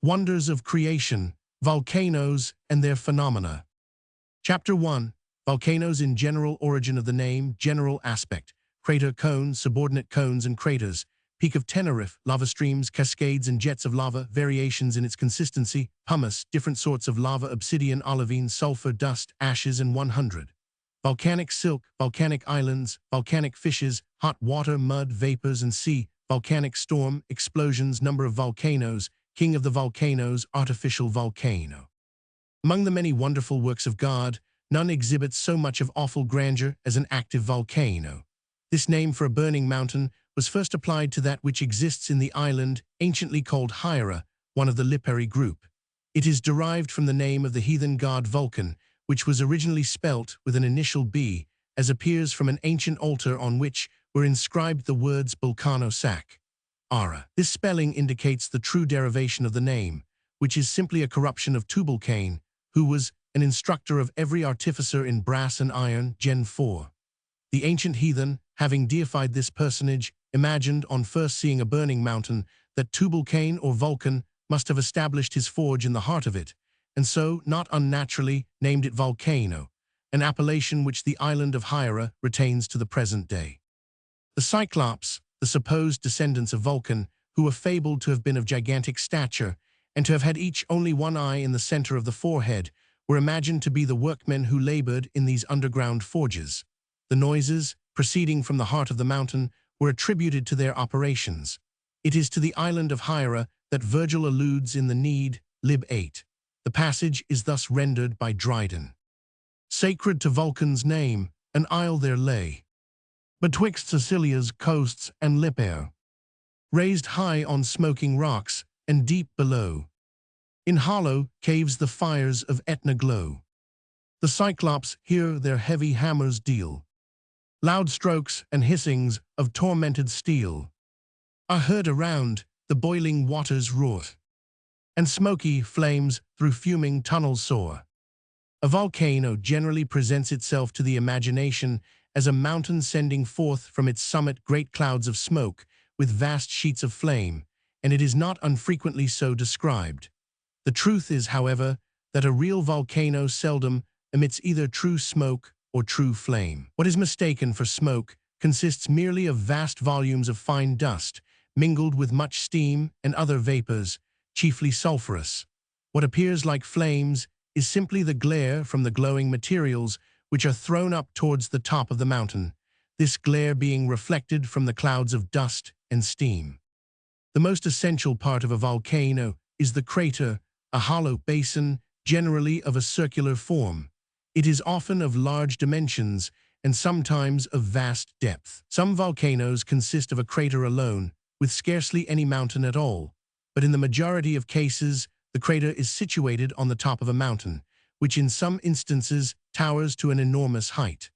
Wonders of Creation, Volcanoes and Their Phenomena. Chapter 1. Volcanoes in general. Origin of the name, general aspect. Crater, cone, subordinate cones and craters. Peak of Tenerife, lava streams, cascades and jets of lava, variations in its consistency, pumice, different sorts of lava, obsidian, olivine, sulfur, dust, ashes and 100. Volcanic silk, volcanic islands, volcanic fishes, hot water, mud, vapors and sea, volcanic storm, explosions, number of volcanoes, king of the volcanoes, artificial volcano. Among the many wonderful works of God, none exhibits so much of awful grandeur as an active volcano. This name for a burning mountain was first applied to that which exists in the island, anciently called Hira, one of the Lipari group. It is derived from the name of the heathen god Vulcan, which was originally spelt with an initial B, as appears from an ancient altar on which were inscribed the words Volcanosac. Ara. This spelling indicates the true derivation of the name, which is simply a corruption of Tubal-Cain, who was an instructor of every artificer in brass and iron, Gen 4. The ancient heathen, having deified this personage, imagined on first seeing a burning mountain that Tubal-Cain or Vulcan must have established his forge in the heart of it, and so, not unnaturally, named it Volcano, an appellation which the island of Hira retains to the present day. The Cyclops, the supposed descendants of Vulcan, who were fabled to have been of gigantic stature, and to have had each only one eye in the center of the forehead, were imagined to be the workmen who labored in these underground forges. The noises, proceeding from the heart of the mountain, were attributed to their operations. It is to the island of Hira that Virgil alludes in the Need, Lib 8. The passage is thus rendered by Dryden. Sacred to Vulcan's name, an isle there lay, betwixt Sicilia's coasts and Lipare, raised high on smoking rocks, and deep below, in hollow caves the fires of Etna glow. The Cyclops here their heavy hammers deal, loud strokes and hissings of tormented steel are heard around, the boiling waters roar, and smoky flames through fuming tunnels soar. A volcano generally presents itself to the imagination as a mountain sending forth from its summit great clouds of smoke with vast sheets of flame, and it is not unfrequently so described. The truth is, however, that a real volcano seldom emits either true smoke or true flame. What is mistaken for smoke consists merely of vast volumes of fine dust, mingled with much steam and other vapors, chiefly sulfurous. What appears like flames is simply the glare from the glowing materials which are thrown up towards the top of the mountain, this glare being reflected from the clouds of dust and steam. The most essential part of a volcano is the crater, a hollow basin, generally of a circular form. It is often of large dimensions and sometimes of vast depth. Some volcanoes consist of a crater alone, with scarcely any mountain at all, but in the majority of cases, the crater is situated on the top of a mountain, which in some instances towers to an enormous height.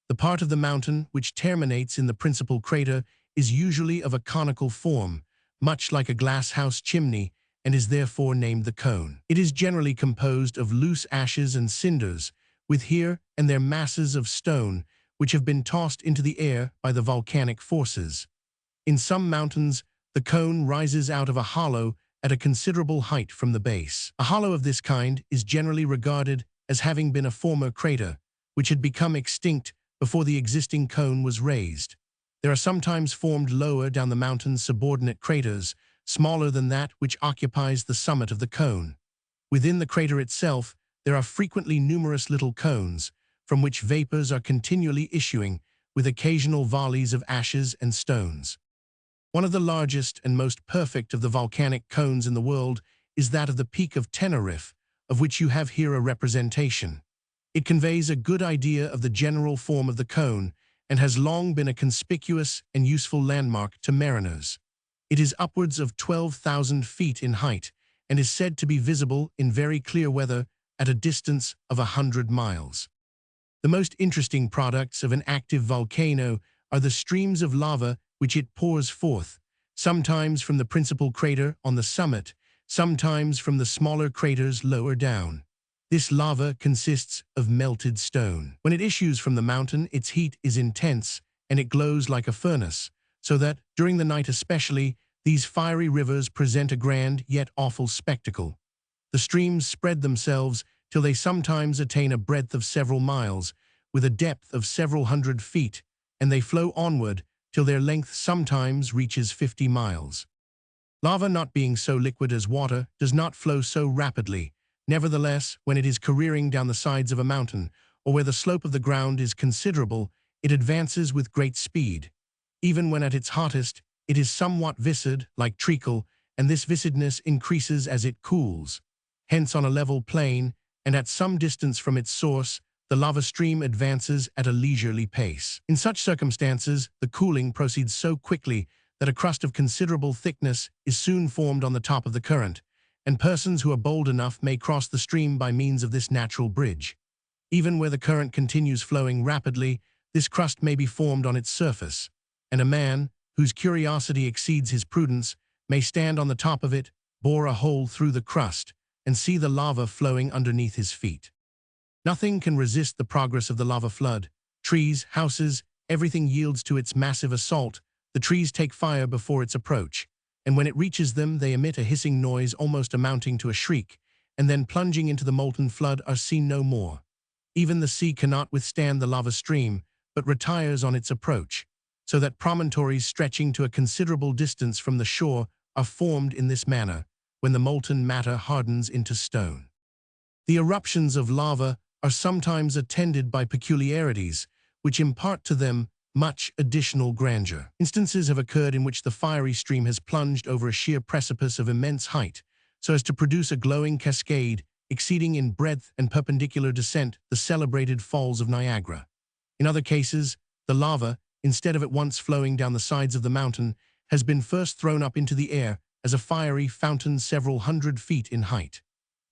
The part of the mountain which terminates in the principal crater is usually of a conical form, much like a glasshouse chimney, and is therefore named the cone. It is generally composed of loose ashes and cinders, with here and there masses of stone, which have been tossed into the air by the volcanic forces. In some mountains, the cone rises out of a hollow at a considerable height from the base. A hollow of this kind is generally regarded as having been a former crater, which had become extinct before the existing cone was raised. There are sometimes formed lower down the mountain's subordinate craters, smaller than that which occupies the summit of the cone. Within the crater itself, there are frequently numerous little cones, from which vapors are continually issuing, with occasional volleys of ashes and stones. One of the largest and most perfect of the volcanic cones in the world is that of the Peak of Tenerife, of which you have here a representation. It conveys a good idea of the general form of the cone and has long been a conspicuous and useful landmark to mariners. It is upwards of 12,000 feet in height and is said to be visible in very clear weather at a distance of 100 miles. The most interesting products of an active volcano are the streams of lava which it pours forth, sometimes from the principal crater on the summit, sometimes from the smaller craters lower down. This lava consists of melted stone. When it issues from the mountain, its heat is intense and it glows like a furnace, so that, during the night especially, These fiery rivers present a grand yet awful spectacle. The streams spread themselves till they sometimes attain a breadth of several miles, with a depth of several hundred feet, and they flow onward till their length sometimes reaches 50 miles. Lava, not being so liquid as water, does not flow so rapidly. Nevertheless, when it is careering down the sides of a mountain, or where the slope of the ground is considerable, it advances with great speed. Even when at its hottest, it is somewhat viscid, like treacle, and this viscidness increases as it cools. Hence, on a level plain, and at some distance from its source, the lava stream advances at a leisurely pace. In such circumstances, the cooling proceeds so quickly that a crust of considerable thickness is soon formed on the top of the current, and persons who are bold enough may cross the stream by means of this natural bridge. Even where the current continues flowing rapidly, this crust may be formed on its surface, and a man, whose curiosity exceeds his prudence, may stand on the top of it, bore a hole through the crust, and see the lava flowing underneath his feet. Nothing can resist the progress of the lava flood. Trees, houses, everything yields to its massive assault. The trees take fire before its approach, and when it reaches them they emit a hissing noise almost amounting to a shriek, and then plunging into the molten flood are seen no more. Even the sea cannot withstand the lava stream, but retires on its approach, so that promontories stretching to a considerable distance from the shore are formed in this manner, when the molten matter hardens into stone. The eruptions of lava are sometimes attended by peculiarities, which impart to them much additional grandeur. Instances have occurred in which the fiery stream has plunged over a sheer precipice of immense height, so as to produce a glowing cascade, exceeding in breadth and perpendicular descent the celebrated Falls of Niagara. In other cases, the lava, instead of at once flowing down the sides of the mountain, has been first thrown up into the air as a fiery fountain several hundred feet in height.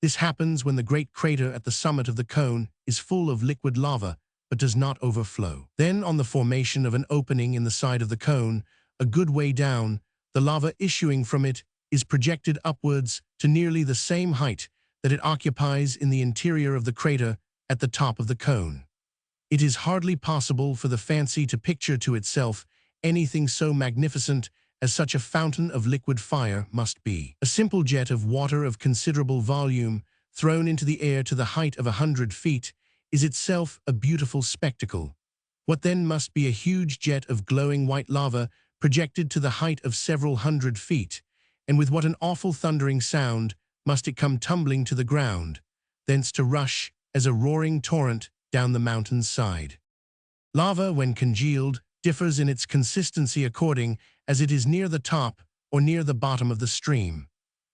This happens when the great crater at the summit of the cone is full of liquid lava, but does not overflow. Then, on the formation of an opening in the side of the cone, a good way down, the lava issuing from it is projected upwards to nearly the same height that it occupies in the interior of the crater at the top of the cone. It is hardly possible for the fancy to picture to itself anything so magnificent as such a fountain of liquid fire must be. A simple jet of water of considerable volume, thrown into the air to the height of 100 feet, is itself a beautiful spectacle. What then must be a huge jet of glowing white lava projected to the height of several hundred feet, and with what an awful thundering sound must it come tumbling to the ground, thence to rush as a roaring torrent down the mountain's side. Lava, when congealed, differs in its consistency according as it is near the top or near the bottom of the stream.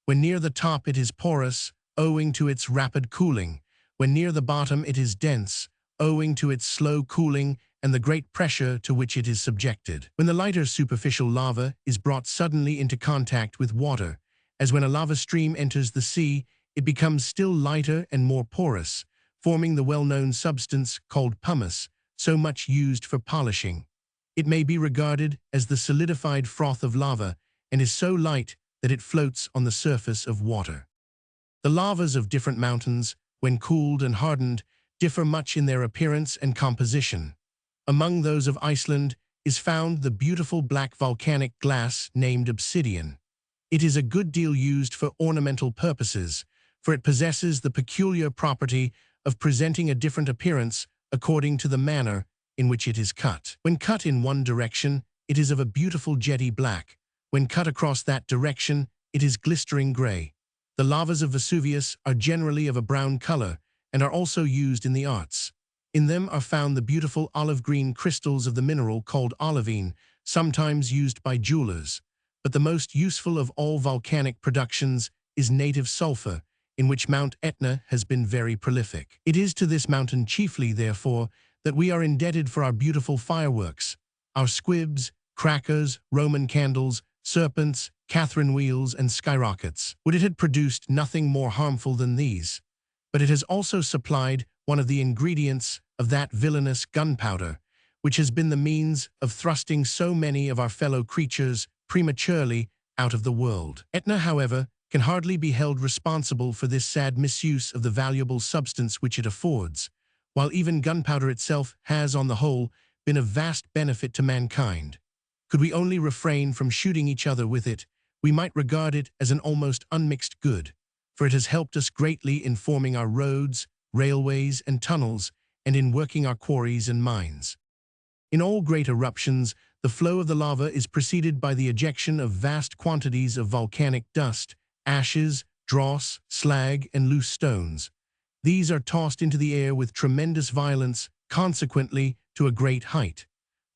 When near the top it is porous, owing to its rapid cooling. When near the bottom it is dense, owing to its slow cooling and the great pressure to which it is subjected. When the lighter superficial lava is brought suddenly into contact with water, as when a lava stream enters the sea, it becomes still lighter and more porous, forming the well-known substance called pumice, so much used for polishing. It may be regarded as the solidified froth of lava, and is so light that it floats on the surface of water. The lavas of different mountains, when cooled and hardened, differ much in their appearance and composition. Among those of Iceland is found the beautiful black volcanic glass named obsidian. It is a good deal used for ornamental purposes, for it possesses the peculiar property of presenting a different appearance according to the manner in which it is cut. When cut in one direction, it is of a beautiful jetty black. When cut across that direction, it is glistering gray. The lavas of Vesuvius are generally of a brown color and are also used in the arts. In them are found the beautiful olive-green crystals of the mineral called olivine, sometimes used by jewelers. But the most useful of all volcanic productions is native sulfur, in which Mount Etna has been very prolific. It is to this mountain chiefly, therefore, that we are indebted for our beautiful fireworks, our squibs, crackers, Roman candles, serpents, Catherine wheels, and skyrockets. Would it had produced nothing more harmful than these? But it has also supplied one of the ingredients of that villainous gunpowder, which has been the means of thrusting so many of our fellow creatures prematurely out of the world. Etna, however, can hardly be held responsible for this sad misuse of the valuable substance which it affords, while even gunpowder itself has, on the whole, been of vast benefit to mankind. Could we only refrain from shooting each other with it, we might regard it as an almost unmixed good, for it has helped us greatly in forming our roads, railways, and tunnels, and in working our quarries and mines. In all great eruptions, the flow of the lava is preceded by the ejection of vast quantities of volcanic dust, ashes, dross, slag, and loose stones. These are tossed into the air with tremendous violence, consequently to a great height.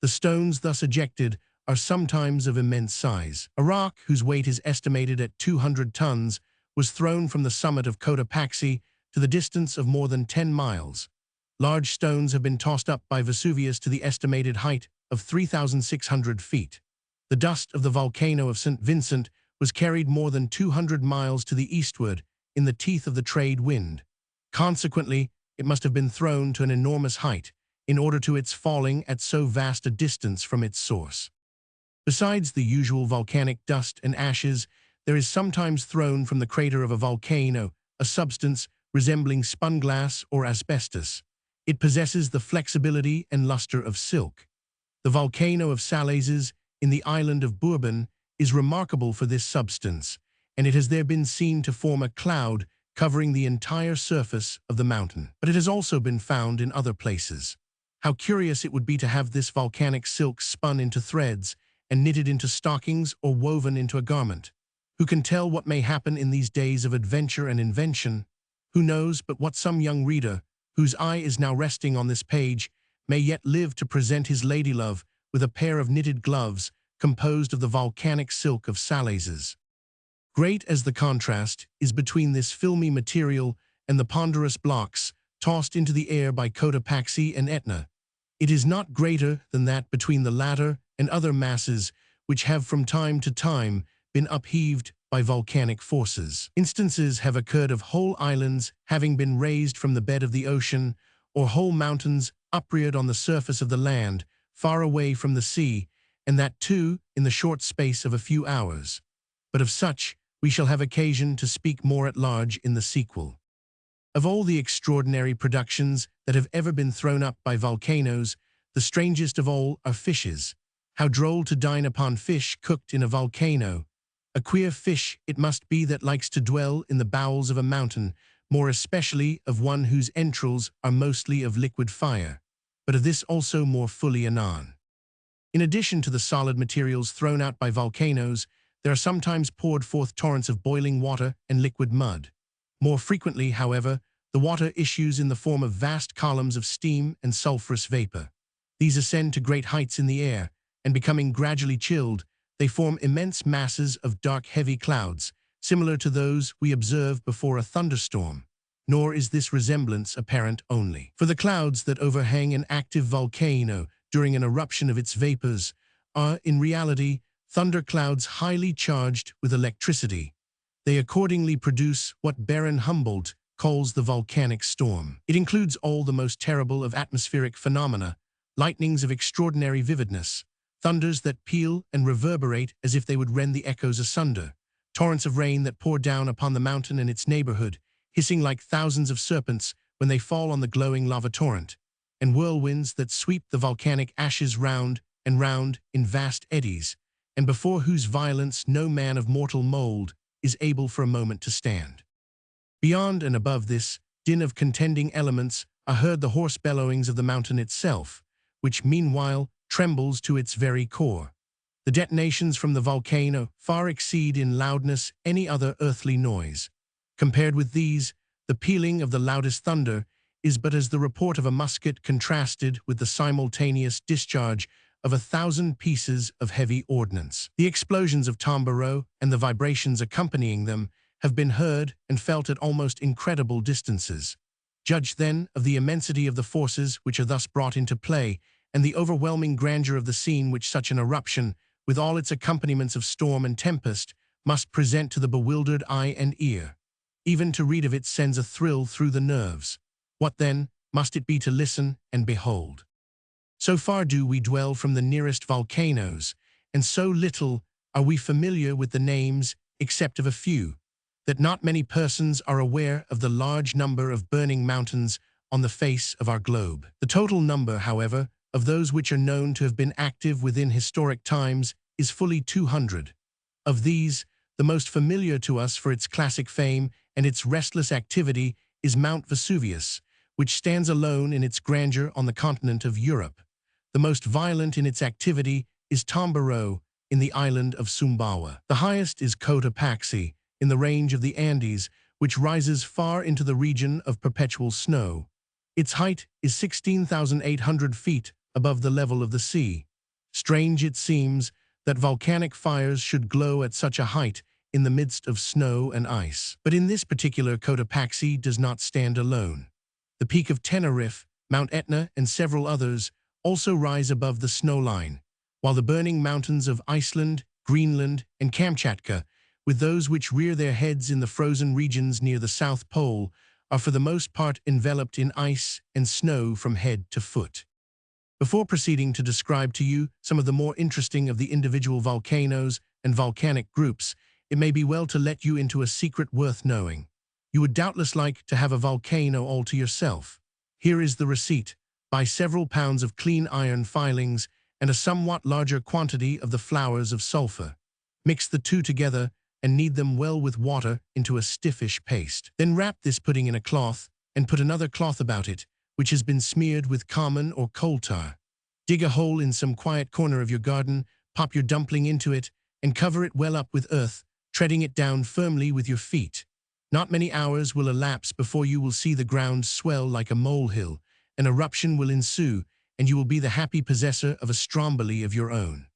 The stones thus ejected are sometimes of immense size. A rock, whose weight is estimated at 200 tons, was thrown from the summit of Cotopaxi to the distance of more than 10 miles. Large stones have been tossed up by Vesuvius to the estimated height of 3,600 feet. The dust of the volcano of St. Vincent was carried more than 200 miles to the eastward in the teeth of the trade wind. Consequently, it must have been thrown to an enormous height in order to its falling at so vast a distance from its source. Besides the usual volcanic dust and ashes, there is sometimes thrown from the crater of a volcano a substance resembling spun glass or asbestos. It possesses the flexibility and luster of silk. The volcano of Salazes in the island of Bourbon is remarkable for this substance, and it has there been seen to form a cloud covering the entire surface of the mountain. But it has also been found in other places. How curious it would be to have this volcanic silk spun into threads and knitted into stockings or woven into a garment. Who can tell what may happen in these days of adventure and invention? Who knows but what some young reader, whose eye is now resting on this page, may yet live to present his ladylove with a pair of knitted gloves composed of the volcanic silk of Salazes. Great as the contrast is between this filmy material and the ponderous blocks tossed into the air by Cotopaxi and Etna, it is not greater than that between the latter and other masses which have from time to time been upheaved by volcanic forces. Instances have occurred of whole islands having been raised from the bed of the ocean, or whole mountains upreared on the surface of the land, far away from the sea, and that too in the short space of a few hours. But of such we shall have occasion to speak more at large in the sequel. Of all the extraordinary productions that have ever been thrown up by volcanoes, the strangest of all are fishes. How droll to dine upon fish cooked in a volcano! A queer fish it must be that likes to dwell in the bowels of a mountain, more especially of one whose entrails are mostly of liquid fire. But of this also more fully anon. In addition to the solid materials thrown out by volcanoes, there are sometimes poured forth torrents of boiling water and liquid mud. More frequently, however, the water issues in the form of vast columns of steam and sulphurous vapor. These ascend to great heights in the air, and becoming gradually chilled, they form immense masses of dark heavy clouds, similar to those we observe before a thunderstorm. Nor is this resemblance apparent only. For the clouds that overhang an active volcano during an eruption of its vapors are, in reality, thunderclouds highly charged with electricity. They accordingly produce what Baron Humboldt calls the volcanic storm. It includes all the most terrible of atmospheric phenomena, lightnings of extraordinary vividness, thunders that peal and reverberate as if they would rend the echoes asunder, torrents of rain that pour down upon the mountain and its neighborhood, hissing like thousands of serpents when they fall on the glowing lava torrent, and whirlwinds that sweep the volcanic ashes round and round in vast eddies, and before whose violence no man of mortal mold is able for a moment to stand. Beyond and above this din of contending elements are heard the hoarse bellowings of the mountain itself, which meanwhile trembles to its very core. The detonations from the volcano far exceed in loudness any other earthly noise. Compared with these, the pealing of the loudest thunder is but as the report of a musket contrasted with the simultaneous discharge of 1,000 pieces of heavy ordnance. The explosions of Tomboro and the vibrations accompanying them have been heard and felt at almost incredible distances. Judge then of the immensity of the forces which are thus brought into play, and the overwhelming grandeur of the scene which such an eruption, with all its accompaniments of storm and tempest, must present to the bewildered eye and ear. Even to read of it sends a thrill through the nerves. What, then, must it be to listen and behold? So far do we dwell from the nearest volcanoes, and so little are we familiar with the names, except of a few, that not many persons are aware of the large number of burning mountains on the face of our globe. The total number, however, of those which are known to have been active within historic times is fully 200. Of these, The most familiar to us for its classic fame and its restless activity is Mount Vesuvius, which stands alone in its grandeur on the continent of Europe. The most violent in its activity is Tambarao in the island of Sumbawa. The highest is Cotopaxi in the range of the Andes, which rises far into the region of perpetual snow. Its height is 16,800 feet above the level of the sea. Strange it seems that volcanic fires should glow at such a height in the midst of snow and ice. But in this particular, Cotopaxi does not stand alone. The peak of Tenerife, Mount Etna, and several others also rise above the snowline, while the burning mountains of Iceland, Greenland, and Kamchatka, with those which rear their heads in the frozen regions near the South Pole, are for the most part enveloped in ice and snow from head to foot. Before proceeding to describe to you some of the more interesting of the individual volcanoes and volcanic groups, it may be well to let you into a secret worth knowing. You would doubtless like to have a volcano all to yourself. Here is the receipt. Buy several pounds of clean iron filings and a somewhat larger quantity of the flowers of sulfur. Mix the two together and knead them well with water into a stiffish paste. Then wrap this pudding in a cloth and put another cloth about it, which has been smeared with common or coal tar. Dig a hole in some quiet corner of your garden, pop your dumpling into it, and cover it well up with earth, treading it down firmly with your feet. Not many hours will elapse before you will see the ground swell like a molehill, an eruption will ensue, and you will be the happy possessor of a stromboli of your own.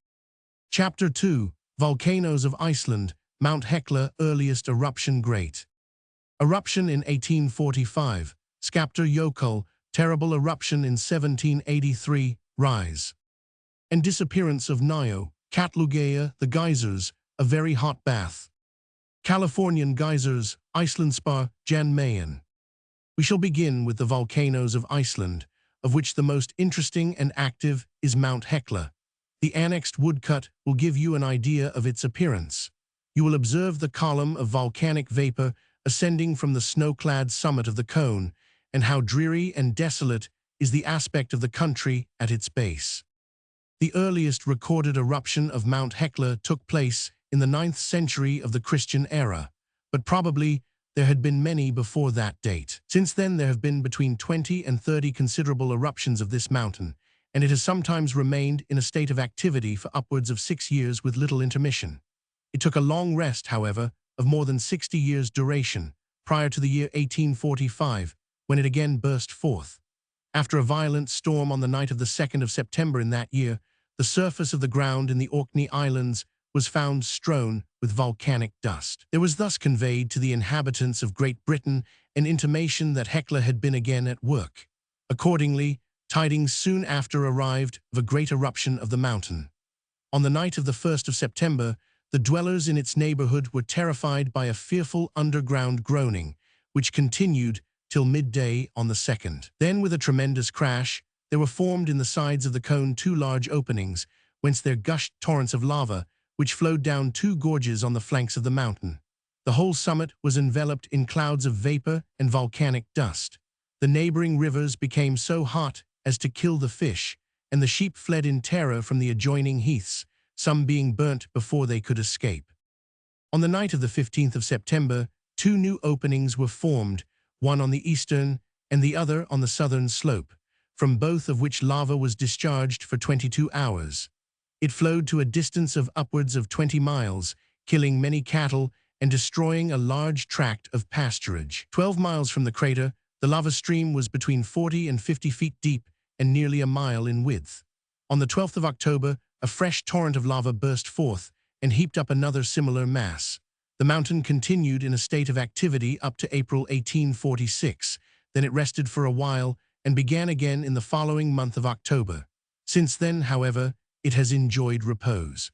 Chapter 2. Volcanoes of Iceland, Mount Hekla, earliest eruption great. Eruption in 1845, Skaptur Jökull, terrible eruption in 1783, rise. And disappearance of Nio, Katlugaya, the geysers, a very hot bath. Californian geysers, Icelandspar, Jan Mayen. We shall begin with the volcanoes of Iceland, of which the most interesting and active is Mount Hekla. The annexed woodcut will give you an idea of its appearance. You will observe the column of volcanic vapor ascending from the snow-clad summit of the cone, and how dreary and desolate is the aspect of the country at its base. The earliest recorded eruption of Mount Hekla took place in the 9th century of the Christian era, but probably there had been many before that date. Since then there have been between 20 and 30 considerable eruptions of this mountain, and it has sometimes remained in a state of activity for upwards of 6 years with little intermission. It took a long rest, however, of more than 60 years' duration, prior to the year 1845, when it again burst forth. After a violent storm on the night of the 2nd of September in that year, the surface of the ground in the Orkney Islands was found strewn with volcanic dust. There was thus conveyed to the inhabitants of Great Britain an intimation that Hekla had been again at work. Accordingly, tidings soon after arrived of a great eruption of the mountain. On the night of the 1st of September, the dwellers in its neighborhood were terrified by a fearful underground groaning, which continued till midday on the 2nd. Then, with a tremendous crash, there were formed in the sides of the cone 2 large openings, whence there gushed torrents of lava, which flowed down 2 gorges on the flanks of the mountain. The whole summit was enveloped in clouds of vapor and volcanic dust. The neighboring rivers became so hot as to kill the fish, and the sheep fled in terror from the adjoining heaths, some being burnt before they could escape. On the night of the 15th of September, 2 new openings were formed, one on the eastern and the other on the southern slope, from both of which lava was discharged for 22 hours. It flowed to a distance of upwards of 20 miles, killing many cattle and destroying a large tract of pasturage. 12 miles from the crater, the lava stream was between 40 and 50 feet deep and nearly a mile in width. On the 12th of October, a fresh torrent of lava burst forth and heaped up another similar mass. The mountain continued in a state of activity up to April 1846. Then it rested for a while and began again in the following month of October. Since then, however, it has enjoyed repose.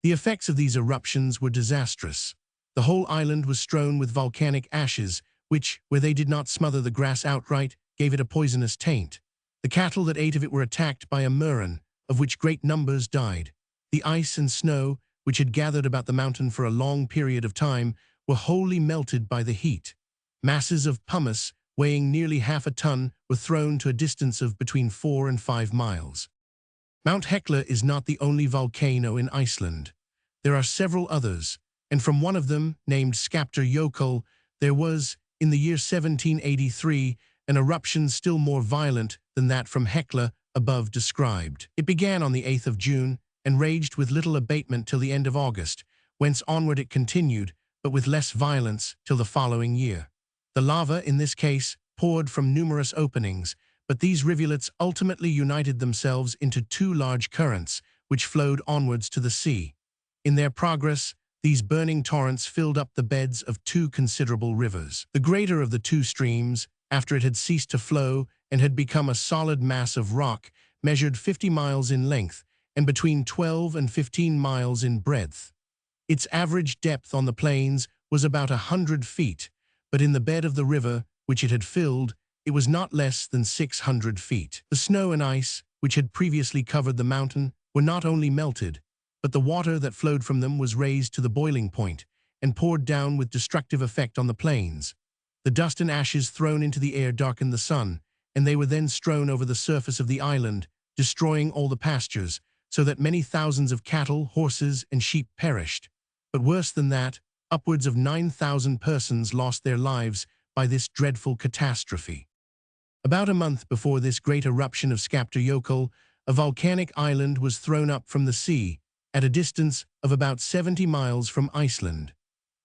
The effects of these eruptions were disastrous. The whole island was strewn with volcanic ashes, which, where they did not smother the grass outright, gave it a poisonous taint. The cattle that ate of it were attacked by a murrain, of which great numbers died. The ice and snow, which had gathered about the mountain for a long period of time, were wholly melted by the heat. Masses of pumice, weighing nearly half a ton, were thrown to a distance of between 4 and 5 miles. Mount Hekla is not the only volcano in Iceland. There are several others, and from one of them, named Skaptar there was, in the year 1783, an eruption still more violent than that from Hekla above described. It began on the 8th of June and raged with little abatement till the end of August, whence onward it continued, but with less violence, till the following year. The lava, in this case, poured from numerous openings, but these rivulets ultimately united themselves into two large currents, which flowed onwards to the sea. In their progress, these burning torrents filled up the beds of two considerable rivers. The greater of the two streams, after it had ceased to flow and had become a solid mass of rock, measured 50 miles in length and between 12 and 15 miles in breadth. Its average depth on the plains was about 100 feet, but in the bed of the river, which it had filled, it was not less than 600 feet. The snow and ice, which had previously covered the mountain, were not only melted, but the water that flowed from them was raised to the boiling point and poured down with destructive effect on the plains. The dust and ashes thrown into the air darkened the sun, and they were then strewn over the surface of the island, destroying all the pastures, so that many thousands of cattle, horses, and sheep perished. But worse than that, upwards of 9,000 persons lost their lives by this dreadful catastrophe. About a month before this great eruption of Skaptar, a volcanic island was thrown up from the sea, at a distance of about 70 miles from Iceland.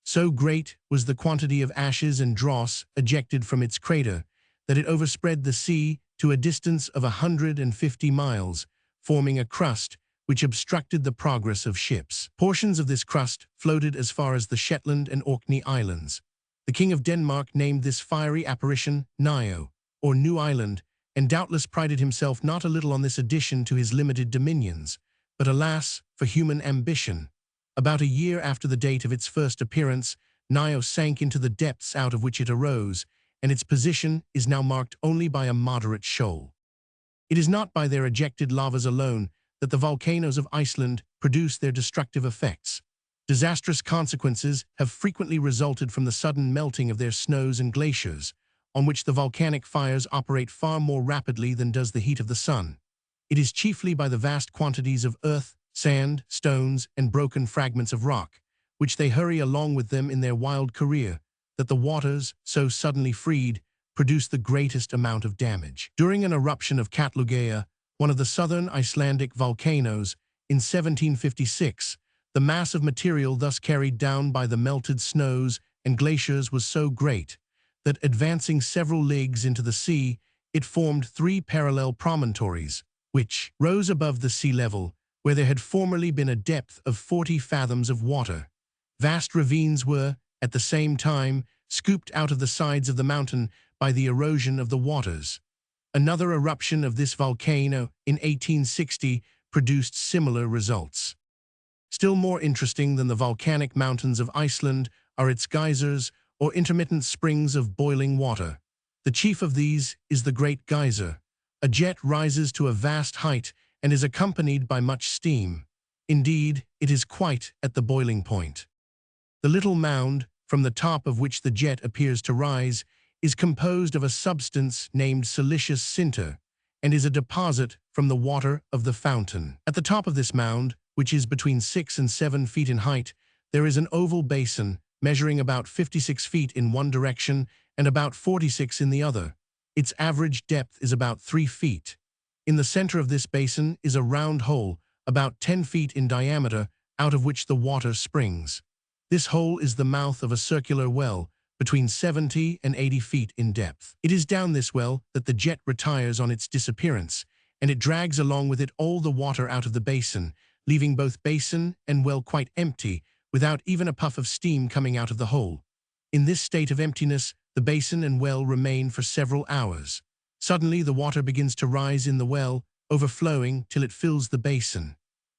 So great was the quantity of ashes and dross ejected from its crater that it overspread the sea to a distance of 150 miles, forming a crust which obstructed the progress of ships. Portions of this crust floated as far as the Shetland and Orkney Islands. The King of Denmark named this fiery apparition Nio, or New Island, and doubtless prided himself not a little on this addition to his limited dominions. But alas, for human ambition. About a year after the date of its first appearance, Nio sank into the depths out of which it arose, and its position is now marked only by a moderate shoal. It is not by their ejected lavas alone that the volcanoes of Iceland produce their destructive effects. Disastrous consequences have frequently resulted from the sudden melting of their snows and glaciers, on which the volcanic fires operate far more rapidly than does the heat of the sun. It is chiefly by the vast quantities of earth, sand, stones, and broken fragments of rock, which they hurry along with them in their wild career, that the waters, so suddenly freed, produce the greatest amount of damage. During an eruption of Katlugea, one of the southern Icelandic volcanoes, in 1756, the mass of material thus carried down by the melted snows and glaciers was so great that, advancing several leagues into the sea, it formed three parallel promontories, which rose above the sea level, where there had formerly been a depth of 40 fathoms of water. Vast ravines were, at the same time, scooped out of the sides of the mountain by the erosion of the waters. Another eruption of this volcano in 1860 produced similar results. Still more interesting than the volcanic mountains of Iceland are its geysers, or intermittent springs of boiling water. The chief of these is the Great Geyser. A jet rises to a vast height and is accompanied by much steam. Indeed, it is quite at the boiling point. The little mound, from the top of which the jet appears to rise, is composed of a substance named silicious sinter, and is a deposit from the water of the fountain. At the top of this mound, which is between 6 and 7 feet in height, there is an oval basin measuring about 56 feet in one direction and about 46 in the other. Its average depth is about 3 feet. In the center of this basin is a round hole, about 10 feet in diameter, out of which the water springs. This hole is the mouth of a circular well, between 70 and 80 feet in depth. It is down this well that the jet retires on its disappearance, and it drags along with it all the water out of the basin, leaving both basin and well quite empty, without even a puff of steam coming out of the hole. In this state of emptiness, the basin and well remain for several hours. Suddenly, the water begins to rise in the well, overflowing till it fills the basin.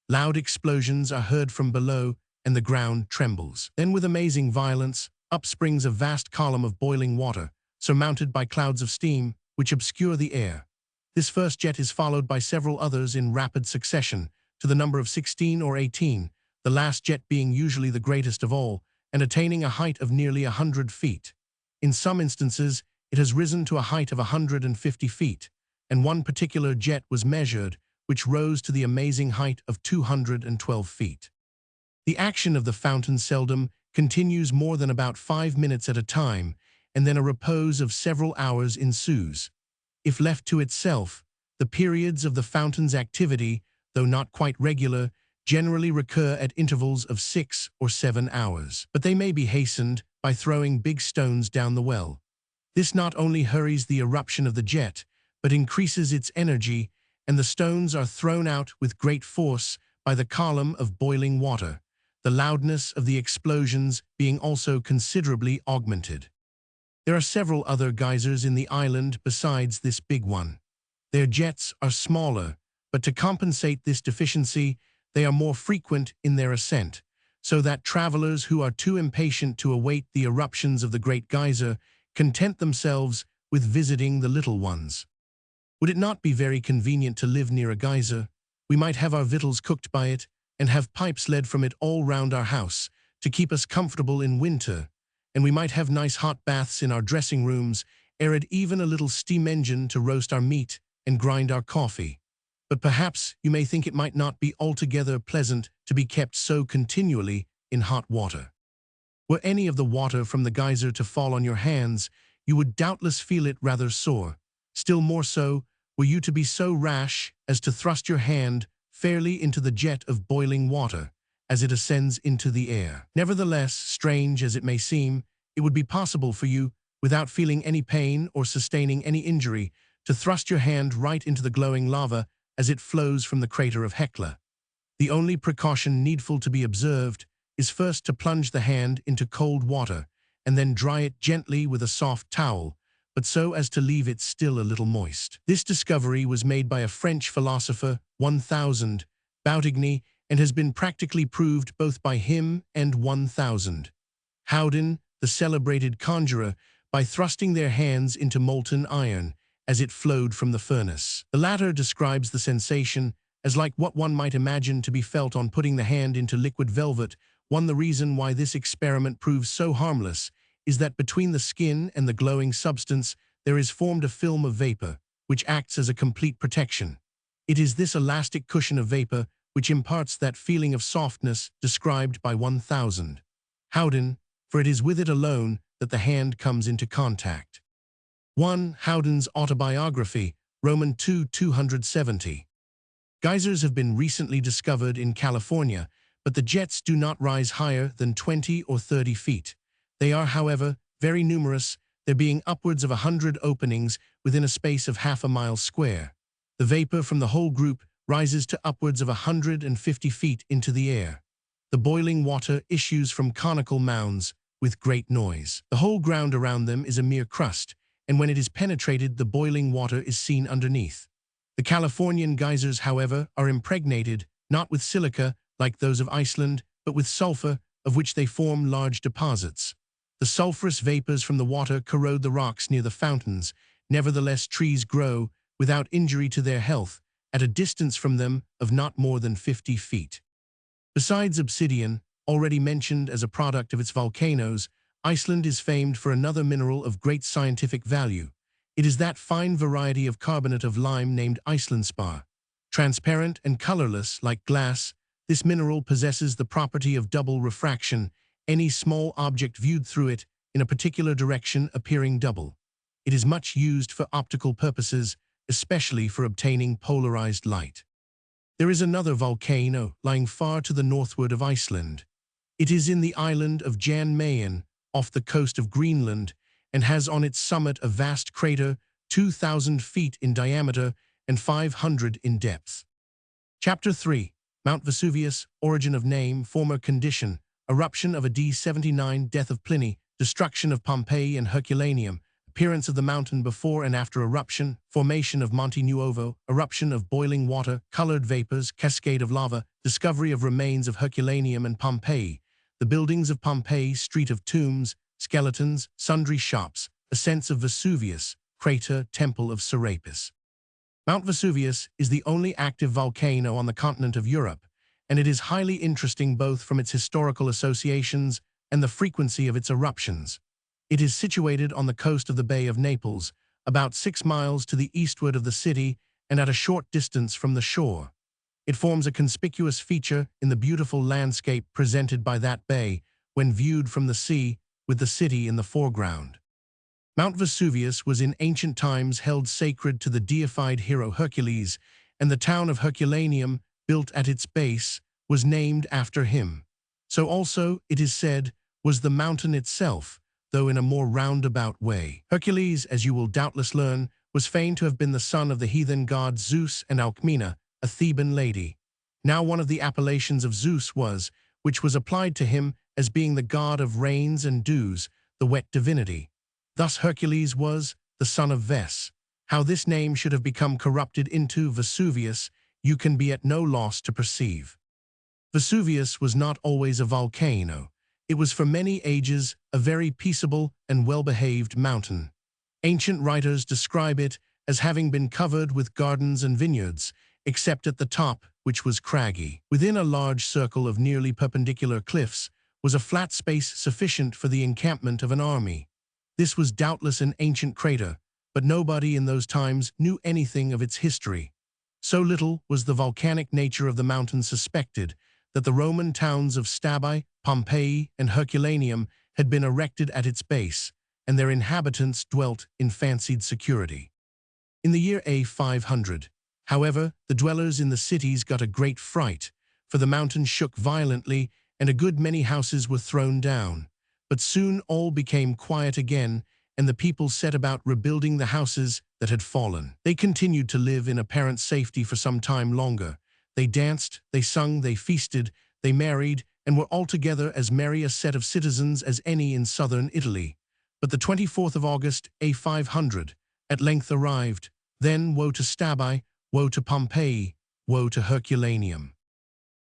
Loud explosions are heard from below, and the ground trembles. Then, with amazing violence, up springs a vast column of boiling water, surmounted by clouds of steam, which obscure the air. This first jet is followed by several others in rapid succession, to the number of 16 or 18, the last jet being usually the greatest of all, and attaining a height of nearly 100 feet. In some instances, it has risen to a height of 150 feet, and one particular jet was measured, which rose to the amazing height of 212 feet. The action of the fountain seldom continues more than about 5 minutes at a time, and then a repose of several hours ensues. If left to itself, the periods of the fountain's activity, though not quite regular, generally recur at intervals of 6 or 7 hours. But they may be hastened by throwing big stones down the well. This not only hurries the eruption of the jet, but increases its energy, and the stones are thrown out with great force by the column of boiling water, the loudness of the explosions being also considerably augmented. There are several other geysers in the island besides this big one. Their jets are smaller, but to compensate this deficiency, they are more frequent in their ascent, so that travelers who are too impatient to await the eruptions of the great geyser content themselves with visiting the little ones. Would it not be very convenient to live near a geyser? We might have our victuals cooked by it, and have pipes led from it all round our house, to keep us comfortable in winter, and we might have nice hot baths in our dressing rooms, ere even a little steam engine to roast our meat and grind our coffee. But perhaps you may think it might not be altogether pleasant to be kept so continually in hot water. Were any of the water from the geyser to fall on your hands, you would doubtless feel it rather sore. Still more so, were you to be so rash as to thrust your hand fairly into the jet of boiling water, as it ascends into the air. Nevertheless, strange as it may seem, it would be possible for you, without feeling any pain or sustaining any injury, to thrust your hand right into the glowing lava as it flows from the crater of Hecla. The only precaution needful to be observed is first to plunge the hand into cold water, and then dry it gently with a soft towel, but so as to leave it still a little moist. This discovery was made by a French philosopher, 1000, Boutigny, and has been practically proved both by him and 1000. Howden, the celebrated conjurer, by thrusting their hands into molten iron as it flowed from the furnace. The latter describes the sensation as like what one might imagine to be felt on putting the hand into liquid velvet. The reason why this experiment proves so harmless is that between the skin and the glowing substance there is formed a film of vapor, which acts as a complete protection. It is this elastic cushion of vapor which imparts that feeling of softness described by 1000. Howden, for it is with it alone that the hand comes into contact. 1. Howden's autobiography, Roman 2:270. Geysers have been recently discovered in California, but the jets do not rise higher than 20 or 30 feet. They are, however, very numerous, there being upwards of 100 openings within a space of half a mile square. The vapor from the whole group rises to upwards of 150 feet into the air. The boiling water issues from conical mounds with great noise. The whole ground around them is a mere crust, and when it is penetrated, the boiling water is seen underneath. The Californian geysers, however, are impregnated, not with silica, like those of Iceland, but with sulfur, of which they form large deposits. The sulfurous vapors from the water corrode the rocks near the fountains. Nevertheless, trees grow, without injury to their health, at a distance from them of not more than 50 feet. Besides obsidian, already mentioned as a product of its volcanoes, Iceland is famed for another mineral of great scientific value. It is that fine variety of carbonate of lime named Icelandspar. Transparent and colorless like glass, this mineral possesses the property of double refraction, any small object viewed through it in a particular direction appearing double. It is much used for optical purposes, especially for obtaining polarized light. There is another volcano lying far to the northward of Iceland. It is in the island of Jan Mayen, off the coast of Greenland, and has on its summit a vast crater 2,000 feet in diameter and 500 in depth. Chapter 3. Mount Vesuvius, Origin of Name, Former Condition, Eruption of a D79, Death of Pliny, Destruction of Pompeii and Herculaneum, Appearance of the mountain before and after eruption, Formation of Monte Nuovo, Eruption of boiling water, Colored vapors, Cascade of lava, Discovery of remains of Herculaneum and Pompeii, The buildings of Pompeii, Street of tombs, Skeletons, Sundry shops, Ascents of Vesuvius, Crater, Temple of Serapis. Mount Vesuvius is the only active volcano on the continent of Europe, and it is highly interesting both from its historical associations and the frequency of its eruptions. It is situated on the coast of the Bay of Naples, about 6 miles to the eastward of the city and at a short distance from the shore. It forms a conspicuous feature in the beautiful landscape presented by that bay when viewed from the sea, with the city in the foreground. Mount Vesuvius was in ancient times held sacred to the deified hero Hercules, and the town of Herculaneum, built at its base, was named after him. So also, it is said, was the mountain itself, though in a more roundabout way. Hercules, as you will doubtless learn, was fain to have been the son of the heathen gods Zeus and Alcmena, a Theban lady. Now one of the appellations of Zeus was, which was applied to him as being the god of rains and dews, the wet divinity. Thus Hercules was the son of Ves. How this name should have become corrupted into Vesuvius, you can be at no loss to perceive. Vesuvius was not always a volcano. It was for many ages a very peaceable and well-behaved mountain. Ancient writers describe it as having been covered with gardens and vineyards, except at the top, which was craggy. Within a large circle of nearly perpendicular cliffs was a flat space sufficient for the encampment of an army. This was doubtless an ancient crater, but nobody in those times knew anything of its history. So little was the volcanic nature of the mountain suspected that the Roman towns of Stabi, Pompeii, and Herculaneum had been erected at its base, and their inhabitants dwelt in fancied security. In the year A 500, however, the dwellers in the cities got a great fright, for the mountain shook violently and a good many houses were thrown down. But soon all became quiet again, and the people set about rebuilding the houses that had fallen. They continued to live in apparent safety for some time longer. They danced, they sung, they feasted, they married, and were altogether as merry a set of citizens as any in southern Italy. But the 24th of August, A 500, at length arrived. Then woe to Stabi, woe to Pompeii, woe to Herculaneum.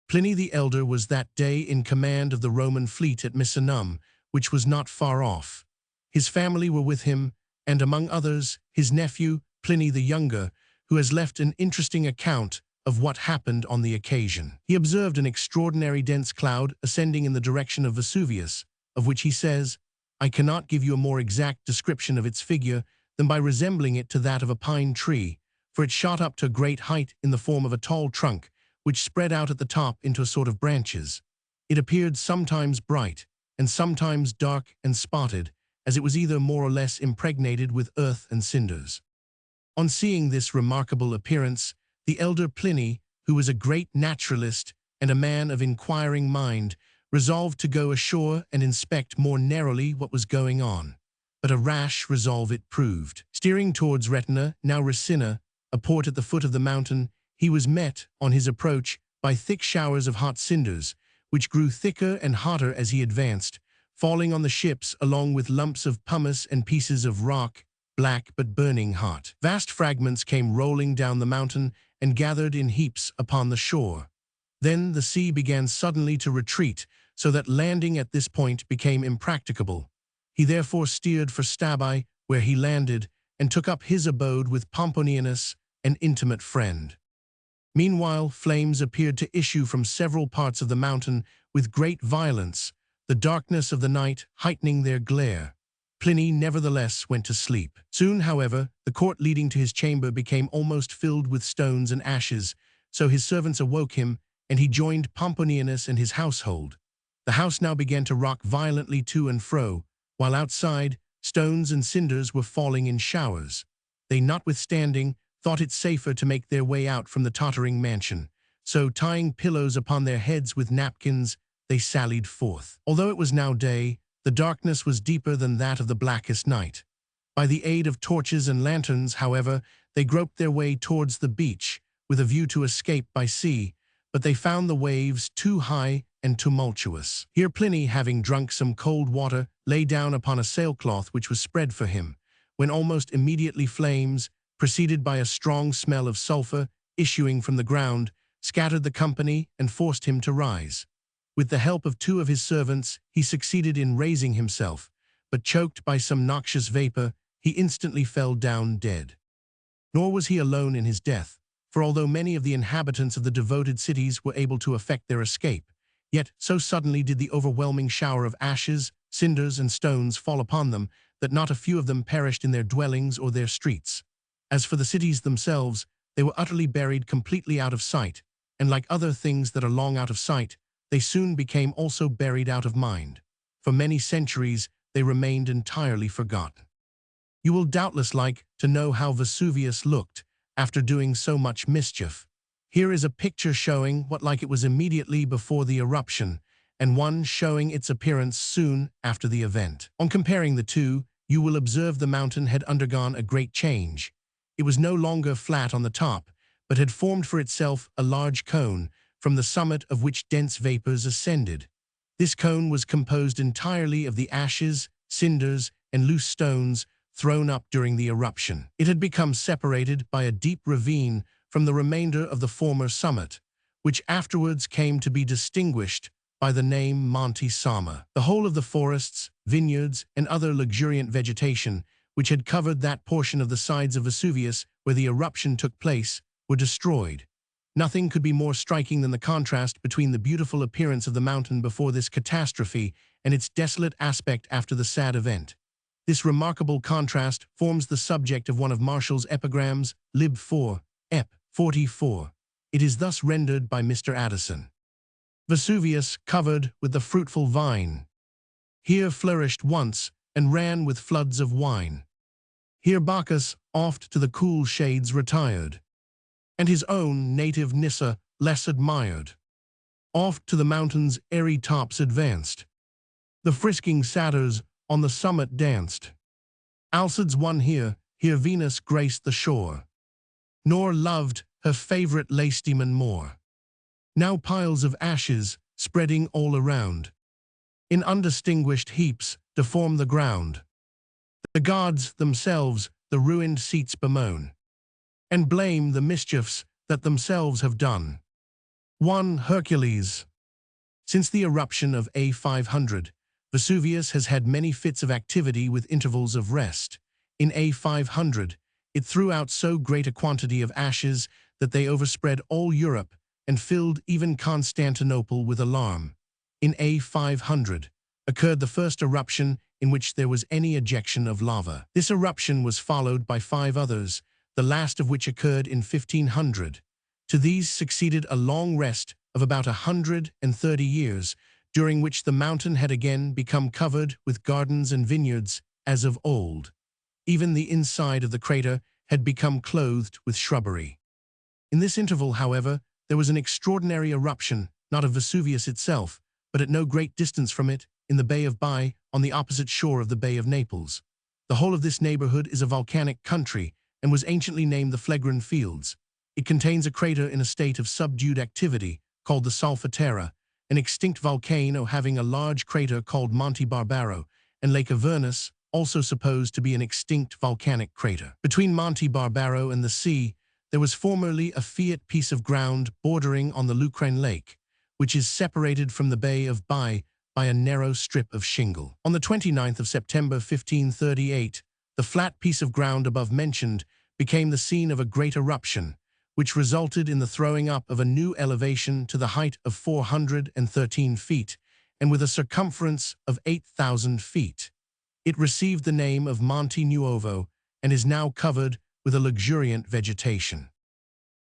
Pliny the Elder was that day in command of the Roman fleet at Misenum, which was not far off. His family were with him, and among others, his nephew, Pliny the Younger, who has left an interesting account of what happened on the occasion. He observed an extraordinary dense cloud ascending in the direction of Vesuvius, of which he says, "I cannot give you a more exact description of its figure than by resembling it to that of a pine tree, for it shot up to a great height in the form of a tall trunk, which spread out at the top into a sort of branches. It appeared sometimes bright, and sometimes dark and spotted, as it was either more or less impregnated with earth and cinders." On seeing this remarkable appearance, the elder Pliny, who was a great naturalist and a man of inquiring mind, resolved to go ashore and inspect more narrowly what was going on. But a rash resolve it proved. Steering towards Retina, now Resina, a port at the foot of the mountain, he was met, on his approach, by thick showers of hot cinders, which grew thicker and hotter as he advanced, falling on the ships along with lumps of pumice and pieces of rock, black but burning hot. Vast fragments came rolling down the mountain and gathered in heaps upon the shore. Then the sea began suddenly to retreat, so that landing at this point became impracticable. He therefore steered for Stabi, where he landed, and took up his abode with Pomponianus, an intimate friend. Meanwhile, flames appeared to issue from several parts of the mountain with great violence, the darkness of the night heightening their glare. Pliny nevertheless went to sleep. Soon, however, the court leading to his chamber became almost filled with stones and ashes, so his servants awoke him, and he joined Pomponianus and his household. The house now began to rock violently to and fro, while outside, stones and cinders were falling in showers. They, notwithstanding, thought it safer to make their way out from the tottering mansion, so tying pillows upon their heads with napkins, they sallied forth. Although it was now day, the darkness was deeper than that of the blackest night. By the aid of torches and lanterns, however, they groped their way towards the beach, with a view to escape by sea, but they found the waves too high and tumultuous. Here Pliny, having drunk some cold water, lay down upon a sailcloth which was spread for him, when almost immediately flames, preceded by a strong smell of sulphur issuing from the ground, scattered the company and forced him to rise. With the help of two of his servants, he succeeded in raising himself, but choked by some noxious vapor, he instantly fell down dead. Nor was he alone in his death, for although many of the inhabitants of the devoted cities were able to effect their escape, yet so suddenly did the overwhelming shower of ashes, cinders, and stones fall upon them that not a few of them perished in their dwellings or their streets. As for the cities themselves, they were utterly buried completely out of sight, and like other things that are long out of sight, they soon became also buried out of mind. For many centuries, they remained entirely forgotten. You will doubtless like to know how Vesuvius looked after doing so much mischief. Here is a picture showing what like it was immediately before the eruption, and one showing its appearance soon after the event. On comparing the two, you will observe the mountain had undergone a great change. It was no longer flat on the top, but had formed for itself a large cone, from the summit of which dense vapors ascended. This cone was composed entirely of the ashes, cinders, and loose stones thrown up during the eruption. It had become separated by a deep ravine from the remainder of the former summit, which afterwards came to be distinguished by the name Monte Sama. The whole of the forests, vineyards, and other luxuriant vegetation, which had covered that portion of the sides of Vesuvius where the eruption took place, were destroyed. Nothing could be more striking than the contrast between the beautiful appearance of the mountain before this catastrophe and its desolate aspect after the sad event. This remarkable contrast forms the subject of one of Marshall's epigrams, Lib 4, Ep. 44. It is thus rendered by Mr. Addison. Vesuvius covered with the fruitful vine. Here flourished once, and ran with floods of wine. Here Bacchus oft to the cool shades retired, and his own native Nyssa less admired. Oft to the mountain's airy tops advanced. The frisking satyrs on the summit danced. Alcides won here Venus graced the shore, nor loved her favorite Lacedaemon more. Now piles of ashes, spreading all around, in undistinguished heaps deform the ground. The gods themselves the ruined seats bemoan, and blame the mischiefs that themselves have done. 1 Hercules. Since the eruption of A500, Vesuvius has had many fits of activity with intervals of rest. In A500, it threw out so great a quantity of ashes that they overspread all Europe and filled even Constantinople with alarm. In A500 occurred the first eruption in which there was any ejection of lava. This eruption was followed by 5 others, the last of which occurred in 1500. To these succeeded a long rest of about 130 years, during which the mountain had again become covered with gardens and vineyards as of old. Even the inside of the crater had become clothed with shrubbery. In this interval, however, there was an extraordinary eruption, not of Vesuvius itself, but at no great distance from it, in the Bay of Bai, on the opposite shore of the Bay of Naples. The whole of this neighborhood is a volcanic country, and was anciently named the Phlegron Fields. It contains a crater in a state of subdued activity, called the Solfatara, an extinct volcano having a large crater called Monte Barbaro, and Lake Avernus, also supposed to be an extinct volcanic crater. Between Monte Barbaro and the sea, there was formerly a fiat piece of ground bordering on the Lucrine Lake, which is separated from the Bay of Bai by a narrow strip of shingle. On the 29th of September 1538, the flat piece of ground above mentioned became the scene of a great eruption, which resulted in the throwing up of a new elevation to the height of 413 feet, and with a circumference of 8,000 feet. It received the name of Monte Nuovo, and is now covered with a luxuriant vegetation.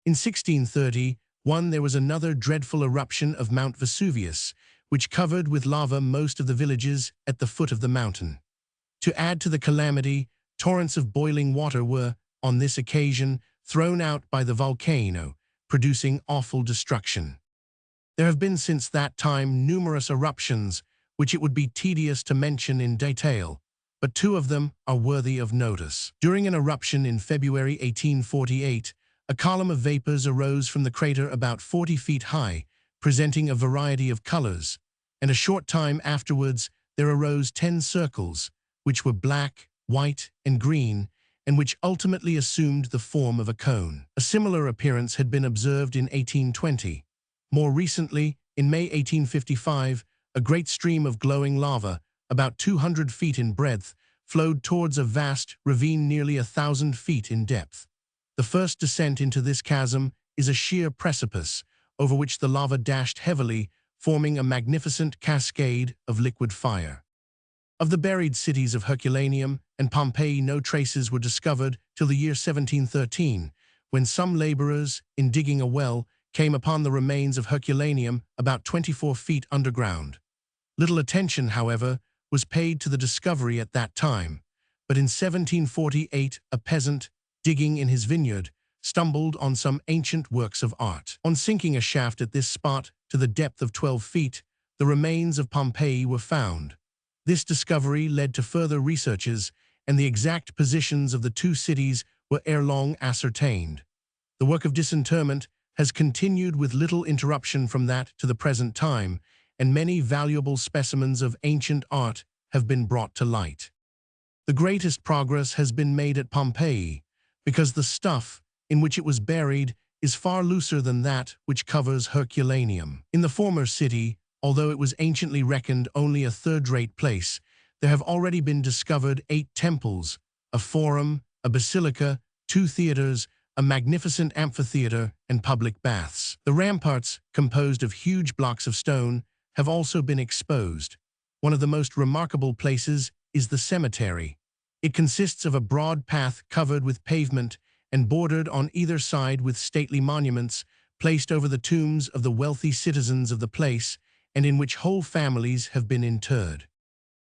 In 1631, there was another dreadful eruption of Mount Vesuvius, which covered with lava most of the villages at the foot of the mountain. To add to the calamity, torrents of boiling water were, on this occasion, thrown out by the volcano, producing awful destruction. There have been since that time numerous eruptions, which it would be tedious to mention in detail, but 2 of them are worthy of notice. During an eruption in February 1848, a column of vapors arose from the crater about 40 feet high, presenting a variety of colors, and a short time afterwards there arose 10 circles, which were black, white, and green, and which ultimately assumed the form of a cone. A similar appearance had been observed in 1820. More recently, in May 1855, a great stream of glowing lava, about 200 feet in breadth, flowed towards a vast ravine nearly 1,000 feet in depth. The first descent into this chasm is a sheer precipice, over which the lava dashed heavily, forming a magnificent cascade of liquid fire. Of the buried cities of Herculaneum and Pompeii, no traces were discovered till the year 1713, when some laborers, in digging a well, came upon the remains of Herculaneum about 24 feet underground. Little attention, however, was paid to the discovery at that time, but in 1748 a peasant, digging in his vineyard, stumbled on some ancient works of art. On sinking a shaft at this spot to the depth of 12 feet, the remains of Pompeii were found. This discovery led to further researches, and the exact positions of the two cities were ere long ascertained. The work of disinterment has continued with little interruption from that to the present time, and many valuable specimens of ancient art have been brought to light. The greatest progress has been made at Pompeii, because the stuff in which it was buried is far looser than that which covers Herculaneum. In the former city, although it was anciently reckoned only a third-rate place, there have already been discovered 8 temples, a forum, a basilica, 2 theaters, a magnificent amphitheater, and public baths. The ramparts, composed of huge blocks of stone, have also been exposed. One of the most remarkable places is the cemetery. It consists of a broad path covered with pavement and bordered on either side with stately monuments placed over the tombs of the wealthy citizens of the place, and in which whole families have been interred.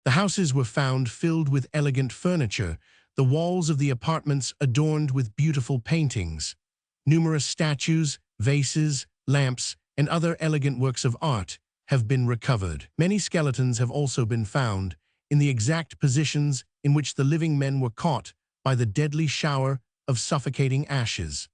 The houses were found filled with elegant furniture, the walls of the apartments adorned with beautiful paintings. Numerous statues, vases, lamps, and other elegant works of art have been recovered. Many skeletons have also been found, in the exact positions in which the living men were caught by the deadly shower of suffocating ashes.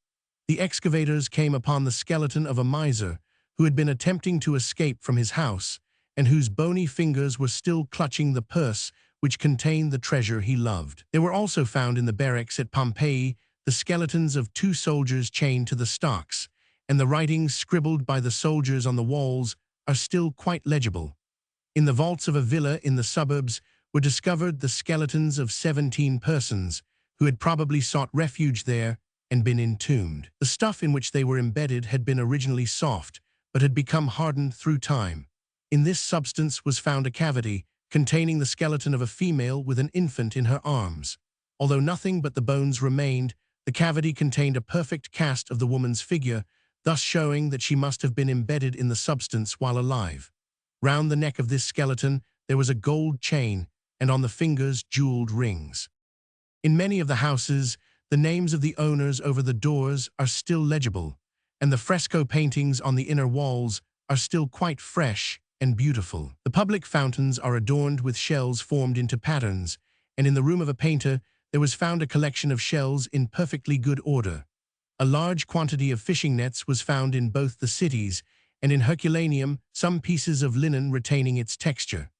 The excavators came upon the skeleton of a miser who had been attempting to escape from his house, and whose bony fingers were still clutching the purse which contained the treasure he loved. There were also found in the barracks at Pompeii the skeletons of 2 soldiers chained to the stocks, and the writings scribbled by the soldiers on the walls are still quite legible. In the vaults of a villa in the suburbs were discovered the skeletons of 17 persons who had probably sought refuge there and been entombed. The stuff in which they were embedded had been originally soft, but had become hardened through time. In this substance was found a cavity containing the skeleton of a female with an infant in her arms. Although nothing but the bones remained, the cavity contained a perfect cast of the woman's figure, thus showing that she must have been embedded in the substance while alive. Round the neck of this skeleton there was a gold chain, and on the fingers jeweled rings. In many of the houses, the names of the owners over the doors are still legible, and the fresco paintings on the inner walls are still quite fresh and beautiful. The public fountains are adorned with shells formed into patterns, and in the room of a painter there was found a collection of shells in perfectly good order. A large quantity of fishing nets was found in both the cities, and in Herculaneum some pieces of linen retaining its texture.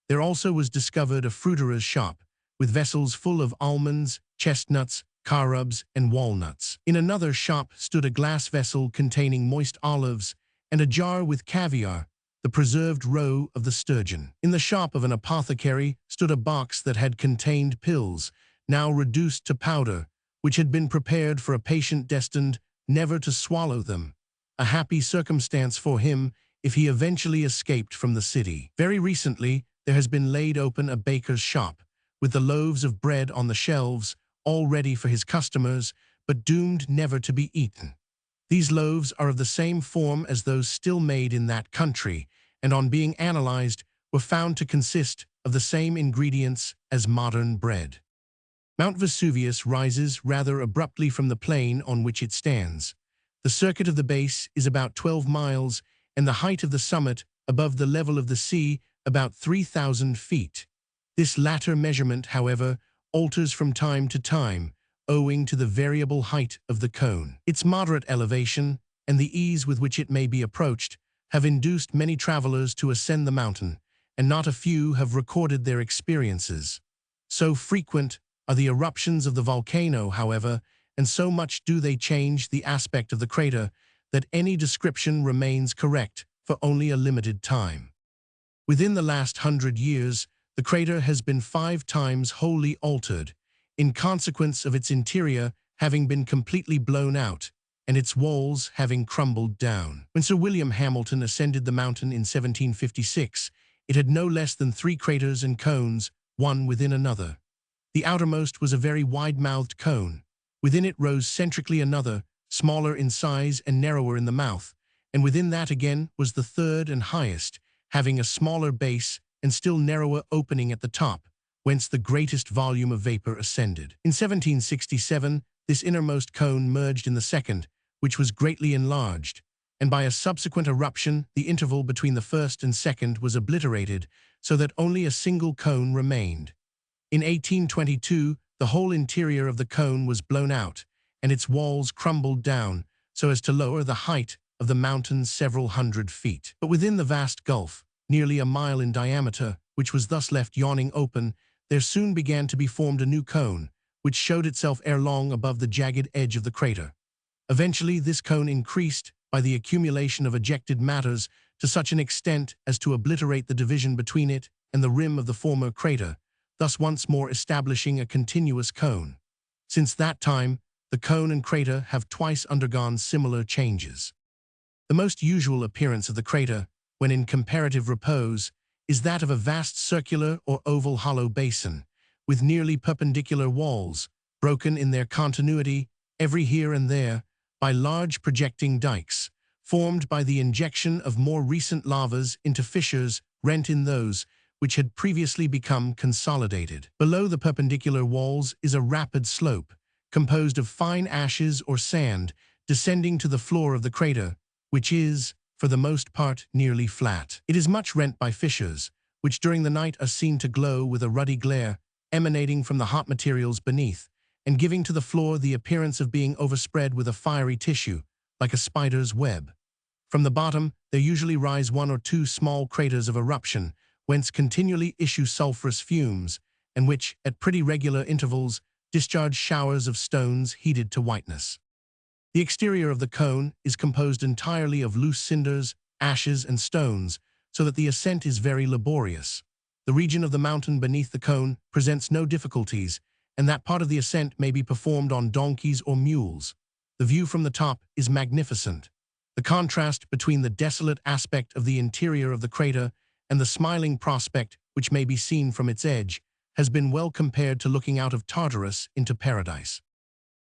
There also was discovered a fruiterer's shop, with vessels full of almonds, chestnuts, carobs, and walnuts. In another shop stood a glass vessel containing moist olives, and a jar with caviar, the preserved roe of the sturgeon. In the shop of an apothecary stood a box that had contained pills, now reduced to powder, which had been prepared for a patient destined never to swallow them, a happy circumstance for him if he eventually escaped from the city. Very recently, there has been laid open a baker's shop, with the loaves of bread on the shelves, all ready for his customers, but doomed never to be eaten. These loaves are of the same form as those still made in that country, and on being analyzed, were found to consist of the same ingredients as modern bread. Mount Vesuvius rises rather abruptly from the plain on which it stands. The circuit of the base is about 12 miles, and the height of the summit, above the level of the sea, about 3,000 feet. This latter measurement, however, alters from time to time, owing to the variable height of the cone. Its moderate elevation, and the ease with which it may be approached, have induced many travelers to ascend the mountain, and not a few have recorded their experiences. So frequent are the eruptions of the volcano, however, and so much do they change the aspect of the crater, that any description remains correct for only a limited time. Within the last 100 years, the crater has been 5 times wholly altered, in consequence of its interior having been completely blown out, and its walls having crumbled down. When Sir William Hamilton ascended the mountain in 1756, it had no less than 3 craters and cones, one within another. The outermost was a very wide-mouthed cone. Within it rose centrically another, smaller in size and narrower in the mouth, and within that again was the third and highest, having a smaller base and still narrower opening at the top, whence the greatest volume of vapor ascended. In 1767, this innermost cone merged in the second, which was greatly enlarged, and by a subsequent eruption, the interval between the first and second was obliterated, so that only a single cone remained. In 1822, the whole interior of the cone was blown out, and its walls crumbled down, so as to lower the height of the mountain several hundred feet. But within the vast gulf, nearly a mile in diameter, which was thus left yawning open, there soon began to be formed a new cone, which showed itself ere long above the jagged edge of the crater. Eventually, this cone increased by the accumulation of ejected matters to such an extent as to obliterate the division between it and the rim of the former crater, thus once more establishing a continuous cone. Since that time, the cone and crater have twice undergone similar changes. The most usual appearance of the crater, when in comparative repose, is that of a vast circular or oval hollow basin, with nearly perpendicular walls, broken in their continuity, every here and there, by large projecting dikes, formed by the injection of more recent lavas into fissures rent in those which had previously become consolidated. Below the perpendicular walls is a rapid slope, composed of fine ashes or sand, descending to the floor of the crater, which is, for the most part, nearly flat. It is much rent by fissures, which during the night are seen to glow with a ruddy glare emanating from the hot materials beneath, and giving to the floor the appearance of being overspread with a fiery tissue, like a spider's web. From the bottom, there usually rise one or two small craters of eruption, whence continually issue sulphurous fumes, and which, at pretty regular intervals, discharge showers of stones heated to whiteness. The exterior of the cone is composed entirely of loose cinders, ashes, and stones, so that the ascent is very laborious. The region of the mountain beneath the cone presents no difficulties, and that part of the ascent may be performed on donkeys or mules. The view from the top is magnificent. The contrast between the desolate aspect of the interior of the crater and the smiling prospect which may be seen from its edge has been well compared to looking out of Tartarus into paradise.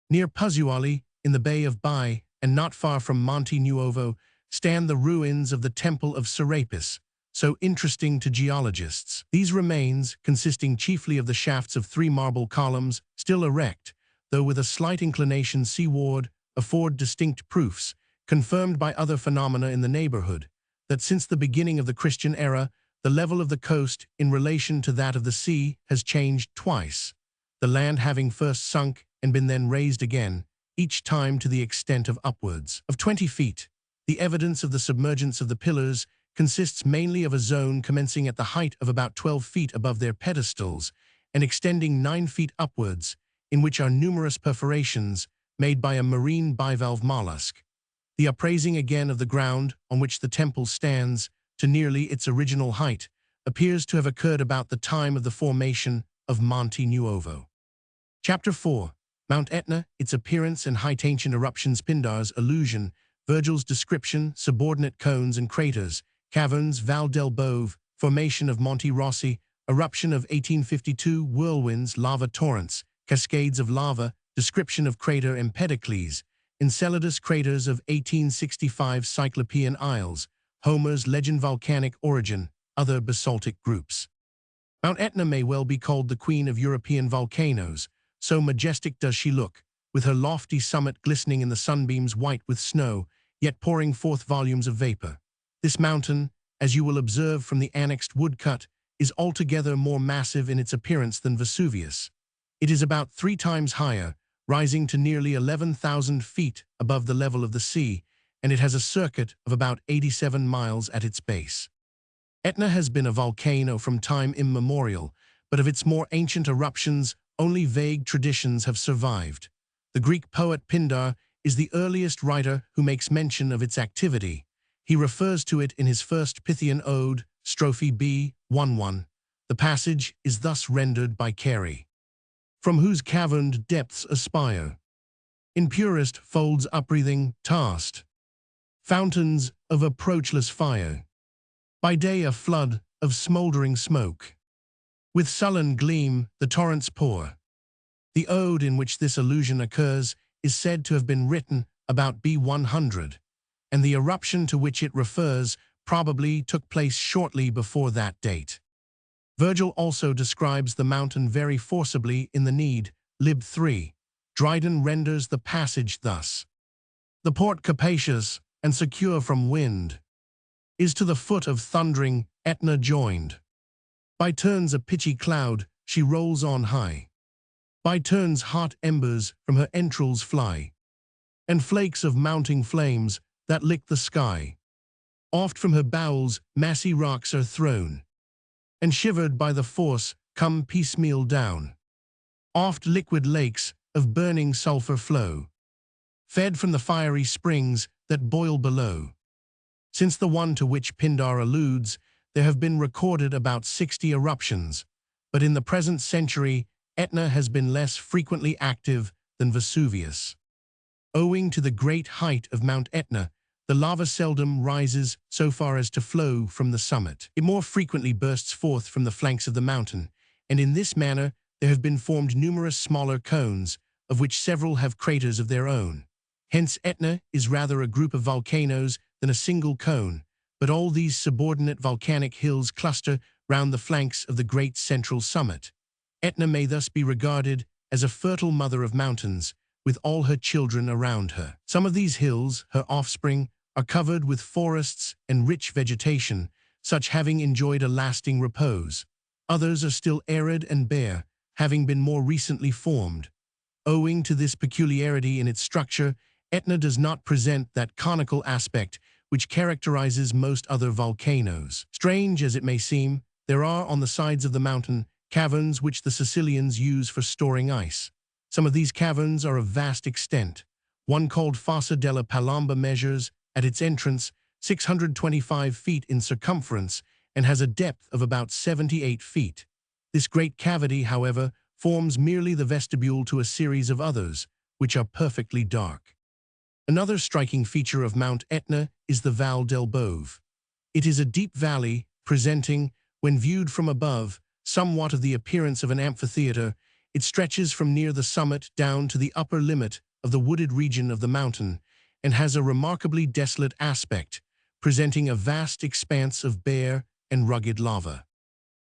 Near Pozzuoli, in the Bay of Bai, and not far from Monte Nuovo, stand the ruins of the Temple of Serapis, so interesting to geologists. These remains, consisting chiefly of the shafts of 3 marble columns, still erect, though with a slight inclination seaward, afford distinct proofs, confirmed by other phenomena in the neighborhood, that since the beginning of the Christian era, the level of the coast in relation to that of the sea has changed twice, the land having first sunk and been then raised again, each time to the extent of upwards of 20 feet. The evidence of the submergence of the pillars consists mainly of a zone commencing at the height of about 12 feet above their pedestals and extending 9 feet upwards, in which are numerous perforations made by a marine bivalve mollusk. The upraising again of the ground on which the temple stands to nearly its original height appears to have occurred about the time of the formation of Monte Nuovo. Chapter 4. Mount Etna, its appearance and height. Ancient eruptions. Pindar's illusion, Virgil's description, subordinate cones and craters, caverns. Val del Bove, formation of Monte Rossi, eruption of 1852, whirlwinds, lava torrents, cascades of lava, description of crater Empedocles, Enceladus craters of 1865, Cyclopean Isles, Homer's legend. Volcanic origin, other basaltic groups. Mount Etna may well be called the queen of European volcanoes, so majestic does she look, with her lofty summit glistening in the sunbeams white with snow, yet pouring forth volumes of vapor. This mountain, as you will observe from the annexed woodcut, is altogether more massive in its appearance than Vesuvius. It is about 3 times higher, rising to nearly 11,000 feet above the level of the sea, and it has a circuit of about 87 miles at its base. Etna has been a volcano from time immemorial, but of its more ancient eruptions, only vague traditions have survived. The Greek poet Pindar is the earliest writer who makes mention of its activity. He refers to it in his first Pythian ode, Strophe B. 1-1. The passage is thus rendered by Carey. From whose caverned depths aspire, in purest folds upbreathing, tossed, fountains of approachless fire, by day a flood of smouldering smoke. With sullen gleam the torrents pour. The ode in which this allusion occurs is said to have been written about B100, and the eruption to which it refers probably took place shortly before that date. Virgil also describes the mountain very forcibly in the Need, Lib 3. Dryden renders the passage thus: "The port capacious, and secure from wind, is to the foot of thundering Etna joined. By turns a pitchy cloud she rolls on high. By turns hot embers from her entrails fly, and flakes of mounting flames that lick the sky. Oft from her bowels massy rocks are thrown, and shivered by the force come piecemeal down. Oft liquid lakes of burning sulphur flow, fed from the fiery springs that boil below. Since the one to which Pindar alludes, there have been recorded about 60 eruptions, but in the present century, Etna has been less frequently active than Vesuvius. Owing to the great height of Mount Etna, the lava seldom rises so far as to flow from the summit. It more frequently bursts forth from the flanks of the mountain, and in this manner there have been formed numerous smaller cones, of which several have craters of their own. Hence Etna is rather a group of volcanoes than a single cone, but all these subordinate volcanic hills cluster round the flanks of the great central summit. Etna may thus be regarded as a fertile mother of mountains, with all her children around her. Some of these hills, her offspring, are covered with forests and rich vegetation, such having enjoyed a lasting repose. Others are still arid and bare, having been more recently formed. Owing to this peculiarity in its structure, Etna does not present that conical aspect which characterizes most other volcanoes. Strange as it may seem, there are on the sides of the mountain caverns which the Sicilians use for storing ice. Some of these caverns are of vast extent. One called Fossa della Palomba measures, at its entrance, 625 feet in circumference and has a depth of about 78 feet. This great cavity, however, forms merely the vestibule to a series of others, which are perfectly dark. Another striking feature of Mount Etna is the Val del Bove. It is a deep valley, presenting, when viewed from above, somewhat of the appearance of an amphitheater. It stretches from near the summit down to the upper limit of the wooded region of the mountain, and has a remarkably desolate aspect, presenting a vast expanse of bare and rugged lava.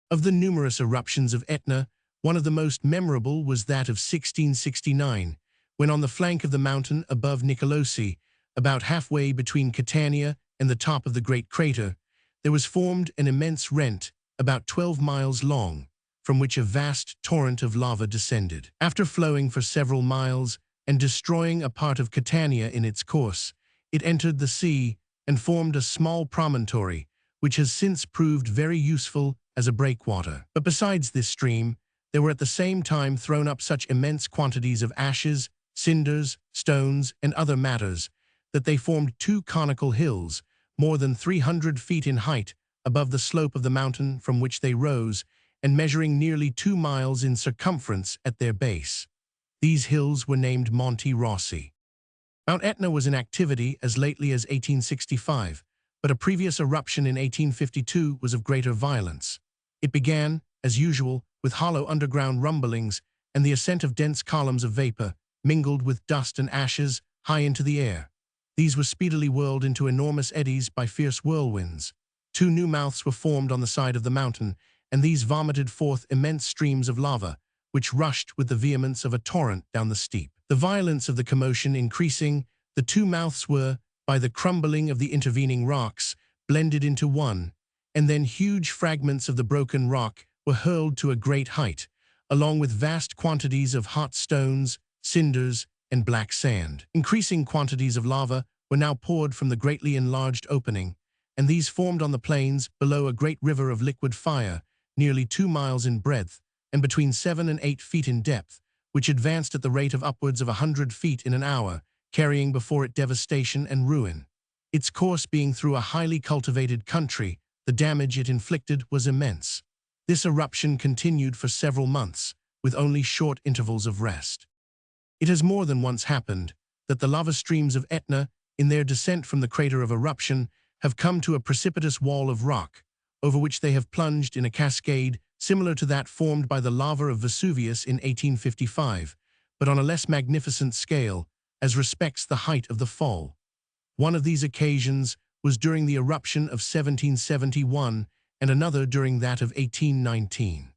Of the numerous eruptions of Etna, one of the most memorable was that of 1669, when on the flank of the mountain above Nicolosi, about halfway between Catania and the top of the great crater, there was formed an immense rent, about 12 miles long, from which a vast torrent of lava descended. After flowing for several miles and destroying a part of Catania in its course, it entered the sea and formed a small promontory, which has since proved very useful as a breakwater. But besides this stream, there were at the same time thrown up such immense quantities of ashes, cinders, stones, and other matters, that they formed two conical hills, more than 300 feet in height, above the slope of the mountain from which they rose, and measuring nearly 2 miles in circumference at their base. These hills were named Monti Rossi. Mount Etna was in activity as lately as 1865, but a previous eruption in 1852 was of greater violence. It began, as usual, with hollow underground rumblings and the ascent of dense columns of vapor, mingled with dust and ashes, high into the air. These were speedily whirled into enormous eddies by fierce whirlwinds. 2 new mouths were formed on the side of the mountain, and these vomited forth immense streams of lava, which rushed with the vehemence of a torrent down the steep. The violence of the commotion increasing, the 2 mouths were, by the crumbling of the intervening rocks, blended into one, and then huge fragments of the broken rock were hurled to a great height, along with vast quantities of hot stones, cinders, and black sand. Increasing quantities of lava were now poured from the greatly enlarged opening, and these formed on the plains below a great river of liquid fire, nearly 2 miles in breadth, and between 7 and 8 feet in depth, which advanced at the rate of upwards of 100 feet in an hour, carrying before it devastation and ruin. Its course being through a highly cultivated country, the damage it inflicted was immense. This eruption continued for several months, with only short intervals of rest. It has more than once happened that the lava streams of Etna, in their descent from the crater of eruption, have come to a precipitous wall of rock, over which they have plunged in a cascade similar to that formed by the lava of Vesuvius in 1855, but on a less magnificent scale, as respects the height of the fall. One of these occasions was during the eruption of 1771 and another during that of 1819.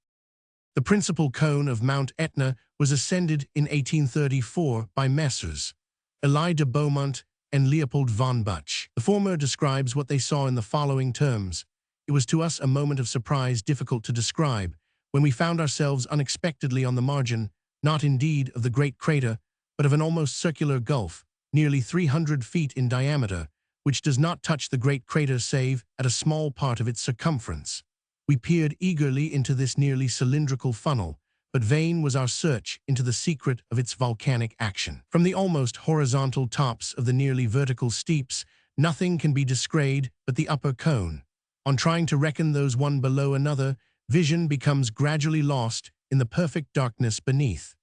The principal cone of Mount Etna was ascended in 1834 by Messrs. Elie de Beaumont and Leopold von Buch. The former describes what they saw in the following terms. It was to us a moment of surprise difficult to describe, when we found ourselves unexpectedly on the margin, not indeed of the great crater, but of an almost circular gulf, nearly 300 feet in diameter, which does not touch the great crater save at a small part of its circumference. We peered eagerly into this nearly cylindrical funnel, but vain was our search into the secret of its volcanic action. From the almost horizontal tops of the nearly vertical steeps, nothing can be descried but the upper cone. On trying to reckon those one below another, vision becomes gradually lost in the perfect darkness beneath.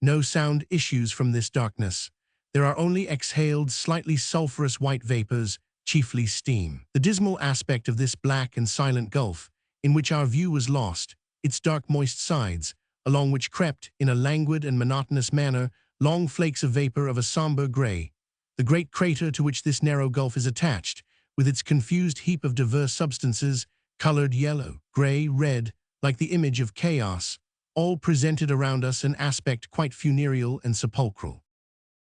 No sound issues from this darkness. There are only exhaled, slightly sulphurous white vapors, chiefly steam. The dismal aspect of this black and silent gulf, in which our view was lost, its dark moist sides, along which crept, in a languid and monotonous manner, long flakes of vapor of a somber gray. The great crater to which this narrow gulf is attached, with its confused heap of diverse substances, colored yellow, gray, red, like the image of chaos, all presented around us an aspect quite funereal and sepulchral.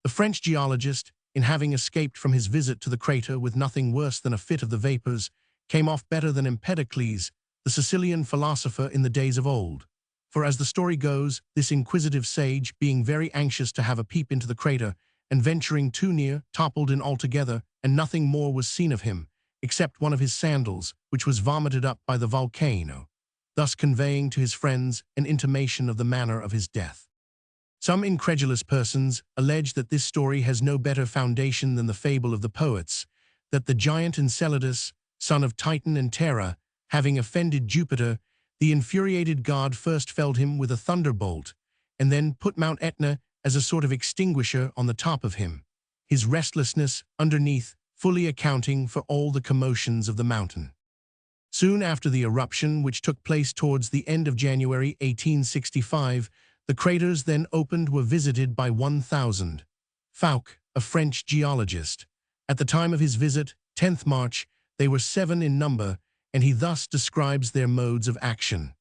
The French geologist, in having escaped from his visit to the crater with nothing worse than a fit of the vapors, came off better than Empedocles, the Sicilian philosopher in the days of old. For as the story goes, this inquisitive sage, being very anxious to have a peep into the crater, and venturing too near, toppled in altogether, and nothing more was seen of him, except one of his sandals, which was vomited up by the volcano, thus conveying to his friends an intimation of the manner of his death. Some incredulous persons allege that this story has no better foundation than the fable of the poets, that the giant Enceladus, son of Titan and Terra, having offended Jupiter, the infuriated god first felled him with a thunderbolt, and then put Mount Etna as a sort of extinguisher on the top of him, his restlessness underneath fully accounting for all the commotions of the mountain. Soon after the eruption, which took place towards the end of January 1865, the craters then opened were visited by 1,000. Fouque, a French geologist. At the time of his visit, 10th March, they were 7 in number, and he thus describes their modes of action.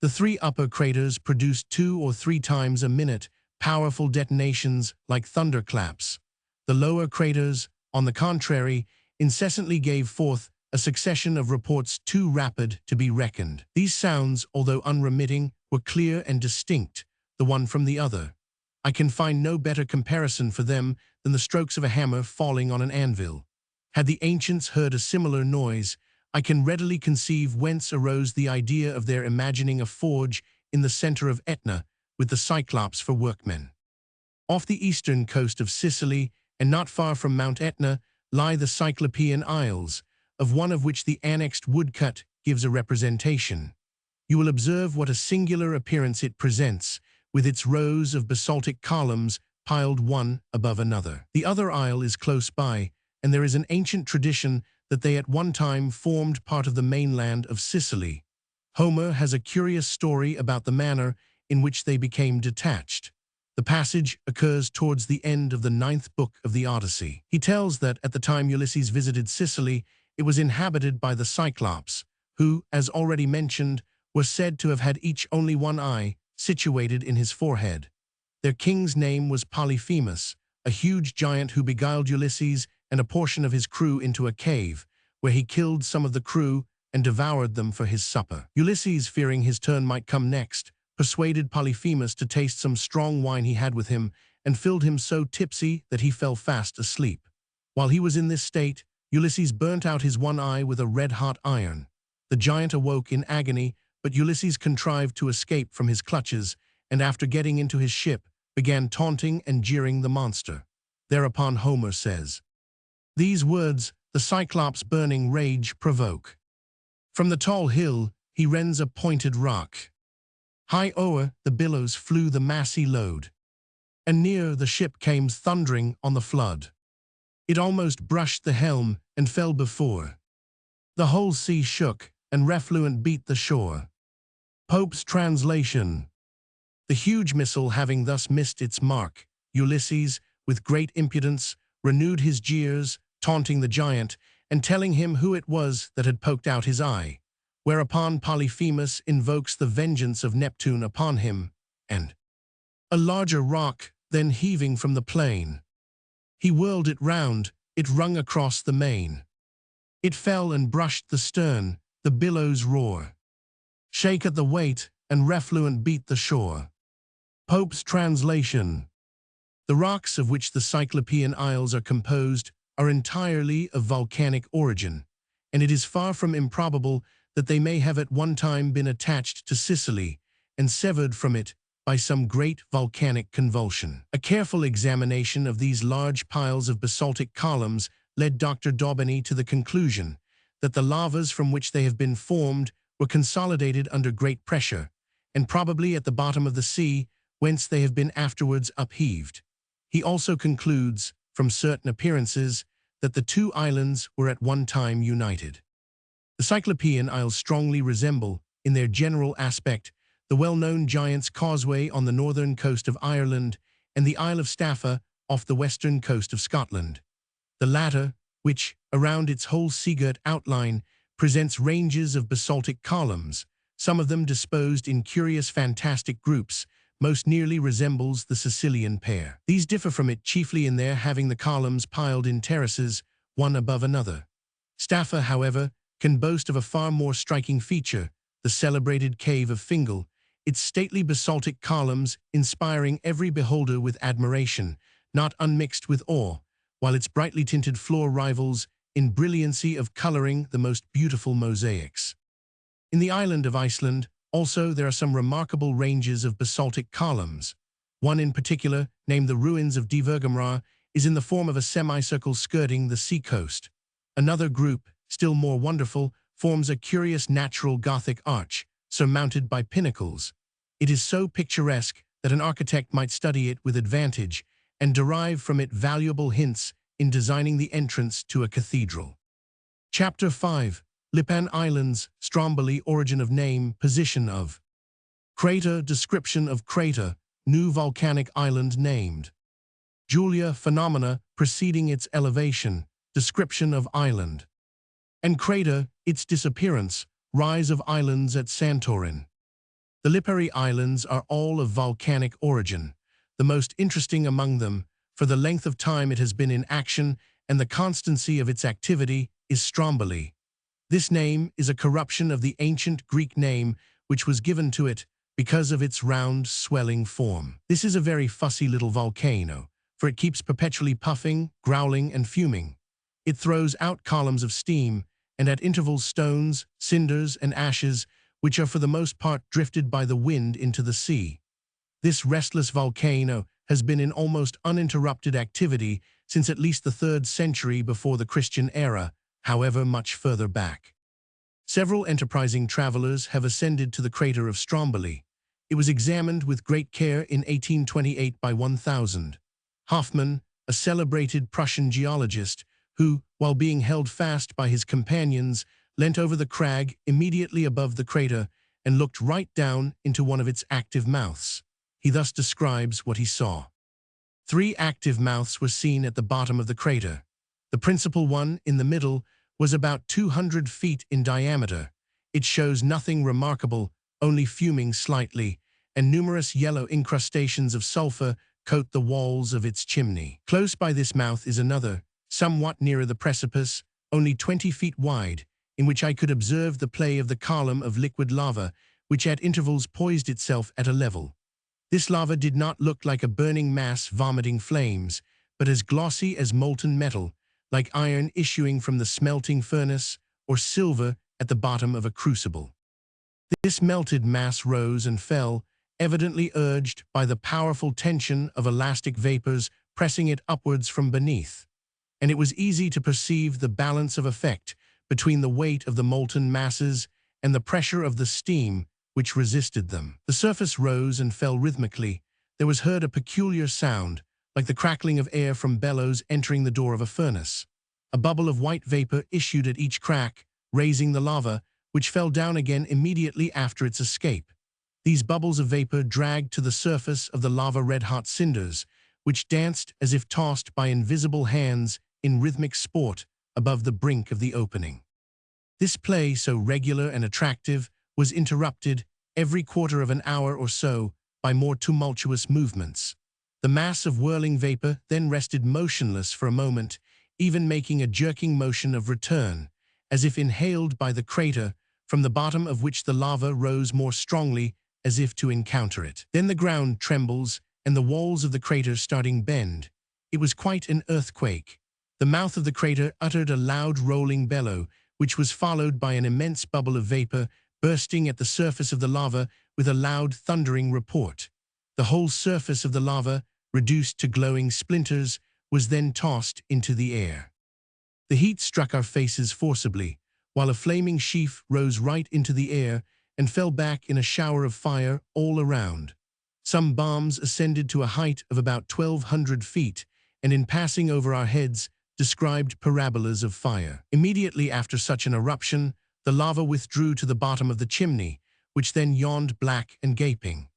The 3 upper craters produced 2 or 3 times a minute powerful detonations like thunderclaps. The lower craters, on the contrary, incessantly gave forth a succession of reports too rapid to be reckoned. These sounds, although unremitting, were clear and distinct, the one from the other. I can find no better comparison for them than the strokes of a hammer falling on an anvil. Had the ancients heard a similar noise, I can readily conceive whence arose the idea of their imagining a forge in the center of Etna, with the Cyclops for workmen. Off the eastern coast of Sicily, and not far from Mount Etna, lie the Cyclopean Isles, of one of which the annexed woodcut gives a representation. You will observe what a singular appearance it presents, with its rows of basaltic columns piled one above another. The other isle is close by, and there is an ancient tradition that they at one time formed part of the mainland of Sicily. Homer has a curious story about the manner in which they became detached. The passage occurs towards the end of the 9th book of the Odyssey. He tells that at the time Ulysses visited Sicily, it was inhabited by the Cyclops, who, as already mentioned, were said to have had each only one eye, situated in his forehead. Their king's name was Polyphemus, a huge giant who beguiled Ulysses and a portion of his crew into a cave, where he killed some of the crew and devoured them for his supper. Ulysses, fearing his turn might come next, persuaded Polyphemus to taste some strong wine he had with him, and filled him so tipsy that he fell fast asleep. While he was in this state, Ulysses burnt out his one eye with a red-hot iron. The giant awoke in agony, but Ulysses contrived to escape from his clutches, and after getting into his ship, began taunting and jeering the monster. Thereupon Homer says, "These words the Cyclops' burning rage provoke. From the tall hill he rends a pointed rock. High o'er the billows flew the massy load, and near the ship came thundering on the flood. It almost brushed the helm and fell before. The whole sea shook, and refluent beat the shore." Pope's translation. The huge missile having thus missed its mark, Ulysses, with great impudence, renewed his jeers, taunting the giant, and telling him who it was that had poked out his eye. Whereupon Polyphemus invokes the vengeance of Neptune upon him, and a larger rock then heaving from the plain. He whirled it round, it rung across the main. It fell and brushed the stern, the billows roar. Shake at the weight, and refluent beat the shore. Pope's translation. The rocks of which the Cyclopean Isles are composed are entirely of volcanic origin, and it is far from improbable that they may have at one time been attached to Sicily and severed from it by some great volcanic convulsion. A careful examination of these large piles of basaltic columns led Dr. Daubeny to the conclusion that the lavas from which they have been formed were consolidated under great pressure, and probably at the bottom of the sea, whence they have been afterwards upheaved. He also concludes, from certain appearances, that the two islands were at one time united. The Cyclopean Isles strongly resemble, in their general aspect, the well-known Giant's Causeway on the northern coast of Ireland and the Isle of Staffa off the western coast of Scotland. The latter, which, around its whole seagirt outline, presents ranges of basaltic columns, some of them disposed in curious fantastic groups, most nearly resembles the Sicilian pair. These differ from it chiefly in their having the columns piled in terraces, one above another. Staffa, however, can boast of a far more striking feature, the celebrated Cave of Fingal, its stately basaltic columns inspiring every beholder with admiration, not unmixed with awe, while its brightly tinted floor rivals in brilliancy of coloring the most beautiful mosaics. In the island of Iceland, also, there are some remarkable ranges of basaltic columns. One in particular, named the Ruins of Divergamra, is in the form of a semicircle skirting the sea-coast. Another group, still more wonderful, forms a curious natural Gothic arch, surmounted by pinnacles. It is so picturesque that an architect might study it with advantage and derive from it valuable hints in designing the entrance to a cathedral. Chapter 5. Lipan Islands, Stromboli, origin of name, position of crater, description of crater, new volcanic island named. Julia, phenomena preceding its elevation, description of island. And crater, its disappearance, rise of islands at Santorin. The Lipari Islands are all of volcanic origin, the most interesting among them, for the length of time it has been in action and the constancy of its activity, is Stromboli. This name is a corruption of the ancient Greek name which was given to it because of its round, swelling form. This is a very fussy little volcano, for it keeps perpetually puffing, growling, and fuming. It throws out columns of steam, and at intervals stones, cinders, and ashes, which are for the most part drifted by the wind into the sea. This restless volcano has been in almost uninterrupted activity since at least the 3rd century before the Christian era, however much further back. Several enterprising travelers have ascended to the crater of Stromboli. It was examined with great care in 1828 by 1000. Hoffmann, a celebrated Prussian geologist, who, while being held fast by his companions, leant over the crag immediately above the crater and looked right down into one of its active mouths. He thus describes what he saw. 3 active mouths were seen at the bottom of the crater. The principal one, in the middle, was about 200 feet in diameter. It shows nothing remarkable, only fuming slightly, and numerous yellow incrustations of sulfur coat the walls of its chimney. Close by this mouth is another, somewhat nearer the precipice, only 20 feet wide, in which I could observe the play of the column of liquid lava, which at intervals poised itself at a level. This lava did not look like a burning mass vomiting flames, but as glossy as molten metal, like iron issuing from the smelting furnace, or silver at the bottom of a crucible. This melted mass rose and fell, evidently urged by the powerful tension of elastic vapors pressing it upwards from beneath. And it was easy to perceive the balance of effect between the weight of the molten masses and the pressure of the steam which resisted them. The surface rose and fell rhythmically. There was heard a peculiar sound, like the crackling of air from bellows entering the door of a furnace. A bubble of white vapor issued at each crack, raising the lava, which fell down again immediately after its escape. These bubbles of vapor dragged to the surface of the lava red-hot cinders, which danced as if tossed by invisible hands in rhythmic sport above the brink of the opening. This play, so regular and attractive, was interrupted every quarter of an hour or so by more tumultuous movements. The mass of whirling vapor then rested motionless for a moment, even making a jerking motion of return, as if inhaled by the crater, from the bottom of which the lava rose more strongly as if to encounter it. Then the ground trembles, and the walls of the crater starting bend. It was quite an earthquake. The mouth of the crater uttered a loud rolling bellow, which was followed by an immense bubble of vapor bursting at the surface of the lava with a loud thundering report. The whole surface of the lava, reduced to glowing splinters, was then tossed into the air. The heat struck our faces forcibly, while a flaming sheaf rose right into the air and fell back in a shower of fire all around. Some bombs ascended to a height of about 1,200 feet, and in passing over our heads, described parabolas of fire. Immediately after such an eruption, the lava withdrew to the bottom of the chimney, which then yawned black and gaping.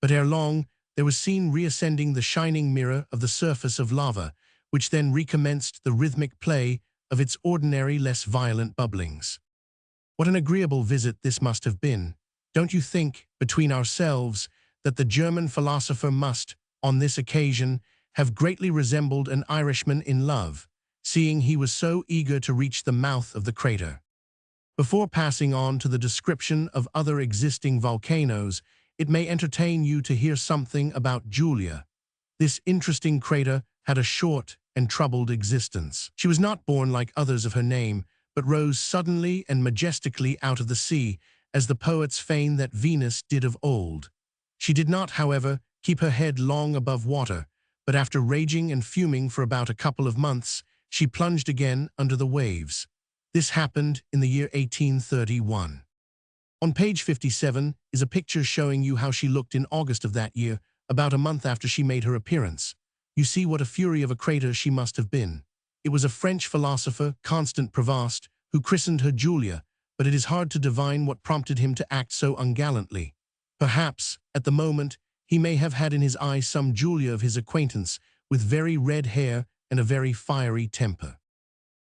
But ere long, there was seen reascending the shining mirror of the surface of lava, which then recommenced the rhythmic play of its ordinary, less violent bubblings. What an agreeable visit this must have been. Don't you think, between ourselves, that the German philosopher must, on this occasion, have greatly resembled an Irishman in love, seeing he was so eager to reach the mouth of the crater? Before passing on to the description of other existing volcanoes, it may entertain you to hear something about Julia. This interesting crater had a short and troubled existence. She was not born like others of her name, but rose suddenly and majestically out of the sea, as the poets feign that Venus did of old. She did not, however, keep her head long above water, but after raging and fuming for about a couple of months, she plunged again under the waves. This happened in the year 1831. On page 57 is a picture showing you how she looked in August of that year, about a month after she made her appearance. You see what a fury of a crater she must have been. It was a French philosopher, Constant Prevost, who christened her Julia, but it is hard to divine what prompted him to act so ungallantly. Perhaps, at the moment, he may have had in his eye some Julia of his acquaintance, with very red hair and a very fiery temper.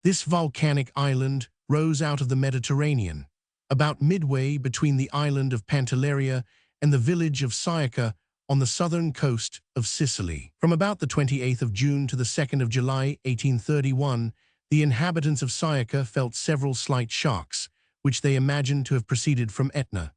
This volcanic island rose out of the Mediterranean, about midway between the island of Pantelleria and the village of Sciacca on the southern coast of Sicily. From about the 28th of June to the 2nd of July, 1831, the inhabitants of Sciacca felt several slight shocks, which they imagined to have proceeded from Etna.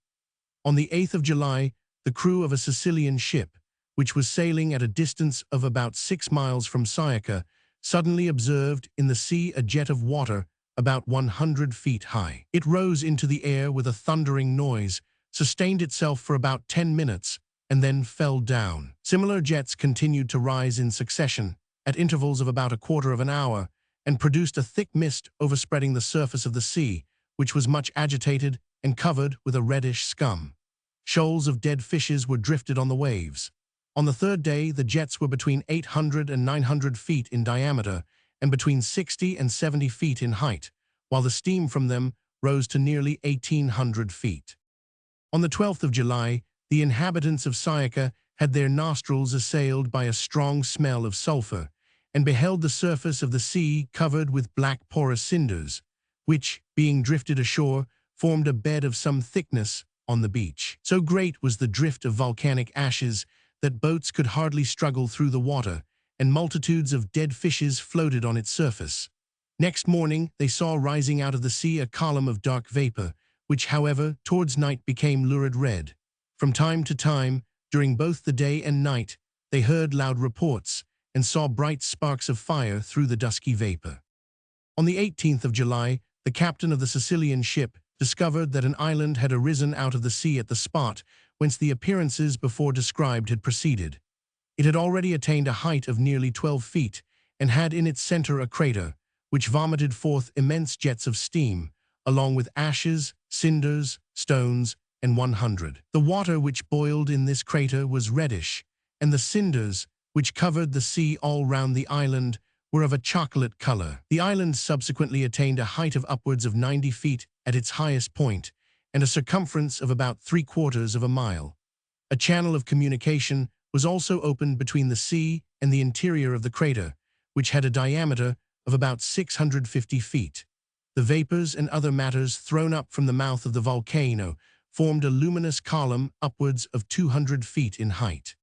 On the 8th of July, the crew of a Sicilian ship, which was sailing at a distance of about 6 miles from Sciacca, suddenly observed in the sea a jet of water about 100 feet high. It rose into the air with a thundering noise, sustained itself for about 10 minutes, and then fell down. Similar jets continued to rise in succession, at intervals of about a quarter of an hour, and produced a thick mist overspreading the surface of the sea, which was much agitated and covered with a reddish scum. Shoals of dead fishes were drifted on the waves. On the third day, the jets were between 800 and 900 feet in diameter and between 60 and 70 feet in height, while the steam from them rose to nearly 1,800 feet. On the 12th of July, the inhabitants of Sciacca had their nostrils assailed by a strong smell of sulfur, and beheld the surface of the sea covered with black porous cinders, which, being drifted ashore, formed a bed of some thickness on the beach. So great was the drift of volcanic ashes that boats could hardly struggle through the water, and multitudes of dead fishes floated on its surface. Next morning, they saw rising out of the sea a column of dark vapor, which, however, towards night became lurid red. From time to time, during both the day and night, they heard loud reports and saw bright sparks of fire through the dusky vapor. On the 18th of July, the captain of the Sicilian ship discovered that an island had arisen out of the sea at the spot whence the appearances before described had proceeded. It had already attained a height of nearly 12 feet and had in its center a crater, which vomited forth immense jets of steam, along with ashes, cinders, stones, and 100. The water which boiled in this crater was reddish, and the cinders, which covered the sea all round the island, were of a chocolate color. The island subsequently attained a height of upwards of 90 feet at its highest point, and a circumference of about 3/4 of a mile. A channel of communication was also opened between the sea and the interior of the crater, which had a diameter of about 650 feet. The vapors and other matters thrown up from the mouth of the volcano formed a luminous column upwards of 200 feet in height.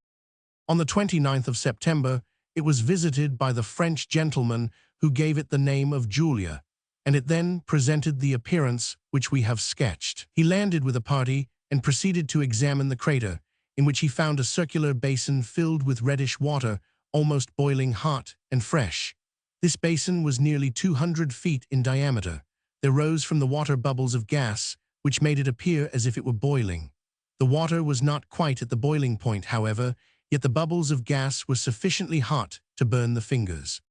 On the 29th of September, it was visited by the French gentleman who gave it the name of Julia, and it then presented the appearance which we have sketched. He landed with a party and proceeded to examine the crater, in which he found a circular basin filled with reddish water, almost boiling hot and fresh. This basin was nearly 200 feet in diameter. There rose from the water bubbles of gas, which made it appear as if it were boiling. The water was not quite at the boiling point, however, yet the bubbles of gas were sufficiently hot to burn the fingers.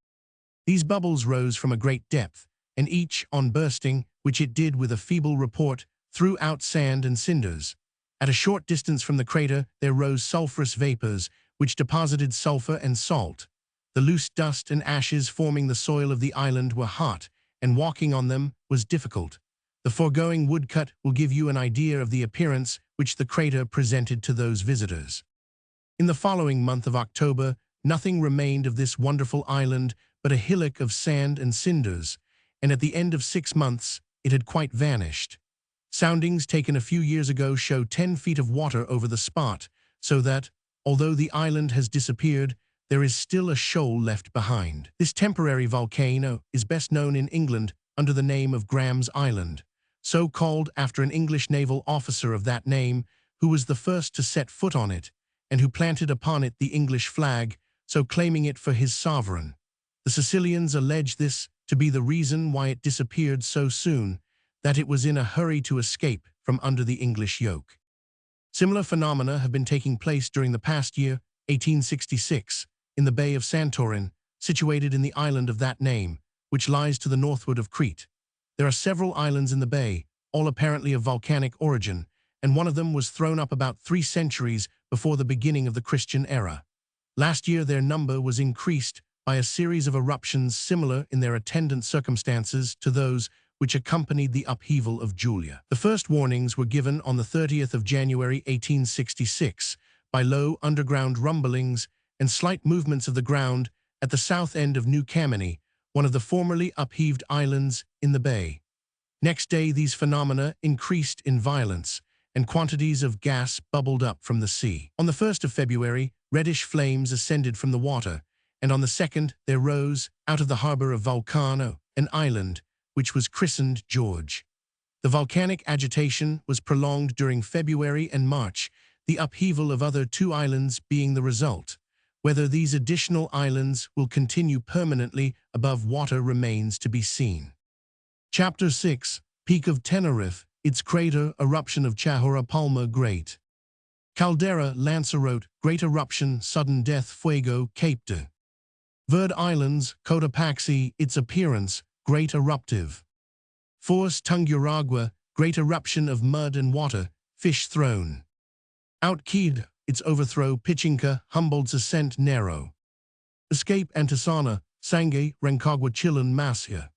These bubbles rose from a great depth, and each, on bursting, which it did with a feeble report, threw out sand and cinders. At a short distance from the crater there rose sulphurous vapors, which deposited sulfur and salt. The loose dust and ashes forming the soil of the island were hot, and walking on them was difficult. The foregoing woodcut will give you an idea of the appearance which the crater presented to those visitors. In the following month of October, nothing remained of this wonderful island but a hillock of sand and cinders, and at the end of 6 months it had quite vanished. Soundings taken a few years ago show 10 feet of water over the spot, so that, although the island has disappeared, there is still a shoal left behind. This temporary volcano is best known in England under the name of Graham's Island, so called after an English naval officer of that name who was the first to set foot on it, and who planted upon it the English flag, so claiming it for his sovereign. The Sicilians allege this to be the reason why it disappeared so soon, that it was in a hurry to escape from under the English yoke. Similar phenomena have been taking place during the past year, 1866, in the Bay of Santorin, situated in the island of that name, which lies to the northward of Crete. There are several islands in the bay, all apparently of volcanic origin, and one of them was thrown up about 3 centuries before the beginning of the Christian era. Last year their number was increased by a series of eruptions similar in their attendant circumstances to those which accompanied the upheaval of Julia. The first warnings were given on the 30th of January 1866 by low underground rumblings and slight movements of the ground at the south end of New Kameni, one of the formerly upheaved islands in the bay. Next day these phenomena increased in violence, and quantities of gas bubbled up from the sea. On the 1st of February, reddish flames ascended from the water, and on the 2nd there rose, out of the harbor of Volcano, an island, which was christened George. The volcanic agitation was prolonged during February and March, the upheaval of other 2 islands being the result. Whether these additional islands will continue permanently above water remains to be seen. Chapter 6, Peak of Tenerife, its crater, eruption of Chahora Palma Great. Caldera, Lanzarote, Great Eruption, Sudden Death, Fuego, Cape de Verde Islands, Cotopaxi, its appearance, Great Eruptive. Force, Tunguragua, Great Eruption of Mud and Water, Fish Thrown. Outquid, its overthrow, Pichincha, Humboldt's ascent, Nero. Escape, Antisana, Sangay, Rancagua, Chilan, Masya.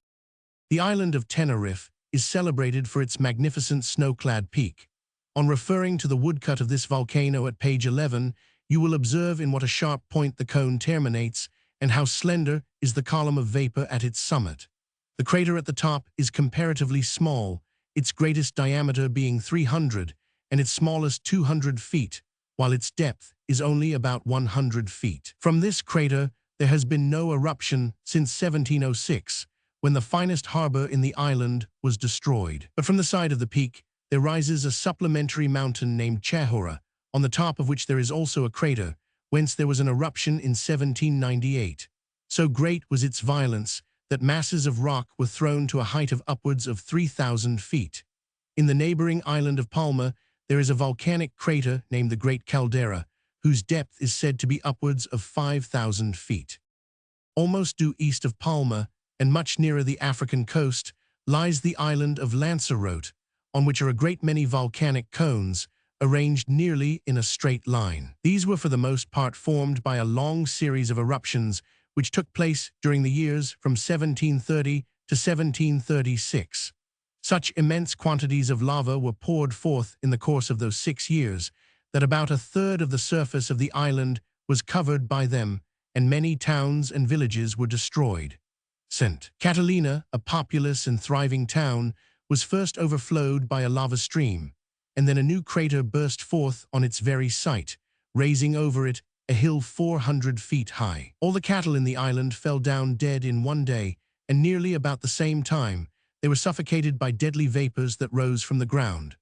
The island of Tenerife is celebrated for its magnificent snow-clad peak. On referring to the woodcut of this volcano at page 11, you will observe in what a sharp point the cone terminates and how slender is the column of vapor at its summit. The crater at the top is comparatively small, its greatest diameter being 300 and its smallest 200 feet, while its depth is only about 100 feet. From this crater, there has been no eruption since 1706, when the finest harbor in the island was destroyed. But from the side of the peak, there rises a supplementary mountain named Chahora, on the top of which there is also a crater, whence there was an eruption in 1798. So great was its violence that masses of rock were thrown to a height of upwards of 3,000 feet. In the neighboring island of Palma, there is a volcanic crater named the Great Caldera, whose depth is said to be upwards of 5,000 feet. Almost due east of Palma, and much nearer the African coast, lies the island of Lanzarote, on which are a great many volcanic cones, arranged nearly in a straight line. These were for the most part formed by a long series of eruptions which took place during the years from 1730 to 1736. Such immense quantities of lava were poured forth in the course of those 6 years that about a third of the surface of the island was covered by them, and many towns and villages were destroyed. St. Catalina, a populous and thriving town, was first overflowed by a lava stream, and then a new crater burst forth on its very site, raising over it a hill 400 feet high. All the cattle in the island fell down dead in one day, and nearly about the same time, they were suffocated by deadly vapors that rose from the ground.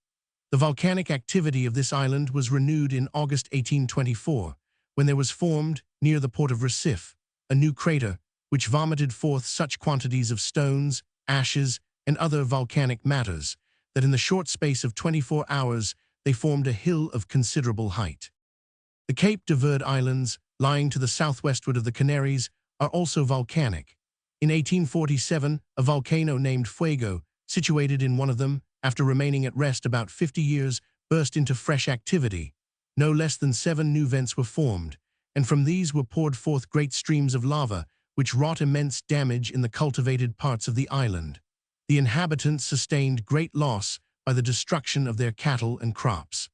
The volcanic activity of this island was renewed in August 1824, when there was formed, near the port of Recife, a new crater, which vomited forth such quantities of stones, ashes, and other volcanic matters, that in the short space of 24 hours they formed a hill of considerable height. The Cape de Verde Islands, lying to the southwestward of the Canaries, are also volcanic. In 1847, a volcano named Fuego, situated in one of them, after remaining at rest about 50 years, burst into fresh activity. No less than 7 new vents were formed, and from these were poured forth great streams of lava, which wrought immense damage in the cultivated parts of the island. The inhabitants sustained great loss by the destruction of their cattle and crops.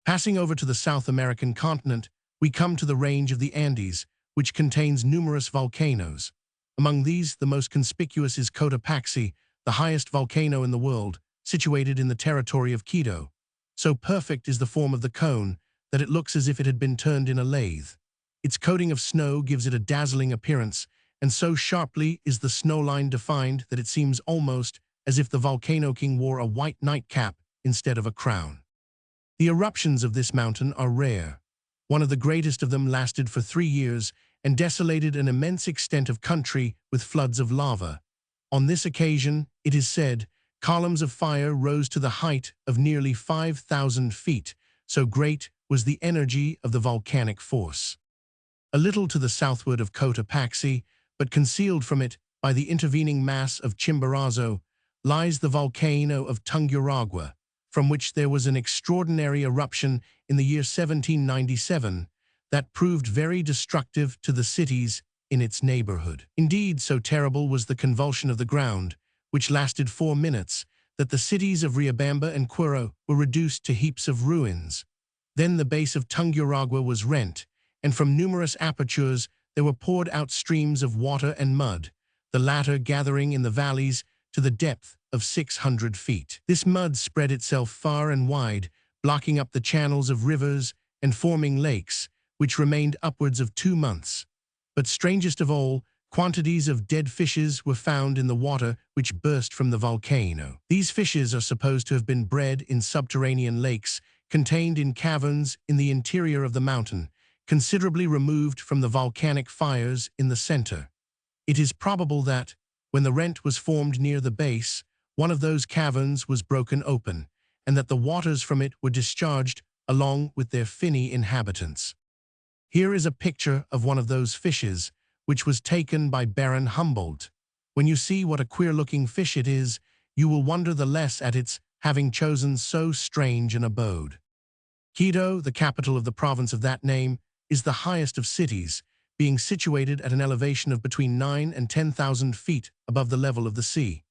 Passing over to the South American continent, we come to the range of the Andes, which contains numerous volcanoes. Among these, the most conspicuous is Cotopaxi, the highest volcano in the world, situated in the territory of Quito. So perfect is the form of the cone that it looks as if it had been turned in a lathe. Its coating of snow gives it a dazzling appearance, and so sharply is the snow line defined that it seems almost as if the volcano king wore a white nightcap instead of a crown. The eruptions of this mountain are rare. One of the greatest of them lasted for 3 years and desolated an immense extent of country with floods of lava. On this occasion, it is said, columns of fire rose to the height of nearly 5,000 feet, so great was the energy of the volcanic force. A little to the southward of Cotopaxi, but concealed from it by the intervening mass of Chimborazo, lies the volcano of Tunguragua, from which there was an extraordinary eruption in the year 1797 that proved very destructive to the cities in its neighborhood. Indeed, so terrible was the convulsion of the ground, which lasted 4 minutes, that the cities of Riobamba and Quiro were reduced to heaps of ruins. Then the base of Tunguragua was rent, and from numerous apertures there were poured out streams of water and mud, the latter gathering in the valleys to the depth of 600 feet. This mud spread itself far and wide, blocking up the channels of rivers and forming lakes, which remained upwards of 2 months. But strangest of all, quantities of dead fishes were found in the water which burst from the volcano. These fishes are supposed to have been bred in subterranean lakes contained in caverns in the interior of the mountain, considerably removed from the volcanic fires in the center. It is probable that, when the rent was formed near the base, one of those caverns was broken open, and that the waters from it were discharged along with their finny inhabitants. Here is a picture of one of those fishes, which was taken by Baron Humboldt. When you see what a queer-looking fish it is, you will wonder the less at its having chosen so strange an abode. Quito, the capital of the province of that name, is the highest of cities, being situated at an elevation of between 9,000 and 10,000 feet above the level of the sea.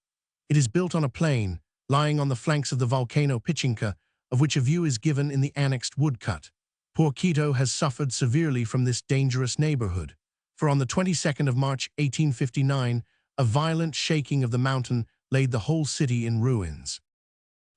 It is built on a plain, lying on the flanks of the volcano Pichincha, of which a view is given in the annexed woodcut. Poor Quito has suffered severely from this dangerous neighborhood, for on the 22nd of March 1859, a violent shaking of the mountain laid the whole city in ruins.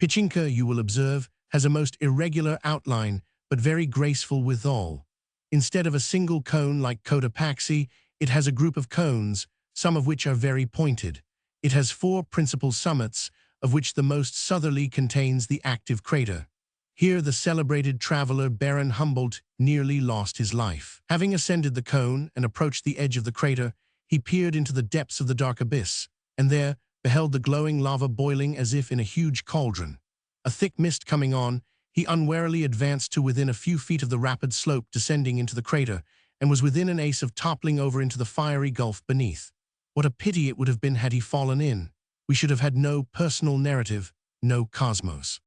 Pichincha, you will observe, has a most irregular outline, but very graceful withal. Instead of a single cone like Cotopaxi, it has a group of cones, some of which are very pointed. It has 4 principal summits, of which the most southerly contains the active crater. Here the celebrated traveler Baron Humboldt nearly lost his life. Having ascended the cone and approached the edge of the crater, he peered into the depths of the dark abyss, and there beheld the glowing lava boiling as if in a huge cauldron. A thick mist coming on, he unwarily advanced to within a few feet of the rapid slope descending into the crater, and was within an ace of toppling over into the fiery gulf beneath. What a pity it would have been had he fallen in. We should have had no personal narrative, no cosmos.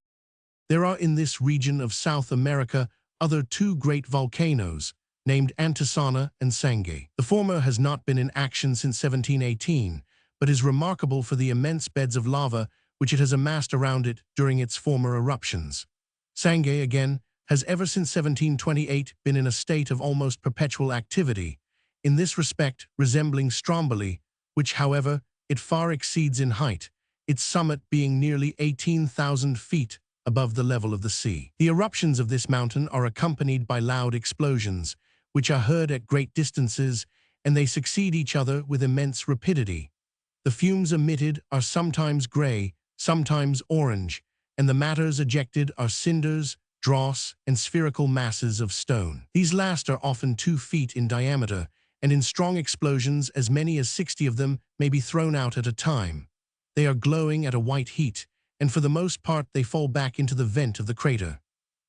There are in this region of South America other 2 great volcanoes, named Antisana and Sangay. The former has not been in action since 1718, but is remarkable for the immense beds of lava which it has amassed around it during its former eruptions. Sangay, again, has ever since 1728 been in a state of almost perpetual activity, in this respect resembling Stromboli, which, however, it far exceeds in height, its summit being nearly 18,000 feet above the level of the sea. The eruptions of this mountain are accompanied by loud explosions, which are heard at great distances, and they succeed each other with immense rapidity. The fumes emitted are sometimes gray, sometimes orange, and the matters ejected are cinders, dross, and spherical masses of stone. These last are often 2 feet in diameter, and in strong explosions as many as 60 of them may be thrown out at a time. They are glowing at a white heat, and for the most part they fall back into the vent of the crater.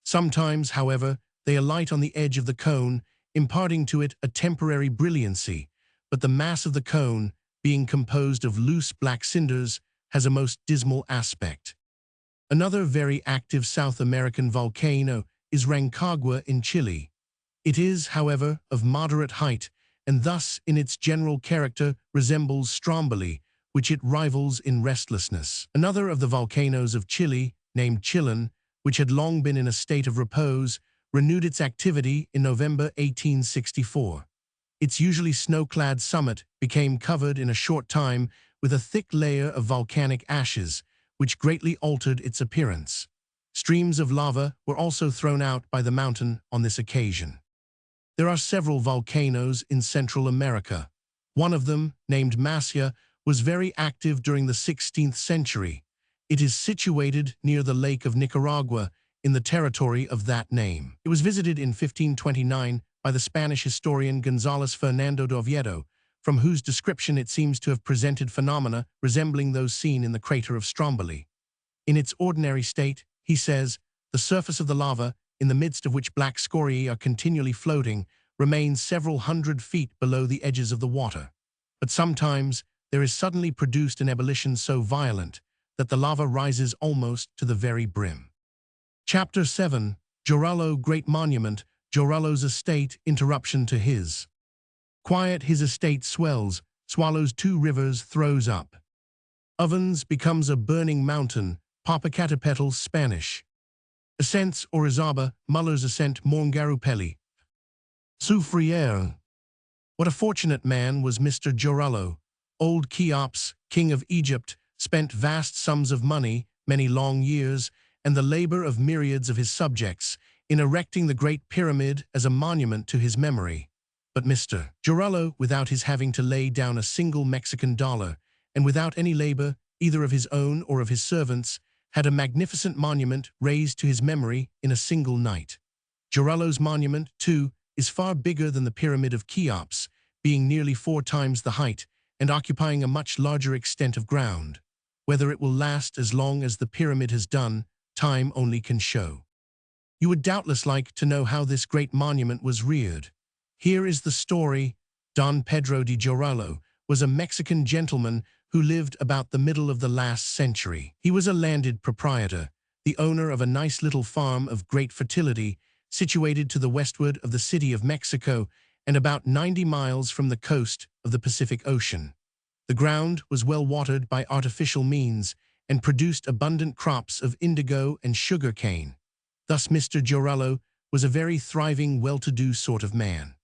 Sometimes, however, they alight on the edge of the cone, imparting to it a temporary brilliancy, but the mass of the cone, being composed of loose black cinders, has a most dismal aspect. Another very active South American volcano is Rancagua in Chile. It is, however, of moderate height, and thus in its general character resembles Stromboli, which it rivals in restlessness. Another of the volcanoes of Chile, named Chillán, which had long been in a state of repose, renewed its activity in November 1864. Its usually snow-clad summit became covered in a short time with a thick layer of volcanic ashes, which greatly altered its appearance. Streams of lava were also thrown out by the mountain on this occasion. There are several volcanoes in Central America. One of them, named Masía, was very active during the 16th century. It is situated near the Lake of Nicaragua in the territory of that name. It was visited in 1529 by the Spanish historian González Fernando de Oviedo, from whose description it seems to have presented phenomena resembling those seen in the crater of Stromboli. In its ordinary state, he says, the surface of the lava, in the midst of which black scoriae are continually floating, remains several hundred feet below the edges of the water. But sometimes there is suddenly produced an ebullition so violent that the lava rises almost to the very brim. Chapter 7. Jorullo Great Monument, Jorullo's estate, interruption to his. Quiet his estate swells, swallows 2 rivers, throws up. Ovens becomes a burning mountain, Popocatépetl Spanish. Ascents Orizaba, Muller's ascent Morngarupelli. Soufriere. What a fortunate man was Mr. Jorullo. Old Cheops, king of Egypt, spent vast sums of money, many long years, and the labor of myriads of his subjects, in erecting the Great Pyramid as a monument to his memory. But Mr. Jorullo, without his having to lay down a single Mexican dollar, and without any labor, either of his own or of his servants, had a magnificent monument raised to his memory in a single night. Jorullo's monument, too, is far bigger than the Pyramid of Cheops, being nearly 4 times the height, and occupying a much larger extent of ground. Whether it will last as long as the pyramid has done, time only can show. You would doubtless like to know how this great monument was reared. Here is the story. Don Pedro de Jorullo was a Mexican gentleman who lived about the middle of the last century. He was a landed proprietor, the owner of a nice little farm of great fertility, situated to the westward of the city of Mexico and about 90 miles from the coast of the Pacific Ocean. The ground was well watered by artificial means and produced abundant crops of indigo and sugar cane. Thus Mr. Jorullo was a very thriving, well-to-do sort of man.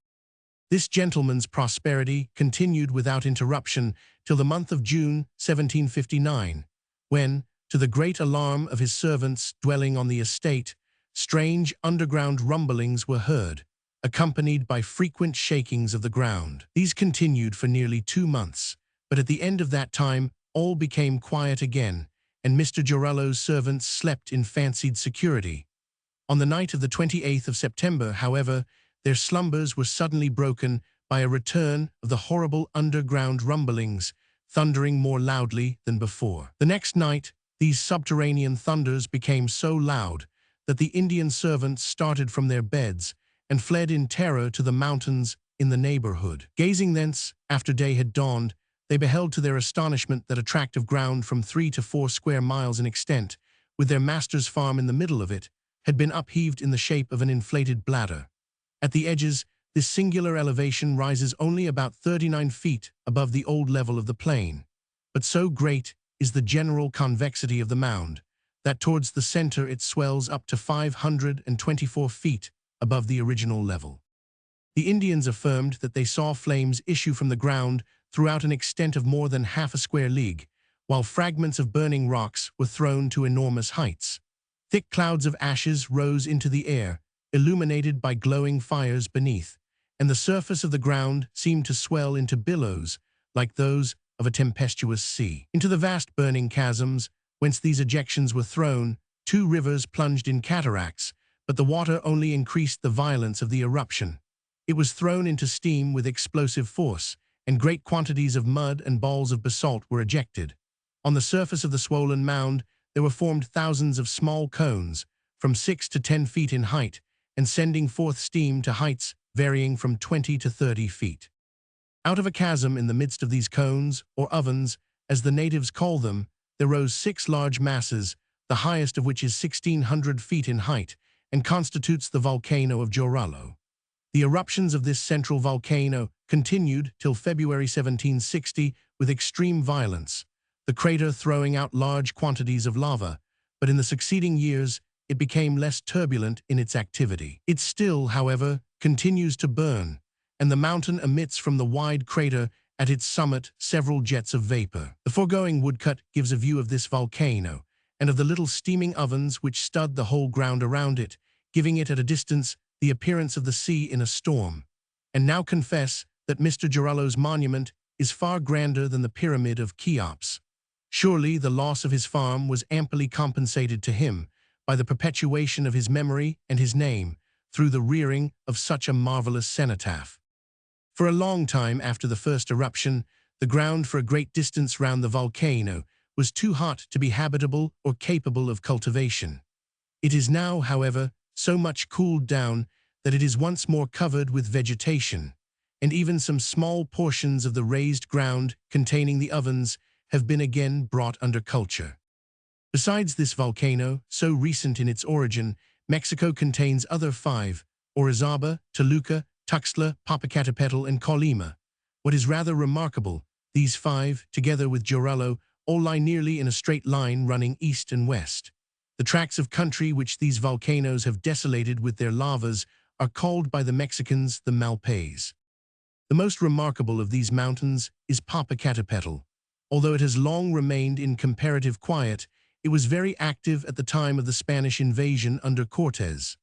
This gentleman's prosperity continued without interruption till the month of June 1759, when, to the great alarm of his servants dwelling on the estate, strange underground rumblings were heard, accompanied by frequent shakings of the ground. These continued for nearly 2 months, but at the end of that time all became quiet again, and Mr. Jorullo's servants slept in fancied security. On the night of the 28th of September, however, their slumbers were suddenly broken by a return of the horrible underground rumblings, thundering more loudly than before. The next night, these subterranean thunders became so loud that the Indian servants started from their beds and fled in terror to the mountains in the neighborhood. Gazing thence, after day had dawned, they beheld to their astonishment that a tract of ground from 3 to 4 square miles in extent, with their master's farm in the middle of it, had been upheaved in the shape of an inflated bladder. At the edges, this singular elevation rises only about 39 feet above the old level of the plain, but so great is the general convexity of the mound that towards the center it swells up to 524 feet above the original level. The Indians affirmed that they saw flames issue from the ground throughout an extent of more than half a square league, while fragments of burning rocks were thrown to enormous heights. Thick clouds of ashes rose into the air, illuminated by glowing fires beneath, and the surface of the ground seemed to swell into billows like those of a tempestuous sea. Into the vast burning chasms, whence these ejections were thrown, two rivers plunged in cataracts, but the water only increased the violence of the eruption. It was thrown into steam with explosive force, and great quantities of mud and balls of basalt were ejected. On the surface of the swollen mound, there were formed thousands of small cones, from 6 to 10 feet in height, and sending forth steam to heights varying from 20 to 30 feet. Out of a chasm in the midst of these cones, or ovens, as the natives call them, there rose 6 large masses, the highest of which is 1,600 feet in height, and constitutes the volcano of Jorullo. The eruptions of this central volcano continued till February 1760 with extreme violence, the crater throwing out large quantities of lava, but in the succeeding years it became less turbulent in its activity. It still, however, continues to burn, and the mountain emits from the wide crater at its summit several jets of vapor. The foregoing woodcut gives a view of this volcano, and of the little steaming ovens which stud the whole ground around it, giving it at a distance the appearance of the sea in a storm. And now confess that Mr. Jorullo's monument is far grander than the pyramid of Cheops. Surely the loss of his farm was amply compensated to him by the perpetuation of his memory and his name through the rearing of such a marvelous cenotaph. For a long time after the first eruption, the ground for a great distance round the volcano was too hot to be habitable or capable of cultivation. It is now, however, so much cooled down that it is once more covered with vegetation, and even some small portions of the raised ground containing the ovens have been again brought under culture. Besides this volcano, so recent in its origin, Mexico contains other 5, Orizaba, Toluca, Tuxtla, Popocatépetl, and Colima. What is rather remarkable, these 5, together with Jorullo, all lie nearly in a straight line running east and west. The tracts of country which these volcanoes have desolated with their lavas are called by the Mexicans the Malpays. The most remarkable of these mountains is Popocatépetl. Although it has long remained in comparative quiet, it was very active at the time of the Spanish invasion under Cortés.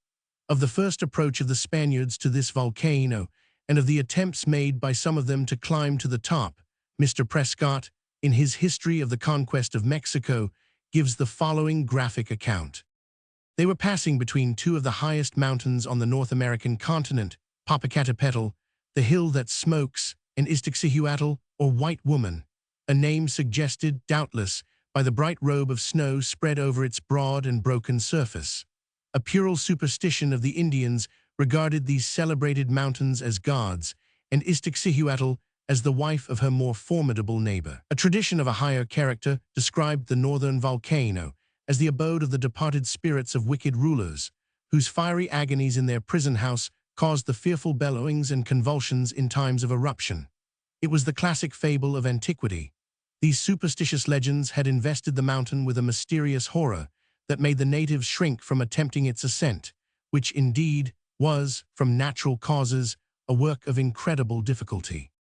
Of the first approach of the Spaniards to this volcano, and of the attempts made by some of them to climb to the top, Mr. Prescott, in his History of the Conquest of Mexico, gives the following graphic account. They were passing between 2 of the highest mountains on the North American continent, Popocatépetl, the hill that smokes, and Iztaccíhuatl, or White Woman, a name suggested, doubtless, by the bright robe of snow spread over its broad and broken surface. A puerile superstition of the Indians regarded these celebrated mountains as gods, and Iztaccíhuatl as the wife of her more formidable neighbor. A tradition of a higher character described the northern volcano as the abode of the departed spirits of wicked rulers, whose fiery agonies in their prison house caused the fearful bellowings and convulsions in times of eruption. It was the classic fable of antiquity. These superstitious legends had invested the mountain with a mysterious horror that made the natives shrink from attempting its ascent, which indeed was, from natural causes, a work of incredible difficulty.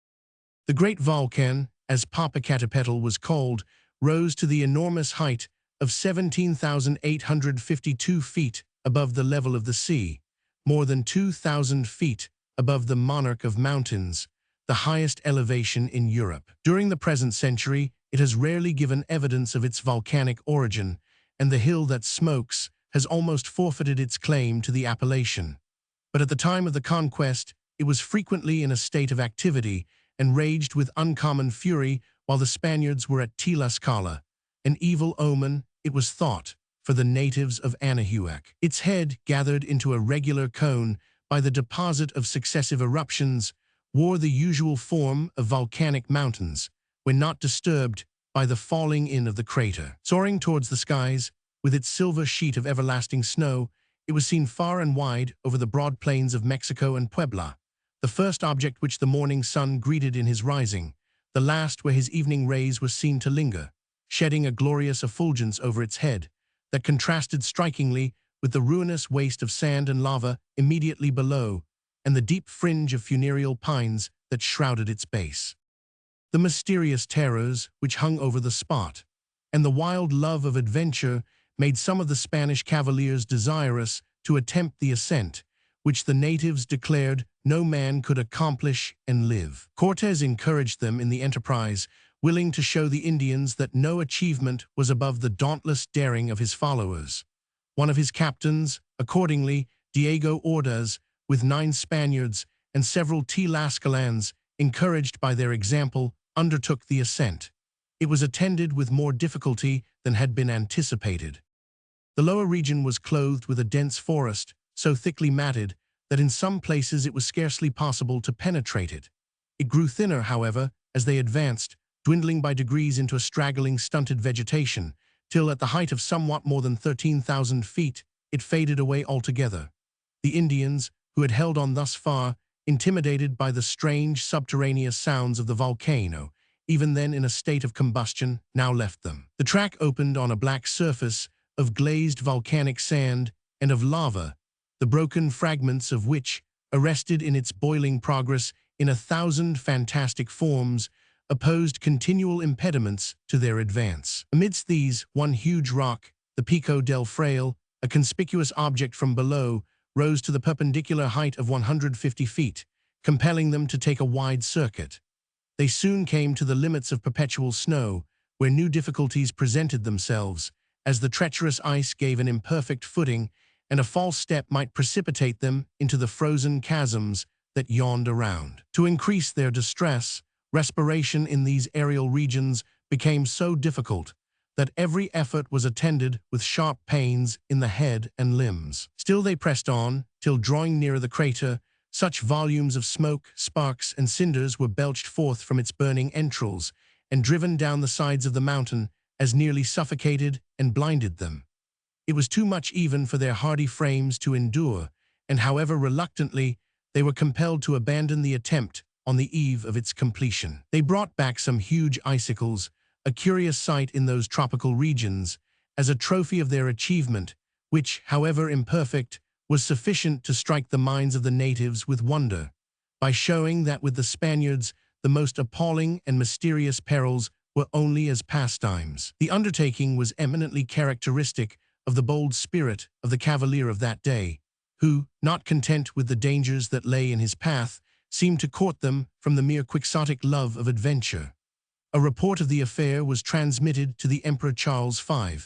The great volcan, as Popocatépetl was called, rose to the enormous height of 17,852 feet above the level of the sea, more than 2,000 feet above the monarch of mountains, the highest elevation in Europe. During the present century, it has rarely given evidence of its volcanic origin, and the hill that smokes has almost forfeited its claim to the appellation. But at the time of the conquest, it was frequently in a state of activity and raged with uncommon fury while the Spaniards were at Tlaxcala, an evil omen, it was thought, for the natives of Anahuac. Its head, gathered into a regular cone by the deposit of successive eruptions, wore the usual form of volcanic mountains, when not disturbed by the falling in of the crater. Soaring towards the skies, with its silver sheet of everlasting snow, it was seen far and wide over the broad plains of Mexico and Puebla, the first object which the morning sun greeted in his rising, the last where his evening rays were seen to linger, shedding a glorious effulgence over its head, that contrasted strikingly with the ruinous waste of sand and lava immediately below, and the deep fringe of funereal pines that shrouded its base. The mysterious terrors which hung over the spot, and the wild love of adventure made some of the Spanish cavaliers desirous to attempt the ascent, which the natives declared no man could accomplish and live. Cortes encouraged them in the enterprise, willing to show the Indians that no achievement was above the dauntless daring of his followers. One of his captains, accordingly, Diego Ordaz, with 9 Spaniards and several Tlascalans, encouraged by their example, undertook the ascent. It was attended with more difficulty than had been anticipated. The lower region was clothed with a dense forest, so thickly matted that in some places it was scarcely possible to penetrate it. It grew thinner, however, as they advanced, dwindling by degrees into a straggling, stunted vegetation, till at the height of somewhat more than 13,000 feet, it faded away altogether. The Indians, who had held on thus far, intimidated by the strange subterraneous sounds of the volcano, even then in a state of combustion, now left them. The track opened on a black surface of glazed volcanic sand and of lava, the broken fragments of which, arrested in its boiling progress in 1,000 fantastic forms, opposed continual impediments to their advance. Amidst these, one huge rock, the Pico del Fraile, a conspicuous object from below, rose to the perpendicular height of 150 feet, compelling them to take a wide circuit. They soon came to the limits of perpetual snow, where new difficulties presented themselves, as the treacherous ice gave an imperfect footing, and a false step might precipitate them into the frozen chasms that yawned around. To increase their distress, respiration in these aerial regions became so difficult that every effort was attended with sharp pains in the head and limbs. Still they pressed on, till drawing nearer the crater, such volumes of smoke, sparks, and cinders were belched forth from its burning entrails, and driven down the sides of the mountain as nearly suffocated and blinded them. It was too much even for their hardy frames to endure, and however reluctantly, they were compelled to abandon the attempt on the eve of its completion. They brought back some huge icicles, a curious sight in those tropical regions, as a trophy of their achievement, which, however imperfect, was sufficient to strike the minds of the natives with wonder, by showing that with the Spaniards the most appalling and mysterious perils were only as pastimes. The undertaking was eminently characteristic of the bold spirit of the cavalier of that day, who, not content with the dangers that lay in his path, seemed to court them from the mere quixotic love of adventure. A report of the affair was transmitted to the Emperor Charles V,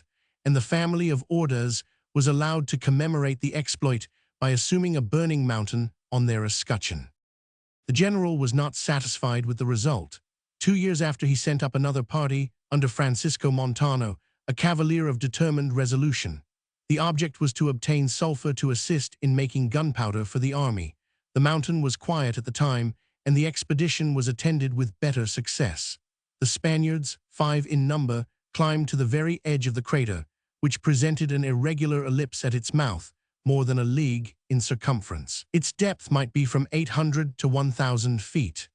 and the family of Ordaz was allowed to commemorate the exploit by assuming a burning mountain on their escutcheon. The general was not satisfied with the result. 2 years after, he sent up another party under Francisco Montano, a cavalier of determined resolution. The object was to obtain sulfur to assist in making gunpowder for the army. The mountain was quiet at the time, and the expedition was attended with better success. The Spaniards, 5 in number, climbed to the very edge of the crater, which presented an irregular ellipse at its mouth, more than a league in circumference. Its depth might be from 800 to 1,000 feet.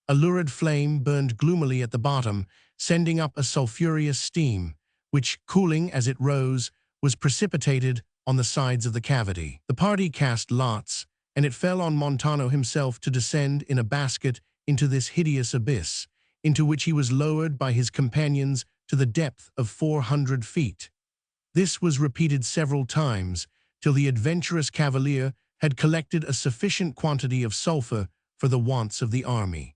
A lurid flame burned gloomily at the bottom, sending up a sulphurous steam, which, cooling as it rose, was precipitated on the sides of the cavity. The party cast lots, and it fell on Montano himself to descend in a basket into this hideous abyss, into which he was lowered by his companions to the depth of 400 feet. This was repeated several times, till the adventurous cavalier had collected a sufficient quantity of sulfur for the wants of the army.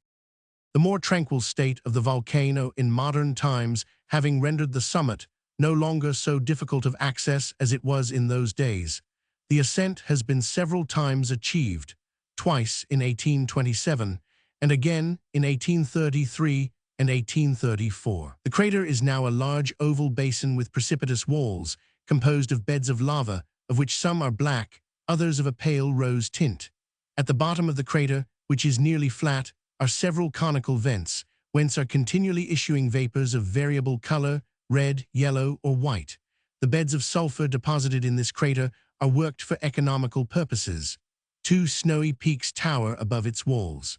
The more tranquil state of the volcano in modern times having rendered the summit no longer so difficult of access as it was in those days, the ascent has been several times achieved, twice in 1827, and again in 1833 and 1834. The crater is now a large oval basin with precipitous walls, composed of beds of lava, of which some are black, others of a pale rose tint. At the bottom of the crater, which is nearly flat, are several conical vents, whence are continually issuing vapors of variable color, red, yellow, or white. The beds of sulfur deposited in this crater are worked for economical purposes. 2 snowy peaks tower above its walls.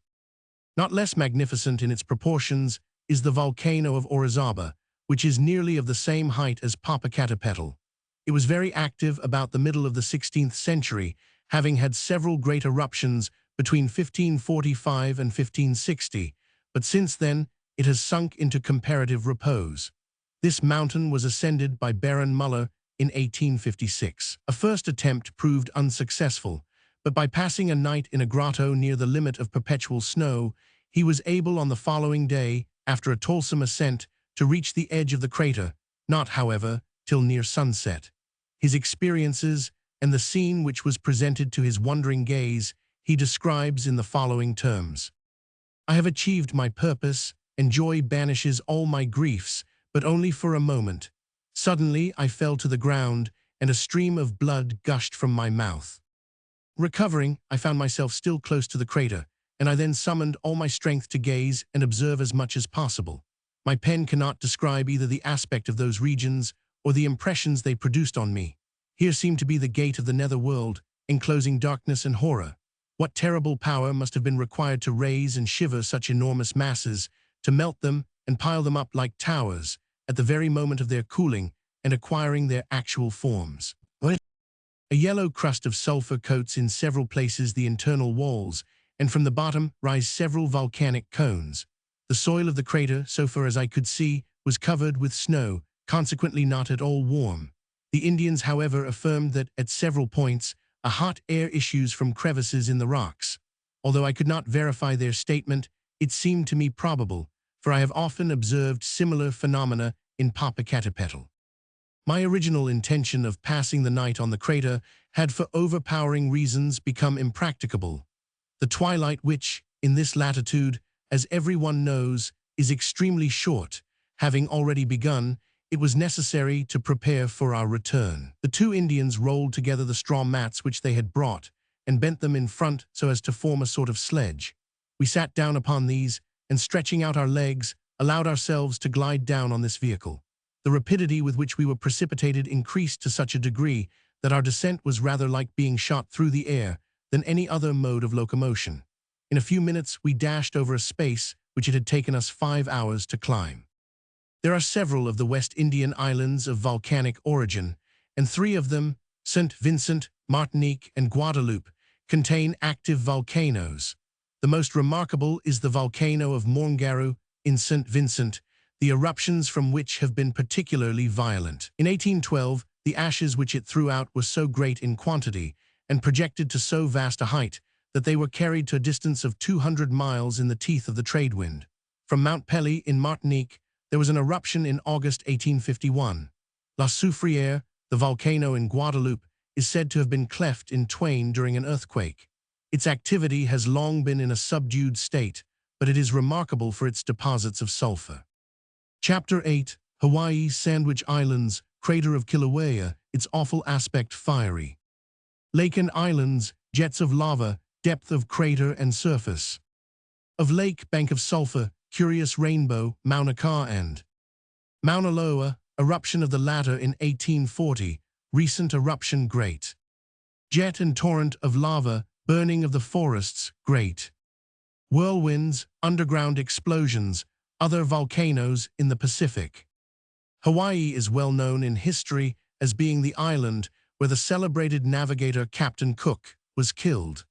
Not less magnificent in its proportions is the volcano of Orizaba, which is nearly of the same height as Popocatépetl. It was very active about the middle of the 16th century, having had several great eruptions between 1545 and 1560, but since then it has sunk into comparative repose. This mountain was ascended by Baron Muller in 1856. A first attempt proved unsuccessful, but by passing a night in a grotto near the limit of perpetual snow, he was able on the following day, after a toilsome ascent, to reach the edge of the crater, not, however, till near sunset. His experiences and the scene which was presented to his wondering gaze he describes in the following terms. "I have achieved my purpose, and joy banishes all my griefs, but only for a moment. Suddenly I fell to the ground, and a stream of blood gushed from my mouth. Recovering, I found myself still close to the crater, and I then summoned all my strength to gaze and observe as much as possible. My pen cannot describe either the aspect of those regions or the impressions they produced on me. Here seemed to be the gate of the nether world, enclosing darkness and horror. What terrible power must have been required to raise and shiver such enormous masses, to melt them and pile them up like towers, at the very moment of their cooling and acquiring their actual forms. A yellow crust of sulfur coats in several places the internal walls, and from the bottom rise several volcanic cones. The soil of the crater, so far as I could see, was covered with snow, consequently not at all warm. The Indians, however, affirmed that, at several points, a hot air issues from crevices in the rocks. Although I could not verify their statement, it seemed to me probable, for I have often observed similar phenomena in Popocatépetl. My original intention of passing the night on the crater had for overpowering reasons become impracticable. The twilight which, in this latitude, as everyone knows, is extremely short, having already begun, it was necessary to prepare for our return. The two Indians rolled together the straw mats which they had brought, and bent them in front so as to form a sort of sledge. We sat down upon these, and stretching out our legs, allowed ourselves to glide down on this vehicle. The rapidity with which we were precipitated increased to such a degree that our descent was rather like being shot through the air than any other mode of locomotion. In a few minutes we dashed over a space which it had taken us 5 hours to climb. There are several of the West Indian islands of volcanic origin, and 3 of them, St. Vincent, Martinique, and Guadeloupe, contain active volcanoes. The most remarkable is the volcano of Morngaru in St. Vincent, the eruptions from which have been particularly violent. In 1812, the ashes which it threw out were so great in quantity and projected to so vast a height that they were carried to a distance of 200 miles in the teeth of the trade wind. From Mount Pelly in Martinique, there was an eruption in August 1851. La Soufrière, the volcano in Guadeloupe, is said to have been cleft in twain during an earthquake. Its activity has long been in a subdued state, but it is remarkable for its deposits of sulfur. Chapter 8, Hawaii, Sandwich Islands, Crater of Kilauea, its awful aspect fiery. Lake and islands, jets of lava, depth of crater and surface. Of lake, bank of sulfur, curious rainbow, Mauna Kea and Mauna Loa, eruption of the latter in 1840, recent eruption great. Jet and torrent of lava, burning of the forests, great. Whirlwinds, underground explosions, other volcanoes in the Pacific. Hawaii is well known in history as being the island where the celebrated navigator Captain Cook was killed.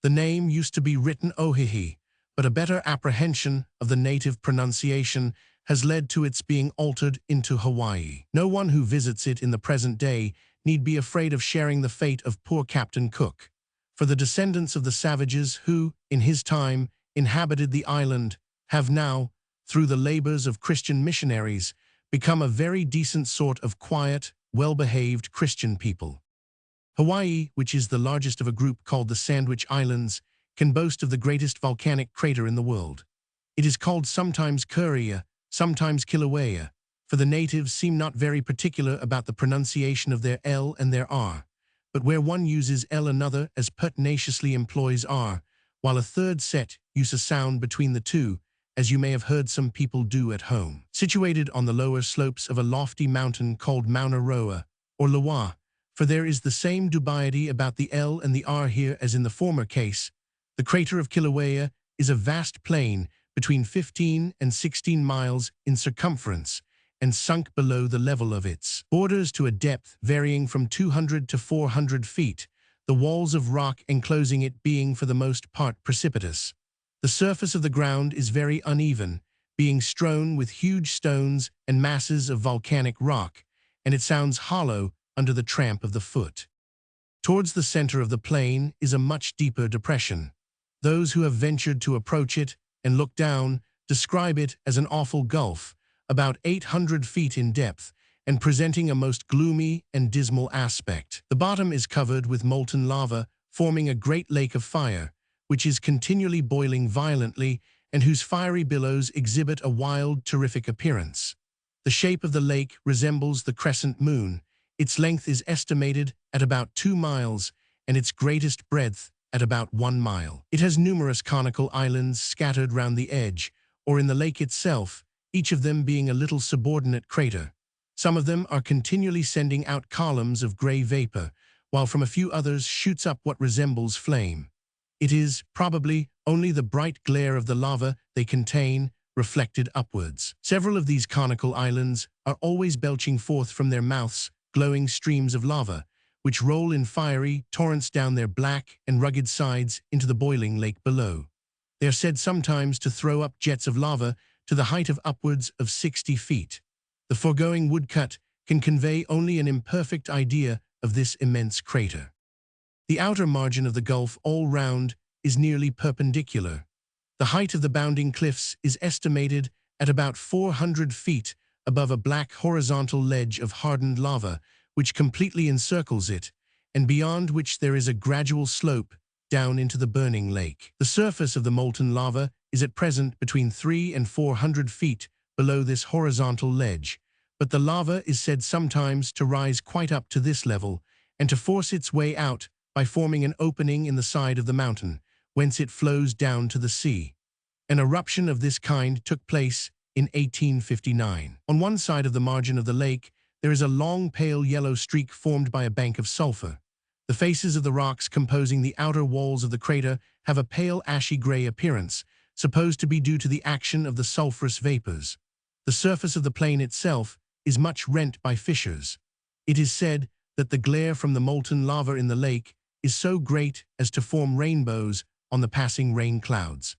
The name used to be written Ohihi, but a better apprehension of the native pronunciation has led to its being altered into Hawaii. No one who visits it in the present day need be afraid of sharing the fate of poor Captain Cook, for the descendants of the savages who, in his time, inhabited the island have now, through the labors of Christian missionaries, become a very decent sort of quiet, well-behaved Christian people. Hawaii, which is the largest of a group called the Sandwich Islands, can boast of the greatest volcanic crater in the world. It is called sometimes Kuria, sometimes Kilauea, for the natives seem not very particular about the pronunciation of their L and their R, but where one uses L another as pertinaciously employs R, while a third set use a sound between the two, as you may have heard some people do at home. Situated on the lower slopes of a lofty mountain called Mauna Roa, or Loa, for there is the same dubiety about the L and the R here as in the former case, the crater of Kilauea is a vast plain between 15 and 16 miles in circumference, and sunk below the level of its borders to a depth varying from 200 to 400 feet, the walls of rock enclosing it being for the most part precipitous. The surface of the ground is very uneven, being strewn with huge stones and masses of volcanic rock, and it sounds hollow under the tramp of the foot. Towards the center of the plain is a much deeper depression. Those who have ventured to approach it and look down describe it as an awful gulf, about 800 feet in depth, and presenting a most gloomy and dismal aspect. The bottom is covered with molten lava, forming a great lake of fire, which is continually boiling violently and whose fiery billows exhibit a wild, terrific appearance. The shape of the lake resembles the crescent moon. Its length is estimated at about 2 miles and its greatest breadth at about 1 mile. It has numerous conical islands scattered round the edge, or in the lake itself, each of them being a little subordinate crater. Some of them are continually sending out columns of gray vapor, while from a few others shoots up what resembles flame. It is, probably, only the bright glare of the lava they contain, reflected upwards. Several of these conical islands are always belching forth from their mouths glowing streams of lava, which roll in fiery torrents down their black and rugged sides into the boiling lake below. They are said sometimes to throw up jets of lava to the height of upwards of 60 feet. The foregoing woodcut can convey only an imperfect idea of this immense crater. The outer margin of the gulf all round is nearly perpendicular. The height of the bounding cliffs is estimated at about 400 feet above a black horizontal ledge of hardened lava, which completely encircles it, and beyond which there is a gradual slope down into the burning lake. The surface of the molten lava is at present between 300 and 400 feet below this horizontal ledge, but the lava is said sometimes to rise quite up to this level and to force its way out by forming an opening in the side of the mountain, whence it flows down to the sea. An eruption of this kind took place in 1859. On one side of the margin of the lake, there is a long pale yellow streak formed by a bank of sulfur. The faces of the rocks composing the outer walls of the crater have a pale ashy gray appearance, supposed to be due to the action of the sulfurous vapors. The surface of the plain itself is much rent by fissures. It is said that the glare from the molten lava in the lake is so great as to form rainbows on the passing rain clouds.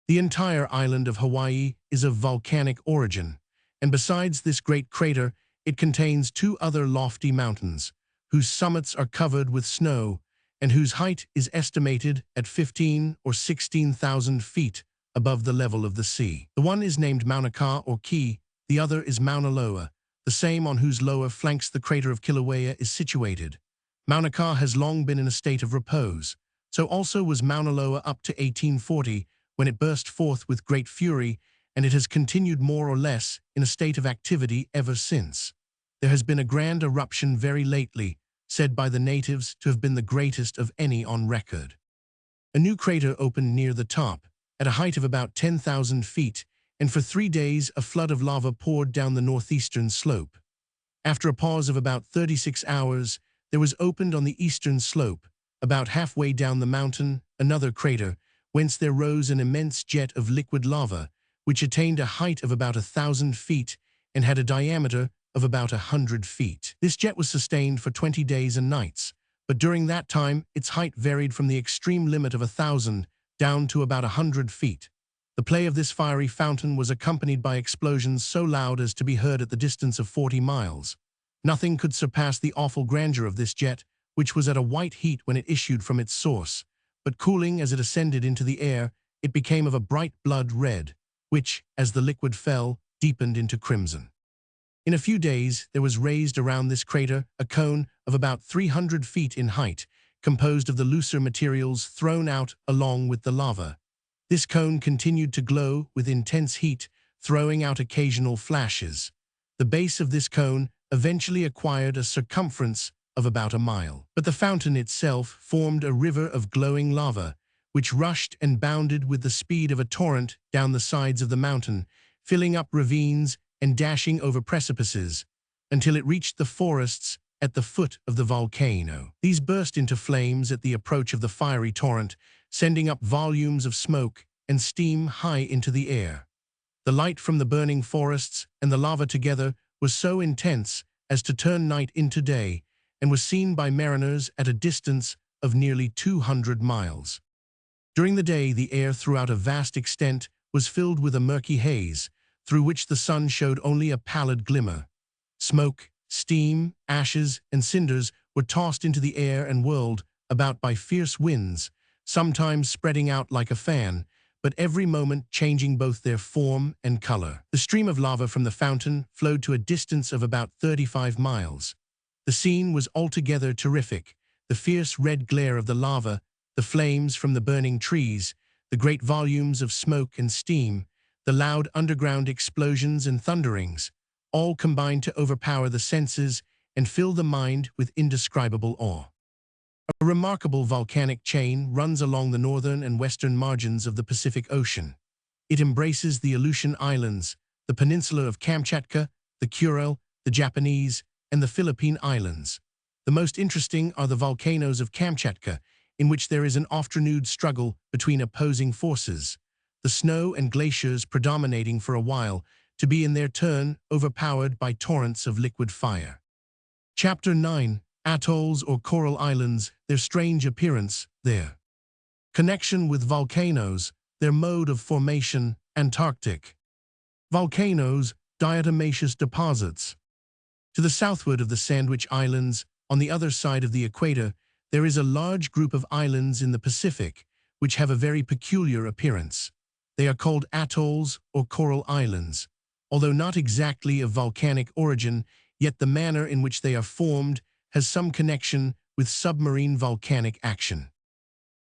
The entire island of Hawaii is of volcanic origin, and besides this great crater, it contains 2 other lofty mountains, whose summits are covered with snow, and whose height is estimated at 15 or 16,000 feet above the level of the sea. The one is named Mauna Kea or Key, the other is Mauna Loa, the same on whose lower flanks the crater of Kilauea is situated. Mauna Kea has long been in a state of repose, so also was Mauna Loa up to 1840, when it burst forth with great fury, and it has continued more or less in a state of activity ever since. There has been a grand eruption very lately, said by the natives to have been the greatest of any on record. A new crater opened near the top, at a height of about 10,000 feet, and for 3 days a flood of lava poured down the northeastern slope. After a pause of about 36 hours, there was opened on the eastern slope, about halfway down the mountain, another crater, whence there rose an immense jet of liquid lava, which attained a height of about 1,000 feet and had a diameter of about 100 feet. This jet was sustained for 20 days and nights, but during that time its height varied from the extreme limit of 1,000 down to about 100 feet. The play of this fiery fountain was accompanied by explosions so loud as to be heard at the distance of 40 miles. Nothing could surpass the awful grandeur of this jet, which was at a white heat when it issued from its source, but cooling as it ascended into the air, it became of a bright blood red, which, as the liquid fell, deepened into crimson. In a few days, there was raised around this crater a cone of about 300 feet in height, composed of the looser materials thrown out along with the lava. This cone continued to glow with intense heat, throwing out occasional flashes. The base of this cone eventually acquired a circumference of about a mile. But the fountain itself formed a river of glowing lava, which rushed and bounded with the speed of a torrent down the sides of the mountain, filling up ravines and dashing over precipices, until it reached the forests at the foot of the volcano. These burst into flames at the approach of the fiery torrent, sending up volumes of smoke and steam high into the air. The light from the burning forests and the lava together was so intense as to turn night into day, and was seen by mariners at a distance of nearly 200 miles. During the day, the air throughout a vast extent was filled with a murky haze, through which the sun showed only a pallid glimmer. Smoke, steam, ashes, and cinders were tossed into the air and whirled about by fierce winds, sometimes spreading out like a fan, but every moment changing both their form and color. The stream of lava from the fountain flowed to a distance of about 35 miles. The scene was altogether terrific. The fierce red glare of the lava, the flames from the burning trees, the great volumes of smoke and steam, the loud underground explosions and thunderings, all combined to overpower the senses and fill the mind with indescribable awe. A remarkable volcanic chain runs along the northern and western margins of the Pacific Ocean. It embraces the Aleutian Islands, the peninsula of Kamchatka, the Kuril, the Japanese, and the Philippine Islands. The most interesting are the volcanoes of Kamchatka, in which there is an oft-renewed struggle between opposing forces, the snow and glaciers predominating for a while, to be in their turn overpowered by torrents of liquid fire. Chapter 9. Atolls or coral islands, their strange appearance, their connection with volcanoes, their mode of formation, Antarctic. Volcanoes, diatomaceous deposits. To the southward of the Sandwich Islands, on the other side of the equator, there is a large group of islands in the Pacific, which have a very peculiar appearance. They are called atolls or coral islands. Although not exactly of volcanic origin, yet the manner in which they are formed has some connection with submarine volcanic action.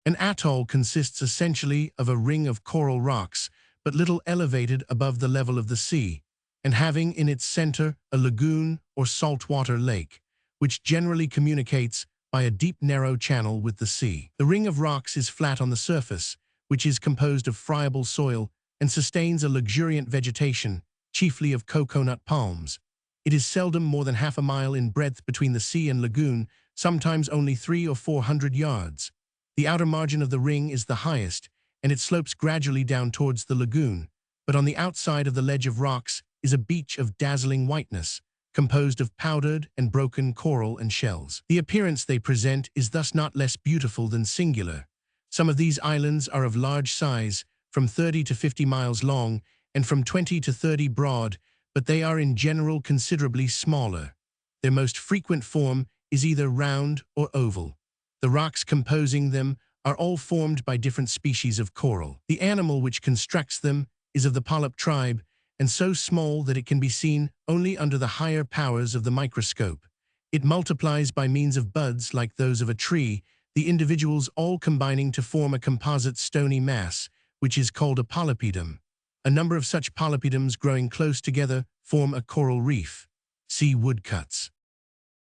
An atoll consists essentially of a ring of coral rocks, but little elevated above the level of the sea, and having in its center a lagoon or saltwater lake, which generally communicates by a deep narrow channel with the sea. The ring of rocks is flat on the surface, which is composed of friable soil and sustains a luxuriant vegetation, chiefly of coconut palms. It is seldom more than half a mile in breadth between the sea and lagoon, sometimes only 300 or 400 yards. The outer margin of the ring is the highest, and it slopes gradually down towards the lagoon, but on the outside of the ledge of rocks is a beach of dazzling whiteness, composed of powdered and broken coral and shells. The appearance they present is thus not less beautiful than singular. Some of these islands are of large size, from 30 to 50 miles long, and from 20 to 30 broad, but they are in general considerably smaller. Their most frequent form is either round or oval. The rocks composing them are all formed by different species of coral. The animal which constructs them is of the polyp tribe, and so small that it can be seen only under the higher powers of the microscope. It multiplies by means of buds like those of a tree, the individuals all combining to form a composite stony mass, which is called a polypedum. A number of such polypedums growing close together form a coral reef. See woodcuts.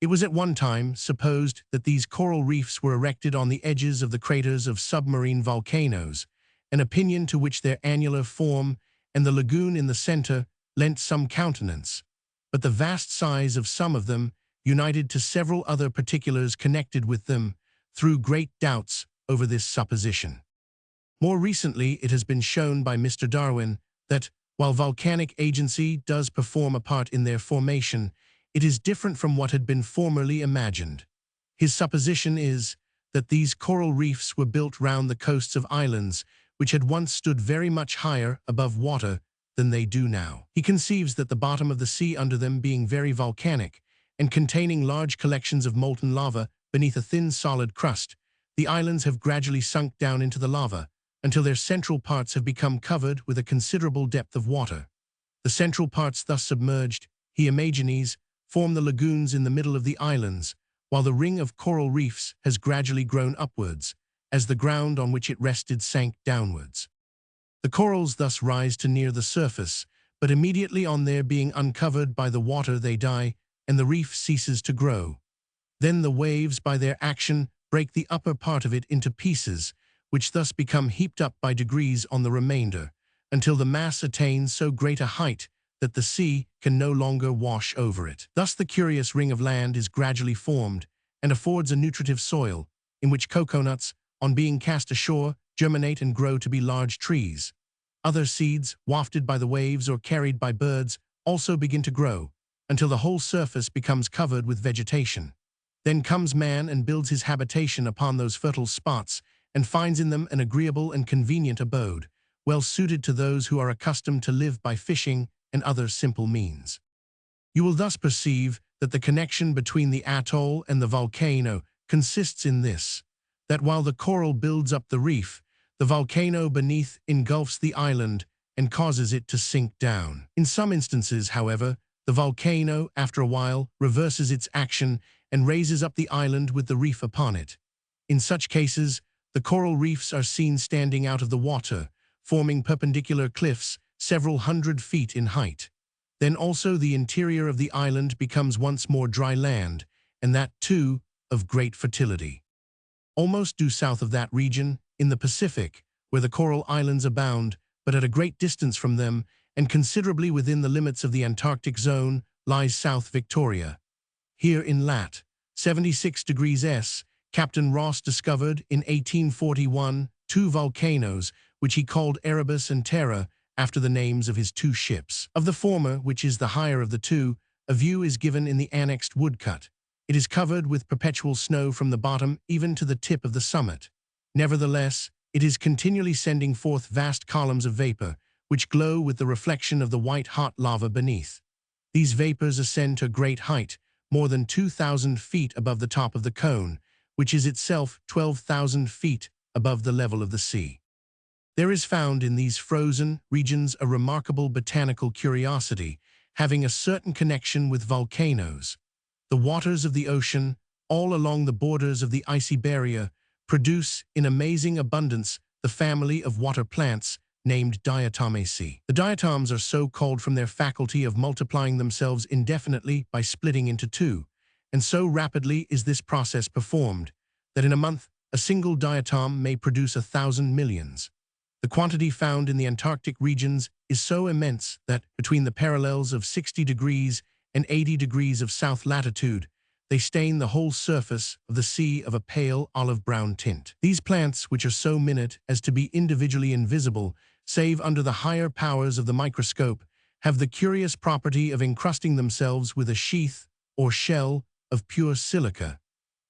It was at one time supposed that these coral reefs were erected on the edges of the craters of submarine volcanoes, an opinion to which their annular form and the lagoon in the center lent some countenance. But the vast size of some of them, united to several other particulars connected with them, threw great doubts over this supposition. More recently, it has been shown by Mr. Darwin that, while volcanic agency does perform a part in their formation, it is different from what had been formerly imagined. His supposition is that these coral reefs were built round the coasts of islands which had once stood very much higher above water than they do now. He conceives that the bottom of the sea under them being very volcanic and containing large collections of molten lava beneath a thin solid crust, the islands have gradually sunk down into the lava, until their central parts have become covered with a considerable depth of water. The central parts thus submerged, he imagines, form the lagoons in the middle of the islands, while the ring of coral reefs has gradually grown upwards, as the ground on which it rested sank downwards. The corals thus rise to near the surface, but immediately on their being uncovered by the water they die, and the reef ceases to grow. Then the waves, by their action, break the upper part of it into pieces, which thus become heaped up by degrees on the remainder, until the mass attains so great a height that the sea can no longer wash over it. Thus the curious ring of land is gradually formed, and affords a nutritive soil, in which coconuts, on being cast ashore, germinate and grow to be large trees. Other seeds, wafted by the waves or carried by birds, also begin to grow, until the whole surface becomes covered with vegetation. Then comes man and builds his habitation upon those fertile spots, and finds in them an agreeable and convenient abode, well suited to those who are accustomed to live by fishing and other simple means. You will thus perceive that the connection between the atoll and the volcano consists in this, that while the coral builds up the reef, the volcano beneath engulfs the island and causes it to sink down. In some instances, however, the volcano, after a while, reverses its action and raises up the island with the reef upon it. In such cases, the coral reefs are seen standing out of the water, forming perpendicular cliffs several hundred feet in height. Then also the interior of the island becomes once more dry land, and that, too, of great fertility. Almost due south of that region, in the Pacific, where the coral islands abound, but at a great distance from them, and considerably within the limits of the Antarctic zone, lies South Victoria. Here in lat. 76 degrees S, Captain Ross discovered in 1841 two volcanoes, which he called Erebus and Terror, after the names of his two ships. Of the former, which is the higher of the two, a view is given in the annexed woodcut. It is covered with perpetual snow from the bottom even to the tip of the summit. Nevertheless, it is continually sending forth vast columns of vapor, which glow with the reflection of the white-hot lava beneath. These vapors ascend to a great height, more than 2,000 feet above the top of the cone, which is itself 12,000 feet above the level of the sea. There is found in these frozen regions a remarkable botanical curiosity, having a certain connection with volcanoes. The waters of the ocean, all along the borders of the icy barrier, produce in amazing abundance the family of water plants named diatomaceae. The diatoms are so called from their faculty of multiplying themselves indefinitely by splitting into two, and so rapidly is this process performed, that in a month a single diatom may produce 1,000 millions. The quantity found in the Antarctic regions is so immense that, between the parallels of 60 degrees and 80 degrees of south latitude, they stain the whole surface of the sea of a pale olive-brown tint. These plants, which are so minute as to be individually invisible, save under the higher powers of the microscope, have the curious property of encrusting themselves with a sheath or shell of pure silica.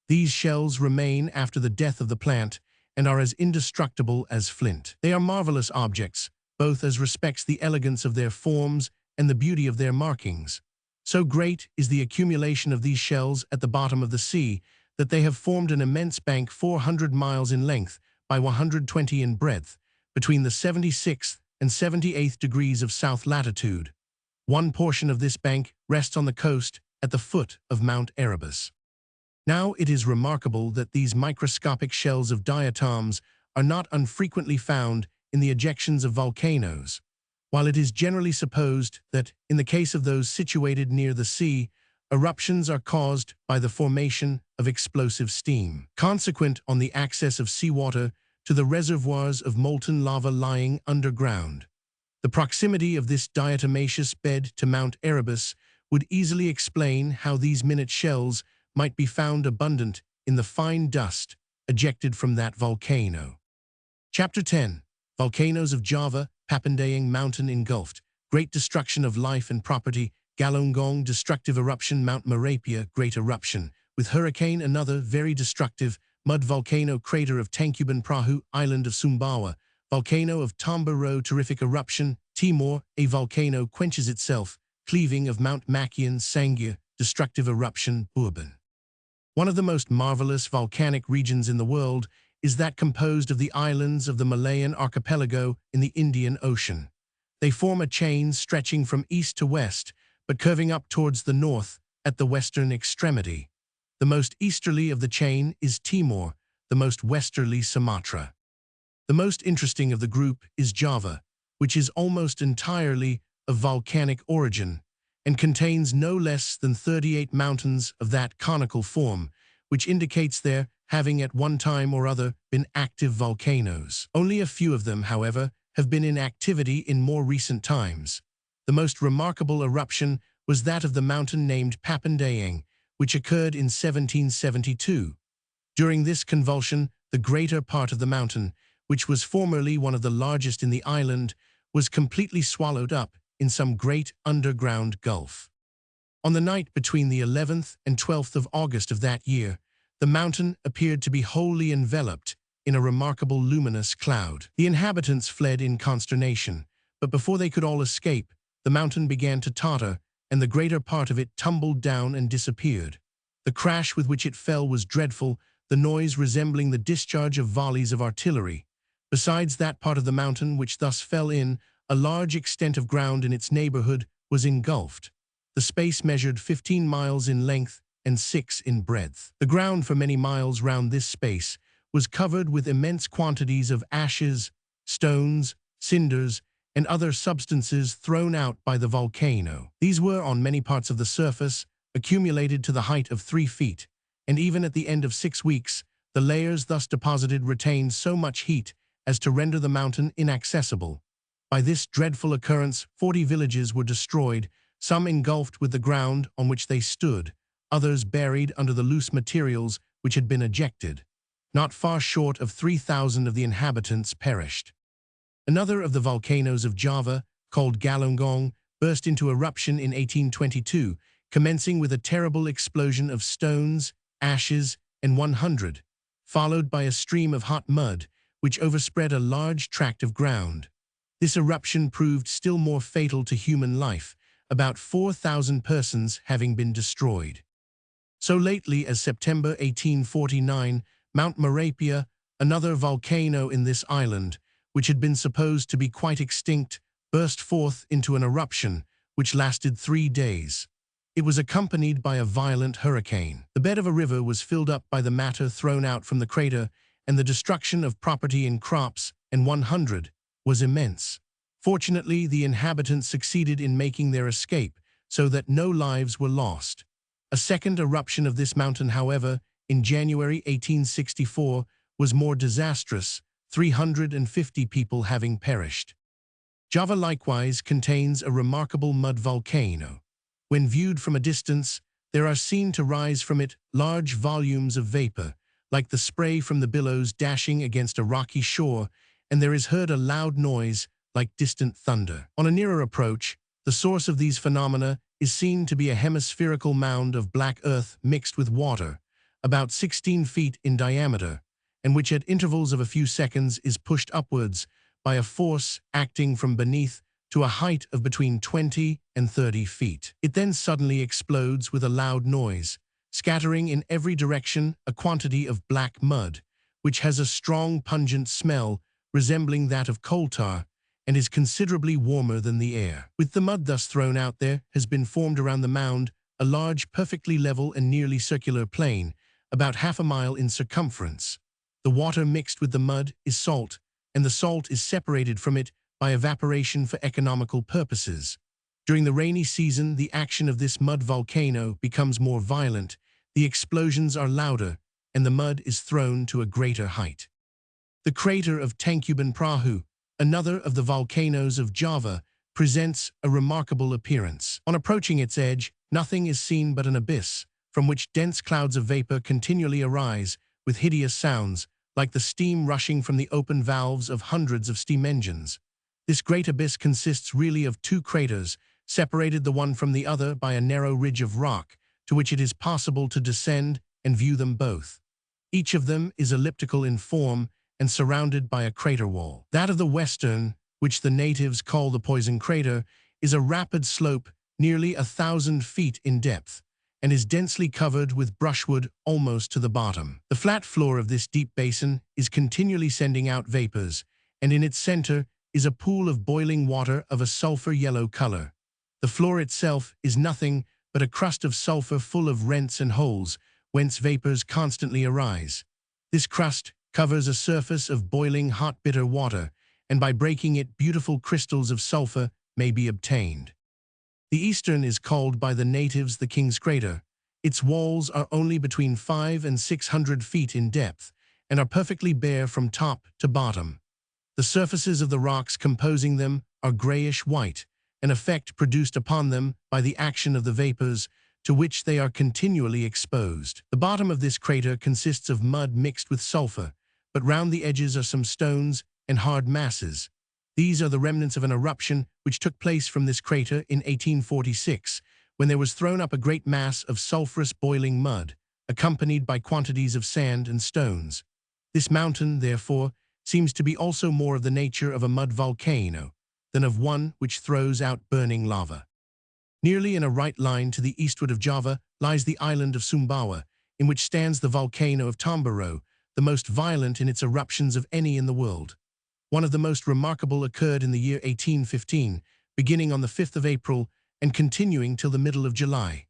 These shells remain after the death of the plant and are as indestructible as flint. They are marvelous objects, both as respects the elegance of their forms and the beauty of their markings. So great is the accumulation of these shells at the bottom of the sea that they have formed an immense bank 400 miles in length by 120 in breadth, between the 76th and 78th degrees of south latitude. One portion of this bank rests on the coast at the foot of Mount Erebus. Now it is remarkable that these microscopic shells of diatoms are not unfrequently found in the ejections of volcanoes, while it is generally supposed that, in the case of those situated near the sea, eruptions are caused by the formation of explosive steam, consequent on the access of seawater to the reservoirs of molten lava lying underground. The proximity of this diatomaceous bed to Mount Erebus would easily explain how these minute shells might be found abundant in the fine dust ejected from that volcano. Chapter 10. Volcanoes of Java, Papandayang Mountain engulfed, great destruction of life and property, Galungong destructive eruption, Mount Merapi, great eruption, with hurricane another very destructive, mud volcano crater of Tangkuban Perahu, island of Sumbawa, volcano of Tamboro terrific eruption, Timor, a volcano quenches itself, cleaving of Mount Makian, Sangya, destructive eruption, Bourbon. One of the most marvelous volcanic regions in the world is that composed of the islands of the Malayan archipelago in the Indian Ocean. They form a chain stretching from east to west, but curving up towards the north at the western extremity. The most easterly of the chain is Timor, the most westerly Sumatra. The most interesting of the group is Java, which is almost entirely of volcanic origin, and contains no less than 38 mountains of that conical form, which indicates their having at one time or other been active volcanoes. Only a few of them, however, have been in activity in more recent times. The most remarkable eruption was that of the mountain named Papandayang, which occurred in 1772. During this convulsion, the greater part of the mountain, which was formerly one of the largest in the island, was completely swallowed up in some great underground gulf. On the night between the 11th and 12th of August of that year, the mountain appeared to be wholly enveloped in a remarkable luminous cloud. The inhabitants fled in consternation, but before they could all escape, the mountain began to totter, and the greater part of it tumbled down and disappeared. The crash with which it fell was dreadful, the noise resembling the discharge of volleys of artillery. Besides that part of the mountain which thus fell in, a large extent of ground in its neighborhood was engulfed. The space measured 15 miles in length and 6 in breadth. The ground for many miles round this space was covered with immense quantities of ashes, stones, cinders, and other substances thrown out by the volcano. These were, on many parts of the surface, accumulated to the height of 3 feet, and even at the end of 6 weeks, the layers thus deposited retained so much heat as to render the mountain inaccessible. By this dreadful occurrence, 40 villages were destroyed, some engulfed with the ground on which they stood, others buried under the loose materials which had been ejected. Not far short of 3,000 of the inhabitants perished. Another of the volcanoes of Java, called Galungong, burst into eruption in 1822, commencing with a terrible explosion of stones, ashes, and 100, followed by a stream of hot mud, which overspread a large tract of ground. This eruption proved still more fatal to human life, about 4,000 persons having been destroyed. So lately as September 1849, Mount Merapi, another volcano in this island, which had been supposed to be quite extinct, burst forth into an eruption which lasted 3 days. It was accompanied by a violent hurricane. The bed of a river was filled up by the matter thrown out from the crater, and the destruction of property and crops, and 100, was immense. Fortunately, the inhabitants succeeded in making their escape, so that no lives were lost. A second eruption of this mountain, however, in January 1864, was more disastrous, 350 people having perished. Java likewise contains a remarkable mud volcano. When viewed from a distance, there are seen to rise from it large volumes of vapor, like the spray from the billows dashing against a rocky shore, and there is heard a loud noise like distant thunder. On a nearer approach, the source of these phenomena is seen to be a hemispherical mound of black earth mixed with water, about 16 feet in diameter, and which at intervals of a few seconds is pushed upwards by a force acting from beneath to a height of between 20 and 30 feet. It then suddenly explodes with a loud noise, scattering in every direction a quantity of black mud, which has a strong pungent smell resembling that of coal tar, and is considerably warmer than the air. With the mud thus thrown out, there has been formed around the mound a large, perfectly level and nearly circular plain, about half a mile in circumference. The water mixed with the mud is salt, and the salt is separated from it by evaporation for economical purposes. During the rainy season, the action of this mud volcano becomes more violent, the explosions are louder, and the mud is thrown to a greater height. The crater of Tangkuban Perahu, another of the volcanoes of Java, presents a remarkable appearance. On approaching its edge, nothing is seen but an abyss, from which dense clouds of vapor continually arise, with hideous sounds, like the steam rushing from the open valves of hundreds of steam engines. This great abyss consists really of 2 craters, separated the one from the other by a narrow ridge of rock, to which it is possible to descend and view them both. Each of them is elliptical in form and surrounded by a crater wall. That of the western, which the natives call the Poison Crater, is a rapid slope nearly 1,000 feet in depth, and is densely covered with brushwood almost to the bottom. The flat floor of this deep basin is continually sending out vapors, and in its center is a pool of boiling water of a sulfur yellow color. The floor itself is nothing but a crust of sulfur full of rents and holes, whence vapors constantly arise. This crust covers a surface of boiling hot bitter water, and by breaking it beautiful crystals of sulfur may be obtained. The eastern is called by the natives the King's Crater. Its walls are only between 500 and 600 feet in depth, and are perfectly bare from top to bottom. The surfaces of the rocks composing them are grayish-white, an effect produced upon them by the action of the vapors to which they are continually exposed. The bottom of this crater consists of mud mixed with sulfur, but round the edges are some stones and hard masses. These are the remnants of an eruption which took place from this crater in 1846, when there was thrown up a great mass of sulphurous boiling mud, accompanied by quantities of sand and stones. This mountain, therefore, seems to be also more of the nature of a mud volcano than of one which throws out burning lava. Nearly in a right line to the eastward of Java lies the island of Sumbawa, in which stands the volcano of Tambaro, the most violent in its eruptions of any in the world. One of the most remarkable occurred in the year 1815, beginning on the 5th of April and continuing till the middle of July.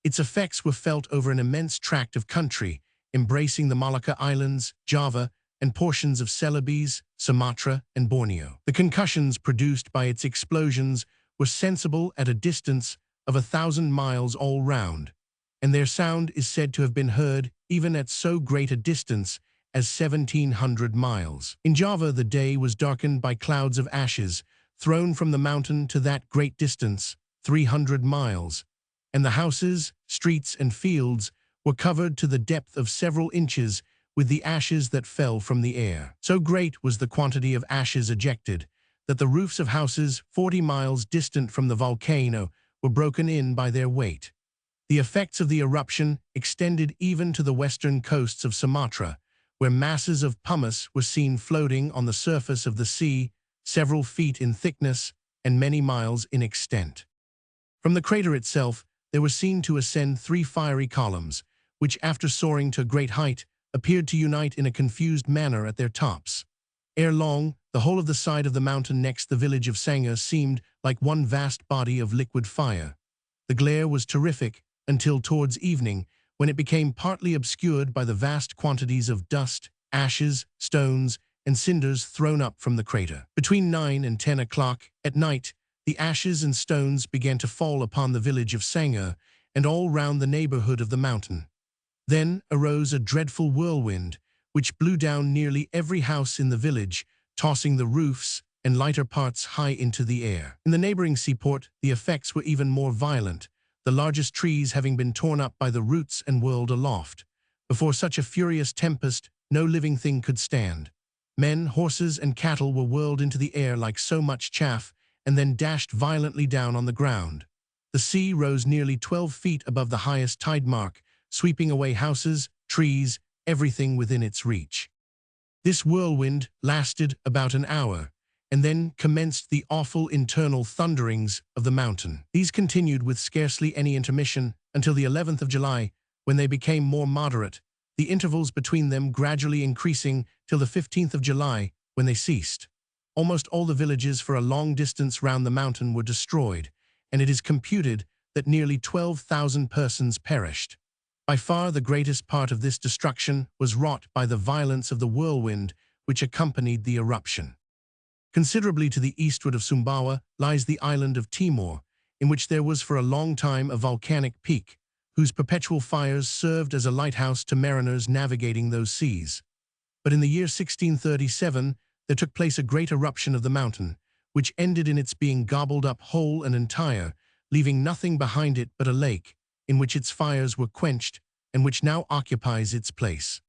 Its effects were felt over an immense tract of country, embracing the Malacca Islands, Java, and portions of Celebes, Sumatra, and Borneo. The concussions produced by its explosions were sensible at a distance of 1,000 miles all round, and their sound is said to have been heard even at so great a distance as 1,700 miles. In Java, the day was darkened by clouds of ashes thrown from the mountain to that great distance, 300 miles, and the houses, streets, and fields were covered to the depth of several inches with the ashes that fell from the air. So great was the quantity of ashes ejected that the roofs of houses 40 miles distant from the volcano were broken in by their weight. The effects of the eruption extended even to the western coasts of Sumatra, where masses of pumice were seen floating on the surface of the sea, several feet in thickness and many miles in extent. From the crater itself, there were seen to ascend 3 fiery columns, which, after soaring to a great height, appeared to unite in a confused manner at their tops. Ere long, the whole of the side of the mountain next the village of Sangha seemed like one vast body of liquid fire. The glare was terrific until towards evening, when it became partly obscured by the vast quantities of dust, ashes, stones, and cinders thrown up from the crater. Between 9 and 10 o'clock at night, the ashes and stones began to fall upon the village of Sangha and all round the neighborhood of the mountain. Then arose a dreadful whirlwind, which blew down nearly every house in the village, tossing the roofs and lighter parts high into the air. In the neighboring seaport, the effects were even more violent, the largest trees having been torn up by the roots and whirled aloft. Before such a furious tempest, no living thing could stand. Men, horses, and cattle were whirled into the air like so much chaff, and then dashed violently down on the ground. The sea rose nearly 12 feet above the highest tide mark, sweeping away houses, trees, everything within its reach. This whirlwind lasted about an hour, and then commenced the awful internal thunderings of the mountain. These continued with scarcely any intermission until the 11th of July, when they became more moderate, the intervals between them gradually increasing till the 15th of July, when they ceased. Almost all the villages for a long distance round the mountain were destroyed, and it is computed that nearly 12,000 persons perished. By far the greatest part of this destruction was wrought by the violence of the whirlwind which accompanied the eruption. Considerably to the eastward of Sumbawa lies the island of Timor, in which there was for a long time a volcanic peak, whose perpetual fires served as a lighthouse to mariners navigating those seas. But in the year 1637 there took place a great eruption of the mountain, which ended in its being gobbled up whole and entire, leaving nothing behind it but a lake, in which its fires were quenched, and which now occupies its place.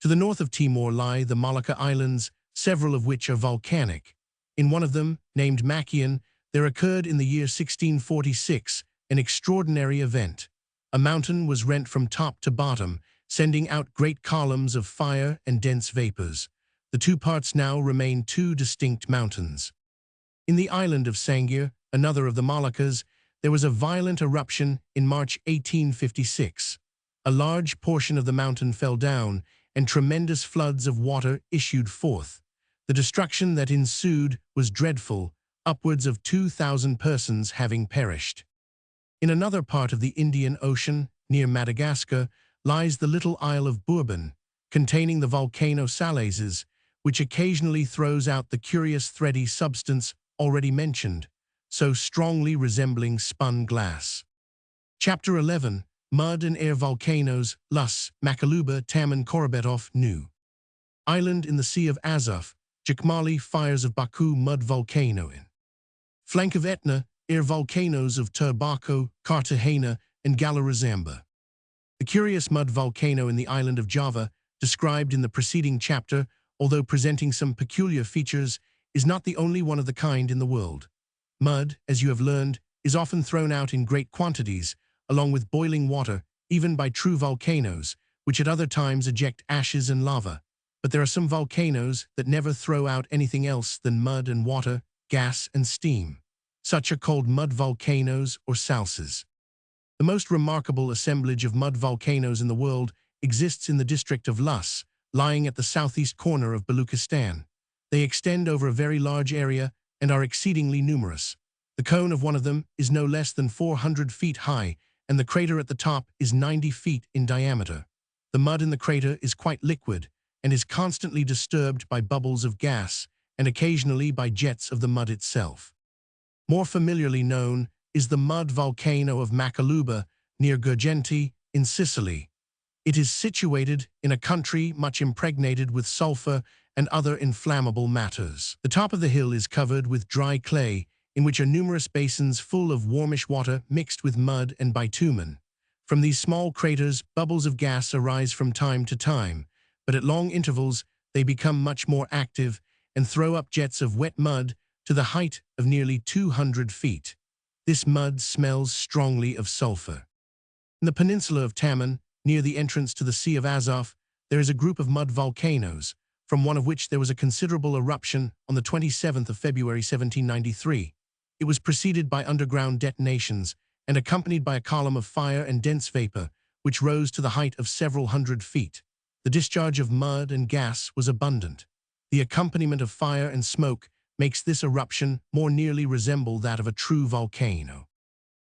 To the north of Timor lie the Malacca Islands, several of which are volcanic. In one of them, named Makian, there occurred in the year 1646 an extraordinary event. A mountain was rent from top to bottom, sending out great columns of fire and dense vapors. The two parts now remain two distinct mountains. In the island of Sangir, another of the Moluccas, there was a violent eruption in March 1856. A large portion of the mountain fell down, and tremendous floods of water issued forth. The destruction that ensued was dreadful, upwards of 2,000 persons having perished. In another part of the Indian Ocean, near Madagascar, lies the little isle of Bourbon, containing the volcano Salazes, which occasionally throws out the curious thready substance already mentioned, so strongly resembling spun glass. Chapter 11. Mud and Air Volcanoes, Lus, Makaluba, Taman Korobetov, New. Island in the Sea of Azov, Jakmali, Fires of Baku, Mud Volcano in. Flank of Etna, Air Volcanoes of Turbaco, Cartagena, and Galarazamba. The curious mud volcano in the island of Java, described in the preceding chapter, although presenting some peculiar features, is not the only one of the kind in the world. Mud, as you have learned, is often thrown out in great quantities, along with boiling water, even by true volcanoes, which at other times eject ashes and lava. But there are some volcanoes that never throw out anything else than mud and water, gas and steam. Such are called mud volcanoes or salses. The most remarkable assemblage of mud volcanoes in the world exists in the district of Lus, lying at the southeast corner of Baluchistan. They extend over a very large area and are exceedingly numerous. The cone of one of them is no less than 400 feet high, and the crater at the top is 90 feet in diameter. The mud in the crater is quite liquid and is constantly disturbed by bubbles of gas and occasionally by jets of the mud itself. More familiarly known is the mud volcano of Macaluba near Girgenti in Sicily. It is situated in a country much impregnated with sulfur and other inflammable matters. The top of the hill is covered with dry clay, in which are numerous basins full of warmish water mixed with mud and bitumen. From these small craters, bubbles of gas arise from time to time, but at long intervals they become much more active and throw up jets of wet mud to the height of nearly 200 feet. This mud smells strongly of sulfur. In the peninsula of Taman, near the entrance to the Sea of Azov, there is a group of mud volcanoes, from one of which there was a considerable eruption on the 27th of February 1793. It was preceded by underground detonations and accompanied by a column of fire and dense vapor, which rose to the height of several hundred feet. The discharge of mud and gas was abundant. The accompaniment of fire and smoke makes this eruption more nearly resemble that of a true volcano.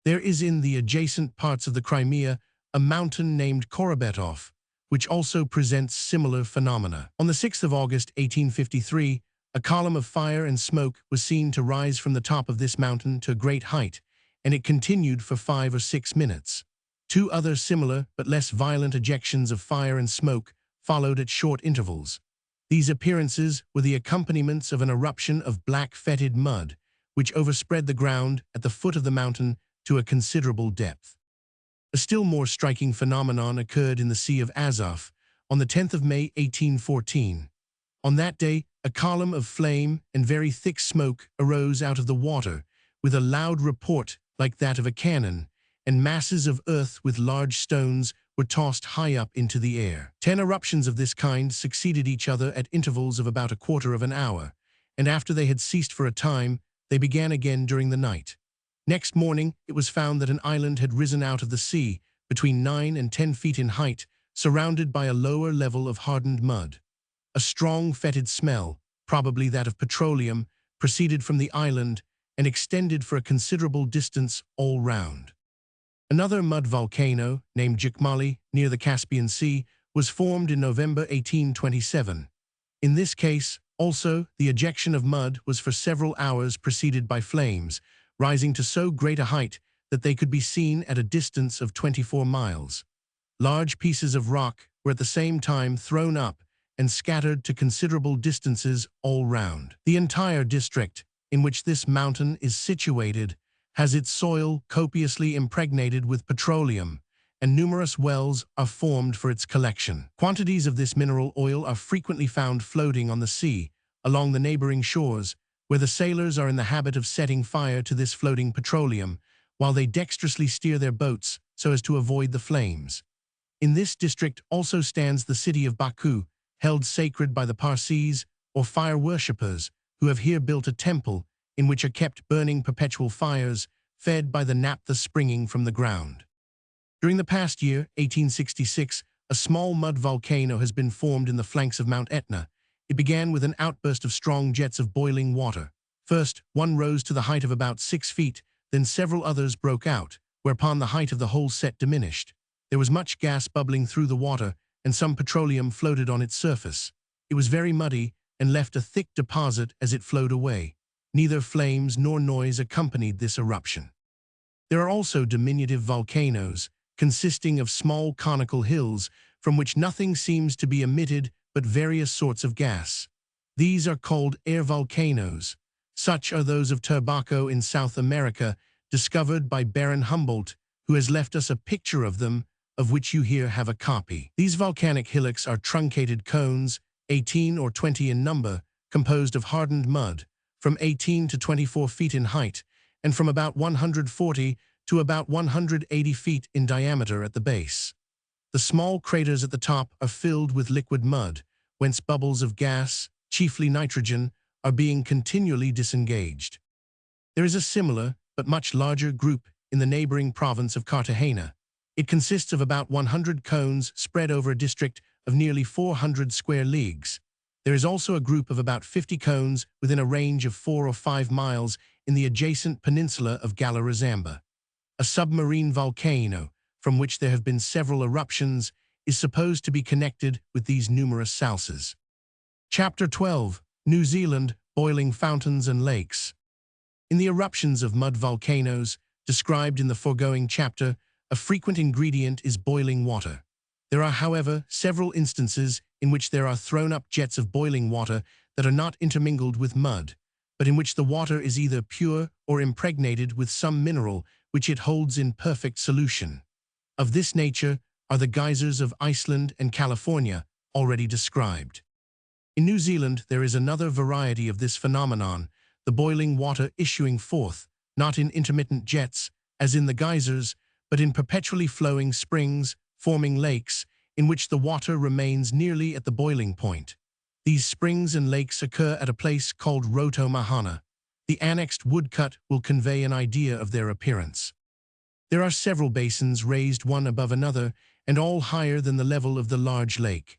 There is in the adjacent parts of the Crimea a mountain named Korobetov, which also presents similar phenomena. On the 6th of August 1853, a column of fire and smoke was seen to rise from the top of this mountain to a great height, and it continued for 5 or 6 minutes. 2 other similar but less violent ejections of fire and smoke followed at short intervals. These appearances were the accompaniments of an eruption of black fetid mud, which overspread the ground at the foot of the mountain to a considerable depth. A still more striking phenomenon occurred in the Sea of Azov on the 10th of May 1814. On that day, a column of flame and very thick smoke arose out of the water, with a loud report like that of a cannon, and masses of earth with large stones were tossed high up into the air. 10 eruptions of this kind succeeded each other at intervals of about a quarter of an hour, and after they had ceased for a time, they began again during the night. Next morning, it was found that an island had risen out of the sea, between 9 and 10 feet in height, surrounded by a lower level of hardened mud. A strong fetid smell, probably that of petroleum, proceeded from the island and extended for a considerable distance all round. Another mud volcano, named Jukmali, near the Caspian Sea, was formed in November 1827. In this case, also, the ejection of mud was for several hours preceded by flames, rising to so great a height that they could be seen at a distance of 24 miles. Large pieces of rock were at the same time thrown up and scattered to considerable distances all round. The entire district in which this mountain is situated has its soil copiously impregnated with petroleum, and numerous wells are formed for its collection. Quantities of this mineral oil are frequently found floating on the sea, along the neighboring shores, where the sailors are in the habit of setting fire to this floating petroleum, while they dexterously steer their boats so as to avoid the flames. In this district also stands the city of Baku, held sacred by the Parsis, or fire worshippers, who have here built a temple in which are kept burning perpetual fires, fed by the naphtha springing from the ground. During the past year, 1866, a small mud volcano has been formed in the flanks of Mount Etna. It began with an outburst of strong jets of boiling water. First, one rose to the height of about 6 feet, then several others broke out, whereupon the height of the whole set diminished. There was much gas bubbling through the water, and some petroleum floated on its surface. It was very muddy and left a thick deposit as it flowed away. Neither flames nor noise accompanied this eruption. There are also diminutive volcanoes, consisting of small conical hills from which nothing seems to be emitted but various sorts of gas. These are called air volcanoes. Such are those of Turbaco in South America, discovered by Baron Humboldt, who has left us a picture of them, of which you here have a copy. These volcanic hillocks are truncated cones, 18 or 20 in number, composed of hardened mud, from 18 to 24 feet in height, and from about 140 to about 180 feet in diameter at the base. The small craters at the top are filled with liquid mud, whence bubbles of gas, chiefly nitrogen, are being continually disengaged. There is a similar, but much larger group in the neighboring province of Cartagena. It consists of about 100 cones spread over a district of nearly 400 square leagues. There is also a group of about 50 cones within a range of 4 or 5 miles in the adjacent peninsula of Galarazamba. A submarine volcano, from which there have been several eruptions, is supposed to be connected with these numerous salses. Chapter 12. New Zealand, Boiling Fountains and Lakes. In the eruptions of mud volcanoes, described in the foregoing chapter, a frequent ingredient is boiling water. There are, however, several instances in which there are thrown-up jets of boiling water that are not intermingled with mud, but in which the water is either pure or impregnated with some mineral which it holds in perfect solution. Of this nature are the geysers of Iceland and California, already described. In New Zealand, there is another variety of this phenomenon, the boiling water issuing forth, not in intermittent jets, as in the geysers, but in perpetually flowing springs, forming lakes, in which the water remains nearly at the boiling point. These springs and lakes occur at a place called Roto Mahana. The annexed woodcut will convey an idea of their appearance. There are several basins raised one above another, and all higher than the level of the large lake.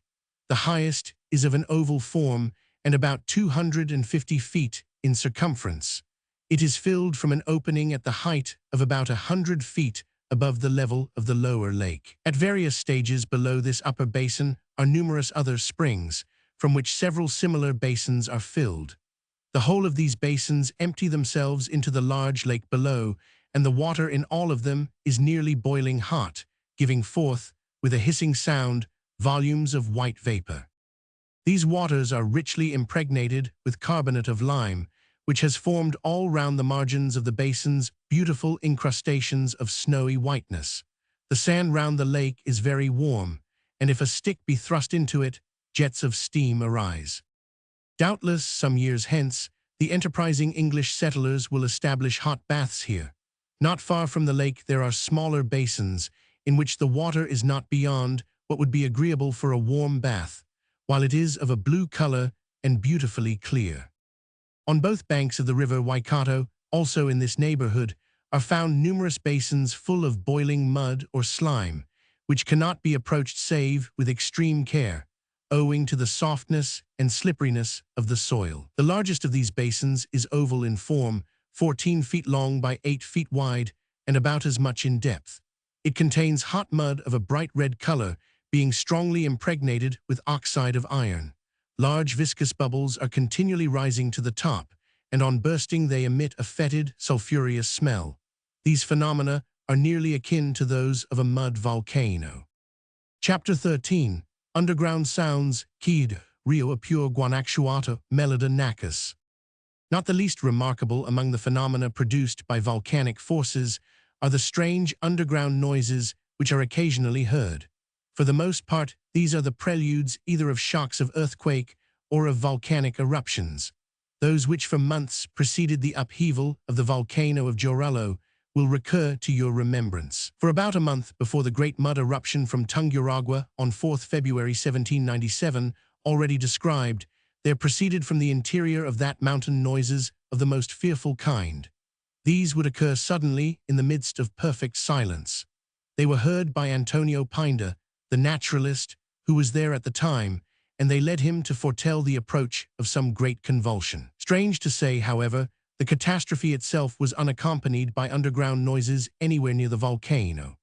The highest is of an oval form and about 250 feet in circumference. It is filled from an opening at the height of about 100 feet above the level of the lower lake. At various stages below this upper basin are numerous other springs, from which several similar basins are filled. The whole of these basins empty themselves into the large lake below, and the water in all of them is nearly boiling hot, giving forth, with a hissing sound, volumes of white vapor. These waters are richly impregnated with carbonate of lime, which has formed all round the margins of the basins beautiful incrustations of snowy whiteness. The sand round the lake is very warm, and if a stick be thrust into it, jets of steam arise. Doubtless, some years hence, the enterprising English settlers will establish hot baths here. Not far from the lake there are smaller basins, in which the water is not beyond what would be agreeable for a warm bath, while it is of a blue color and beautifully clear. On both banks of the river Waikato, also in this neighborhood, are found numerous basins full of boiling mud or slime, which cannot be approached save with extreme care, owing to the softness and slipperiness of the soil. The largest of these basins is oval in form, 14 feet long by 8 feet wide, and about as much in depth. It contains hot mud of a bright red color, being strongly impregnated with oxide of iron. Large viscous bubbles are continually rising to the top, and on bursting they emit a fetid, sulphureous smell. These phenomena are nearly akin to those of a mud volcano. Chapter 13. Underground Sounds, Kid, Rio Apure Guanajuato, Melida Nacus. Not the least remarkable among the phenomena produced by volcanic forces are the strange underground noises which are occasionally heard. For the most part, these are the preludes either of shocks of earthquake or of volcanic eruptions. Those which for months preceded the upheaval of the volcano of Jorullo will recur to your remembrance. For about a month before the great mud eruption from Tunguragua on 4th February 1797, already described, there proceeded from the interior of that mountain noises of the most fearful kind. These would occur suddenly in the midst of perfect silence. They were heard by Antonio Pinda, the naturalist, who was there at the time, and they led him to foretell the approach of some great convulsion. Strange to say, however, the catastrophe itself was unaccompanied by underground noises anywhere near the volcano.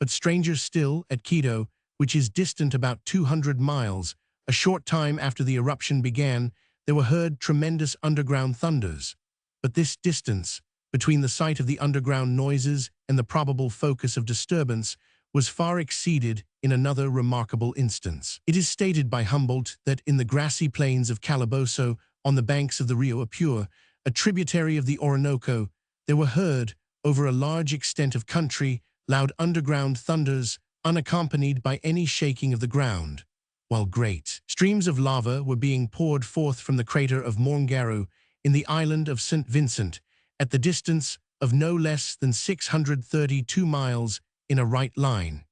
But stranger still, at Quito, which is distant about 200 miles, a short time after the eruption began, there were heard tremendous underground thunders. But this distance, between the site of the underground noises and the probable focus of disturbance, was far exceeded in another remarkable instance. It is stated by Humboldt that in the grassy plains of Calabozo, on the banks of the Rio Apure, a tributary of the Orinoco, there were heard, over a large extent of country, loud underground thunders, unaccompanied by any shaking of the ground. while great streams of lava were being poured forth from the crater of Morngaru in the island of St. Vincent at the distance of no less than 632 miles in a right line.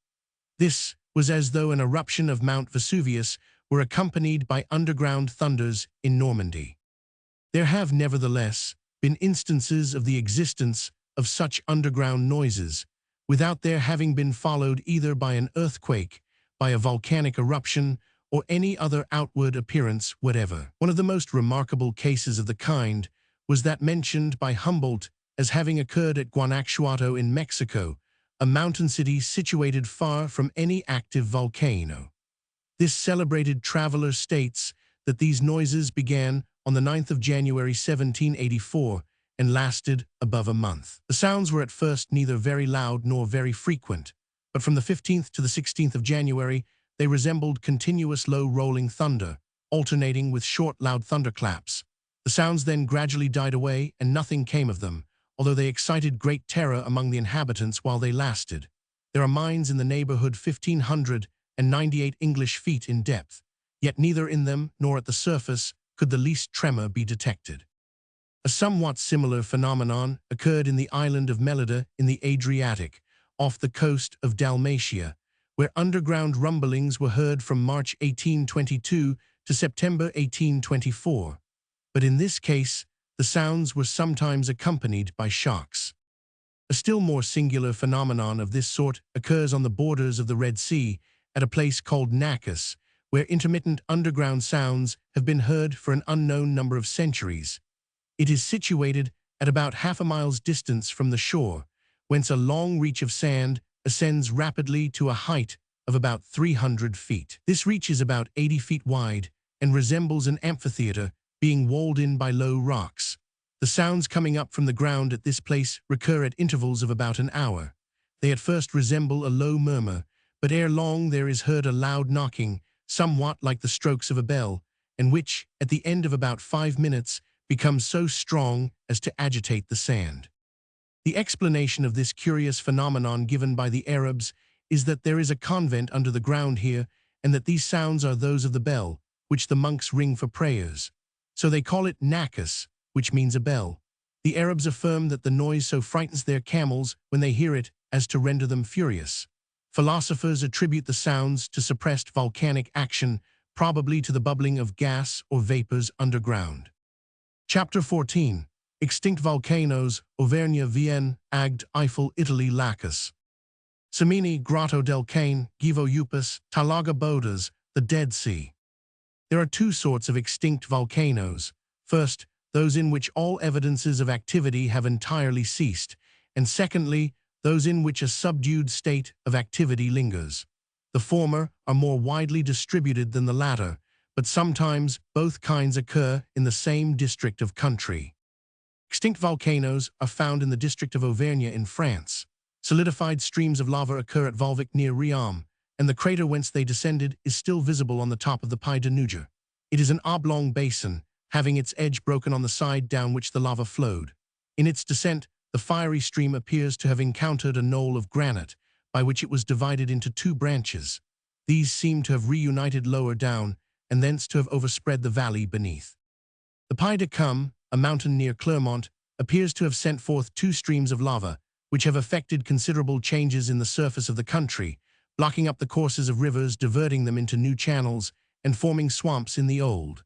This was as though an eruption of Mount Vesuvius were accompanied by underground thunders in Normandy. There have nevertheless been instances of the existence of such underground noises, without their having been followed either by an earthquake, by a volcanic eruption, or any other outward appearance whatever. One of the most remarkable cases of the kind was that mentioned by Humboldt as having occurred at Guanajuato in Mexico, a mountain city situated far from any active volcano. This celebrated traveler states that these noises began on the 9th of January 1784 and lasted above a month. The sounds were at first neither very loud nor very frequent, but from the 15th to the 16th of January they resembled continuous low rolling thunder, alternating with short loud thunderclaps. The sounds then gradually died away and nothing came of them, although they excited great terror among the inhabitants while they lasted. There are mines in the neighborhood 1,598 English feet in depth, yet neither in them nor at the surface could the least tremor be detected. A somewhat similar phenomenon occurred in the island of Melida in the Adriatic, off the coast of Dalmatia, where underground rumblings were heard from March 1822 to September 1824. But in this case, the sounds were sometimes accompanied by shocks. A still more singular phenomenon of this sort occurs on the borders of the Red Sea at a place called Naxos, where intermittent underground sounds have been heard for an unknown number of centuries. It is situated at about half a mile's distance from the shore, whence a long reach of sand ascends rapidly to a height of about 300 feet. This reach is about 80 feet wide and resembles an amphitheater being walled in by low rocks. The sounds coming up from the ground at this place recur at intervals of about an hour. They at first resemble a low murmur, but ere long there is heard a loud knocking, somewhat like the strokes of a bell, and which, at the end of about 5 minutes, becomes so strong as to agitate the sand. The explanation of this curious phenomenon given by the Arabs is that there is a convent under the ground here, and that these sounds are those of the bell, which the monks ring for prayers. So they call it Naxos, which means a bell. The Arabs affirm that the noise so frightens their camels when they hear it as to render them furious. Philosophers attribute the sounds to suppressed volcanic action, probably to the bubbling of gas or vapors underground. Chapter 14. Extinct volcanoes, Auvergne, Vienne, Agde, Eiffel, Italy, Lacus. Samini, Grotto del Cane, Givo Upus, Talaga Bodas, the Dead Sea. There are two sorts of extinct volcanoes. First, those in which all evidences of activity have entirely ceased, and secondly, those in which a subdued state of activity lingers. The former are more widely distributed than the latter, but sometimes both kinds occur in the same district of country. Extinct volcanoes are found in the district of Auvergne in France. Solidified streams of lava occur at Volvic near Riom, and the crater whence they descended is still visible on the top of the Pied de Nuger. It is an oblong basin, having its edge broken on the side down which the lava flowed. In its descent, the fiery stream appears to have encountered a knoll of granite, by which it was divided into two branches. These seem to have reunited lower down, and thence to have overspread the valley beneath. The Pied de Cum, a mountain near Clermont, appears to have sent forth two streams of lava, which have effected considerable changes in the surface of the country, blocking up the courses of rivers, diverting them into new channels, and forming swamps in the old.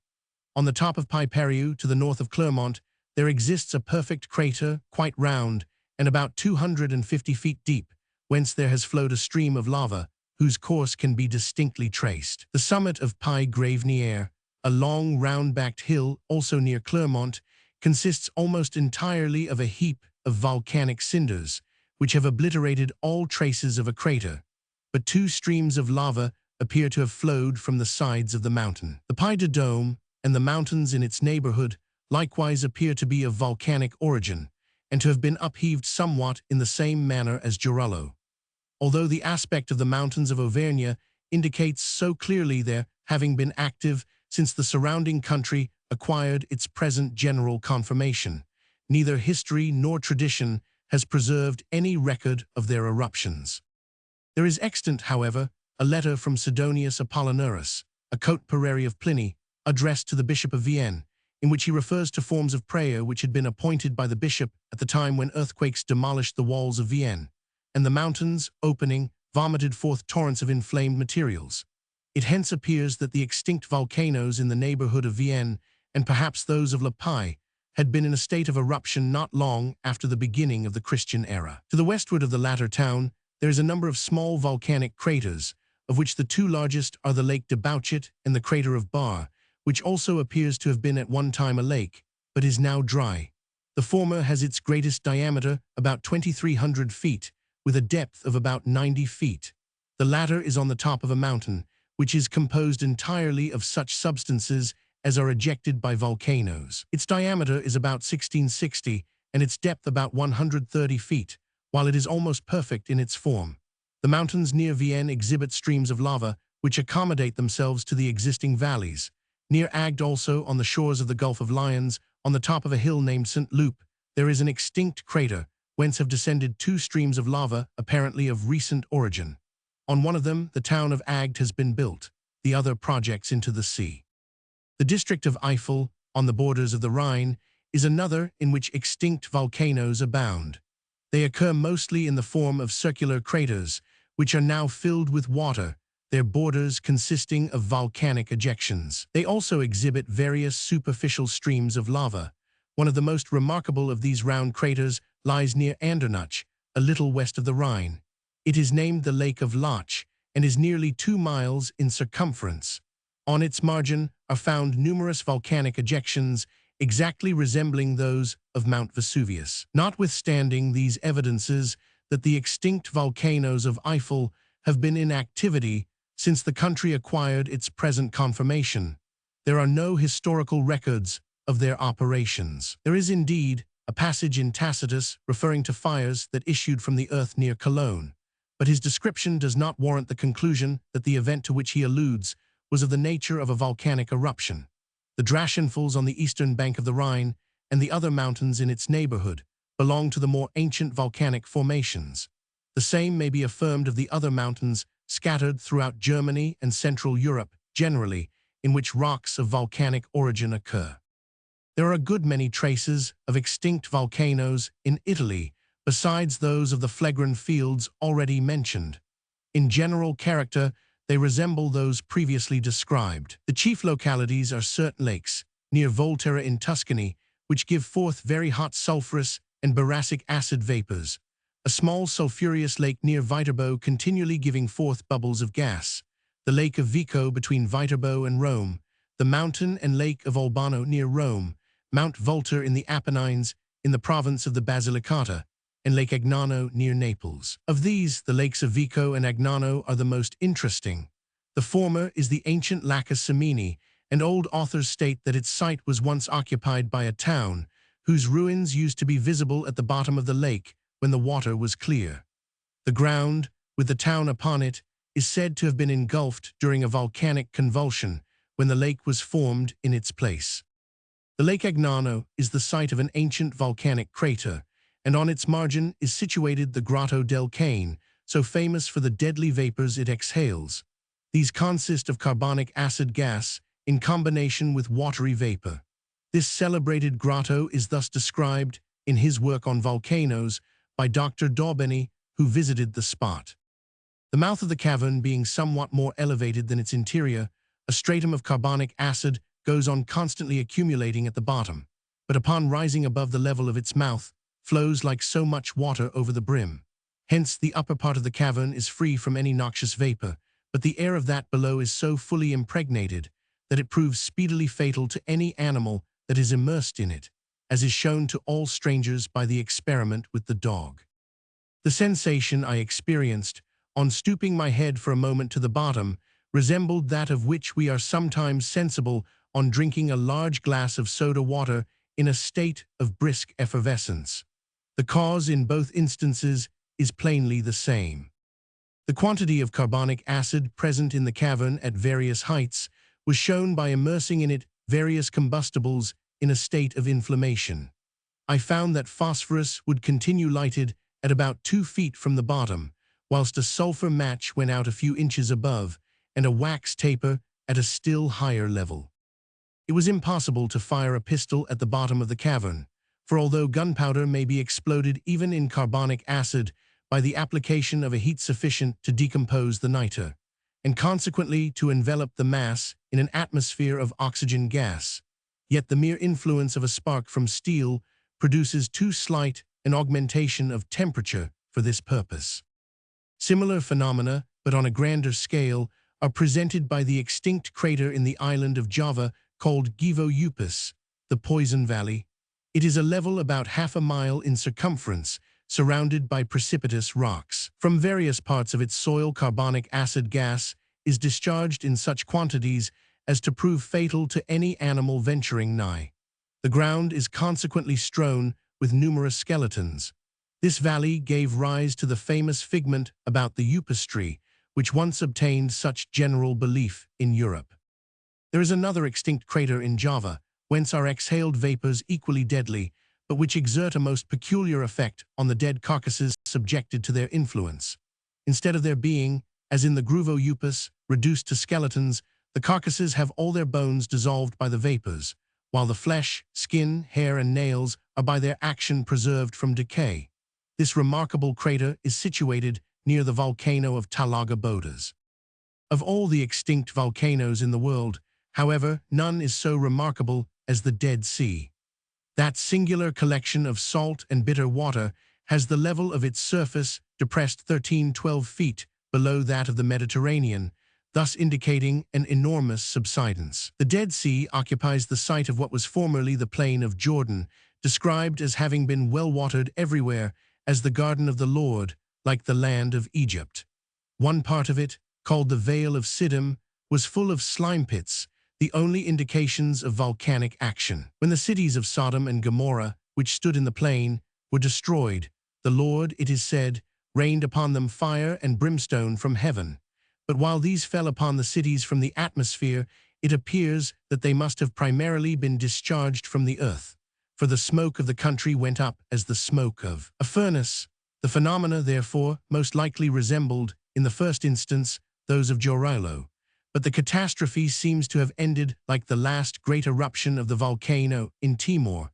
On the top of Pied Périou, to the north of Clermont, there exists a perfect crater, quite round, and about 250 feet deep, whence there has flowed a stream of lava, whose course can be distinctly traced. The summit of Pied Gravenier, a long, round-backed hill, also near Clermont, consists almost entirely of a heap of volcanic cinders, which have obliterated all traces of a crater, but two streams of lava appear to have flowed from the sides of the mountain. The Pied de Dôme and the mountains in its neighborhood likewise appear to be of volcanic origin, and to have been upheaved somewhat in the same manner as Jorullo. Although the aspect of the mountains of Auvergne indicates so clearly their having been active since the surrounding country acquired its present general conformation, neither history nor tradition has preserved any record of their eruptions. There is extant, however, a letter from Sidonius Apollinaris, a cote parere of Pliny, addressed to the Bishop of Vienne, in which he refers to forms of prayer which had been appointed by the bishop at the time when earthquakes demolished the walls of Vienne, and the mountains, opening, vomited forth torrents of inflamed materials. It hence appears that the extinct volcanoes in the neighborhood of Vienne, and perhaps those of La Paix, had been in a state of eruption not long after the beginning of the Christian era. To the westward of the latter town, there is a number of small volcanic craters, of which the two largest are the Lake de Bouchet and the crater of Bar, which also appears to have been at one time a lake, but is now dry. The former has its greatest diameter, about 2,300 feet, with a depth of about 90 feet. The latter is on the top of a mountain, which is composed entirely of such substances as are ejected by volcanoes. Its diameter is about 1660 and its depth about 130 feet, while it is almost perfect in its form. The mountains near Vienne exhibit streams of lava which accommodate themselves to the existing valleys. Near Agde also, on the shores of the Gulf of Lions, on the top of a hill named St. Loup, there is an extinct crater, whence have descended two streams of lava apparently of recent origin. On one of them, the town of Agde has been built, the other projects into the sea. The district of Eifel, on the borders of the Rhine, is another in which extinct volcanoes abound. They occur mostly in the form of circular craters, which are now filled with water, their borders consisting of volcanic ejections. They also exhibit various superficial streams of lava. One of the most remarkable of these round craters lies near Andernach, a little west of the Rhine. It is named the Lake of Lach and is nearly 2 miles in circumference. On its margin are found numerous volcanic ejections exactly resembling those of Mount Vesuvius. Notwithstanding these evidences that the extinct volcanoes of Eifel have been in activity since the country acquired its present conformation, there are no historical records of their operations. There is indeed a passage in Tacitus referring to fires that issued from the earth near Cologne, but his description does not warrant the conclusion that the event to which he alludes was of the nature of a volcanic eruption. The Drachenfels on the eastern bank of the Rhine and the other mountains in its neighborhood belong to the more ancient volcanic formations. The same may be affirmed of the other mountains scattered throughout Germany and Central Europe generally, in which rocks of volcanic origin occur. There are a good many traces of extinct volcanoes in Italy, besides those of the Phlegron fields already mentioned. In general character, they resemble those previously described. The chief localities are certain lakes, near Volterra in Tuscany, which give forth very hot sulfurous and boracic acid vapors, a small sulfurous lake near Viterbo continually giving forth bubbles of gas, the lake of Vico between Viterbo and Rome, the mountain and lake of Albano near Rome, Mount Volta in the Apennines in the province of the Basilicata, and Lake Agnano near Naples. Of these, the lakes of Vico and Agnano are the most interesting. The former is the ancient Lacus Semini, and old authors state that its site was once occupied by a town, whose ruins used to be visible at the bottom of the lake when the water was clear. The ground, with the town upon it, is said to have been engulfed during a volcanic convulsion when the lake was formed in its place. The Lake Agnano is the site of an ancient volcanic crater, and on its margin is situated the Grotto del Cane, so famous for the deadly vapors it exhales. These consist of carbonic acid gas in combination with watery vapor. This celebrated grotto is thus described in his work on volcanoes by Dr. Daubeny, who visited the spot. The mouth of the cavern being somewhat more elevated than its interior, a stratum of carbonic acid goes on constantly accumulating at the bottom, but upon rising above the level of its mouth, flows like so much water over the brim. Hence, the upper part of the cavern is free from any noxious vapor, but the air of that below is so fully impregnated that it proves speedily fatal to any animal that is immersed in it, as is shown to all strangers by the experiment with the dog. The sensation I experienced, on stooping my head for a moment to the bottom, resembled that of which we are sometimes sensible on drinking a large glass of soda water in a state of brisk effervescence. The cause in both instances is plainly the same. The quantity of carbonic acid present in the cavern at various heights was shown by immersing in it various combustibles in a state of inflammation. I found that phosphorus would continue lighted at about 2 feet from the bottom, whilst a sulfur match went out a few inches above, and a wax taper at a still higher level. It was impossible to fire a pistol at the bottom of the cavern, for although gunpowder may be exploded even in carbonic acid by the application of a heat sufficient to decompose the niter, and consequently to envelop the mass in an atmosphere of oxygen gas, yet the mere influence of a spark from steel produces too slight an augmentation of temperature for this purpose. Similar phenomena, but on a grander scale, are presented by the extinct crater in the island of Java called Givo Upus, the Poison Valley. It is a level about half a mile in circumference, surrounded by precipitous rocks. From various parts of its soil, carbonic acid gas is discharged in such quantities as to prove fatal to any animal venturing nigh. The ground is consequently strewn with numerous skeletons. This valley gave rise to the famous figment about the Upas tree, which once obtained such general belief in Europe. There is another extinct crater in Java, whence are exhaled vapors equally deadly, but which exert a most peculiar effect on the dead carcasses subjected to their influence. Instead of their being, as in the Gruvo Upus, reduced to skeletons, the carcasses have all their bones dissolved by the vapors, while the flesh, skin, hair, and nails are by their action preserved from decay. This remarkable crater is situated near the volcano of Talaga Bodas. Of all the extinct volcanoes in the world, however, none is so remarkable as the Dead Sea. That singular collection of salt and bitter water has the level of its surface depressed 12 feet below that of the Mediterranean, thus indicating an enormous subsidence. The Dead Sea occupies the site of what was formerly the plain of Jordan, described as having been well-watered everywhere as the garden of the Lord, like the land of Egypt. One part of it, called the Vale of Siddim, was full of slime pits, the only indications of volcanic action. When the cities of Sodom and Gomorrah, which stood in the plain, were destroyed, the Lord, it is said, rained upon them fire and brimstone from heaven. But while these fell upon the cities from the atmosphere, it appears that they must have primarily been discharged from the earth, for the smoke of the country went up as the smoke of a furnace. The phenomena, therefore, most likely resembled, in the first instance, those of Jorilo. But the catastrophe seems to have ended like the last great eruption of the volcano in Timor,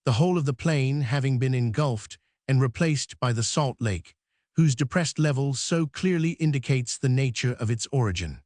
the whole of the plain having been engulfed and replaced by the salt lake, whose depressed level so clearly indicates the nature of its origin.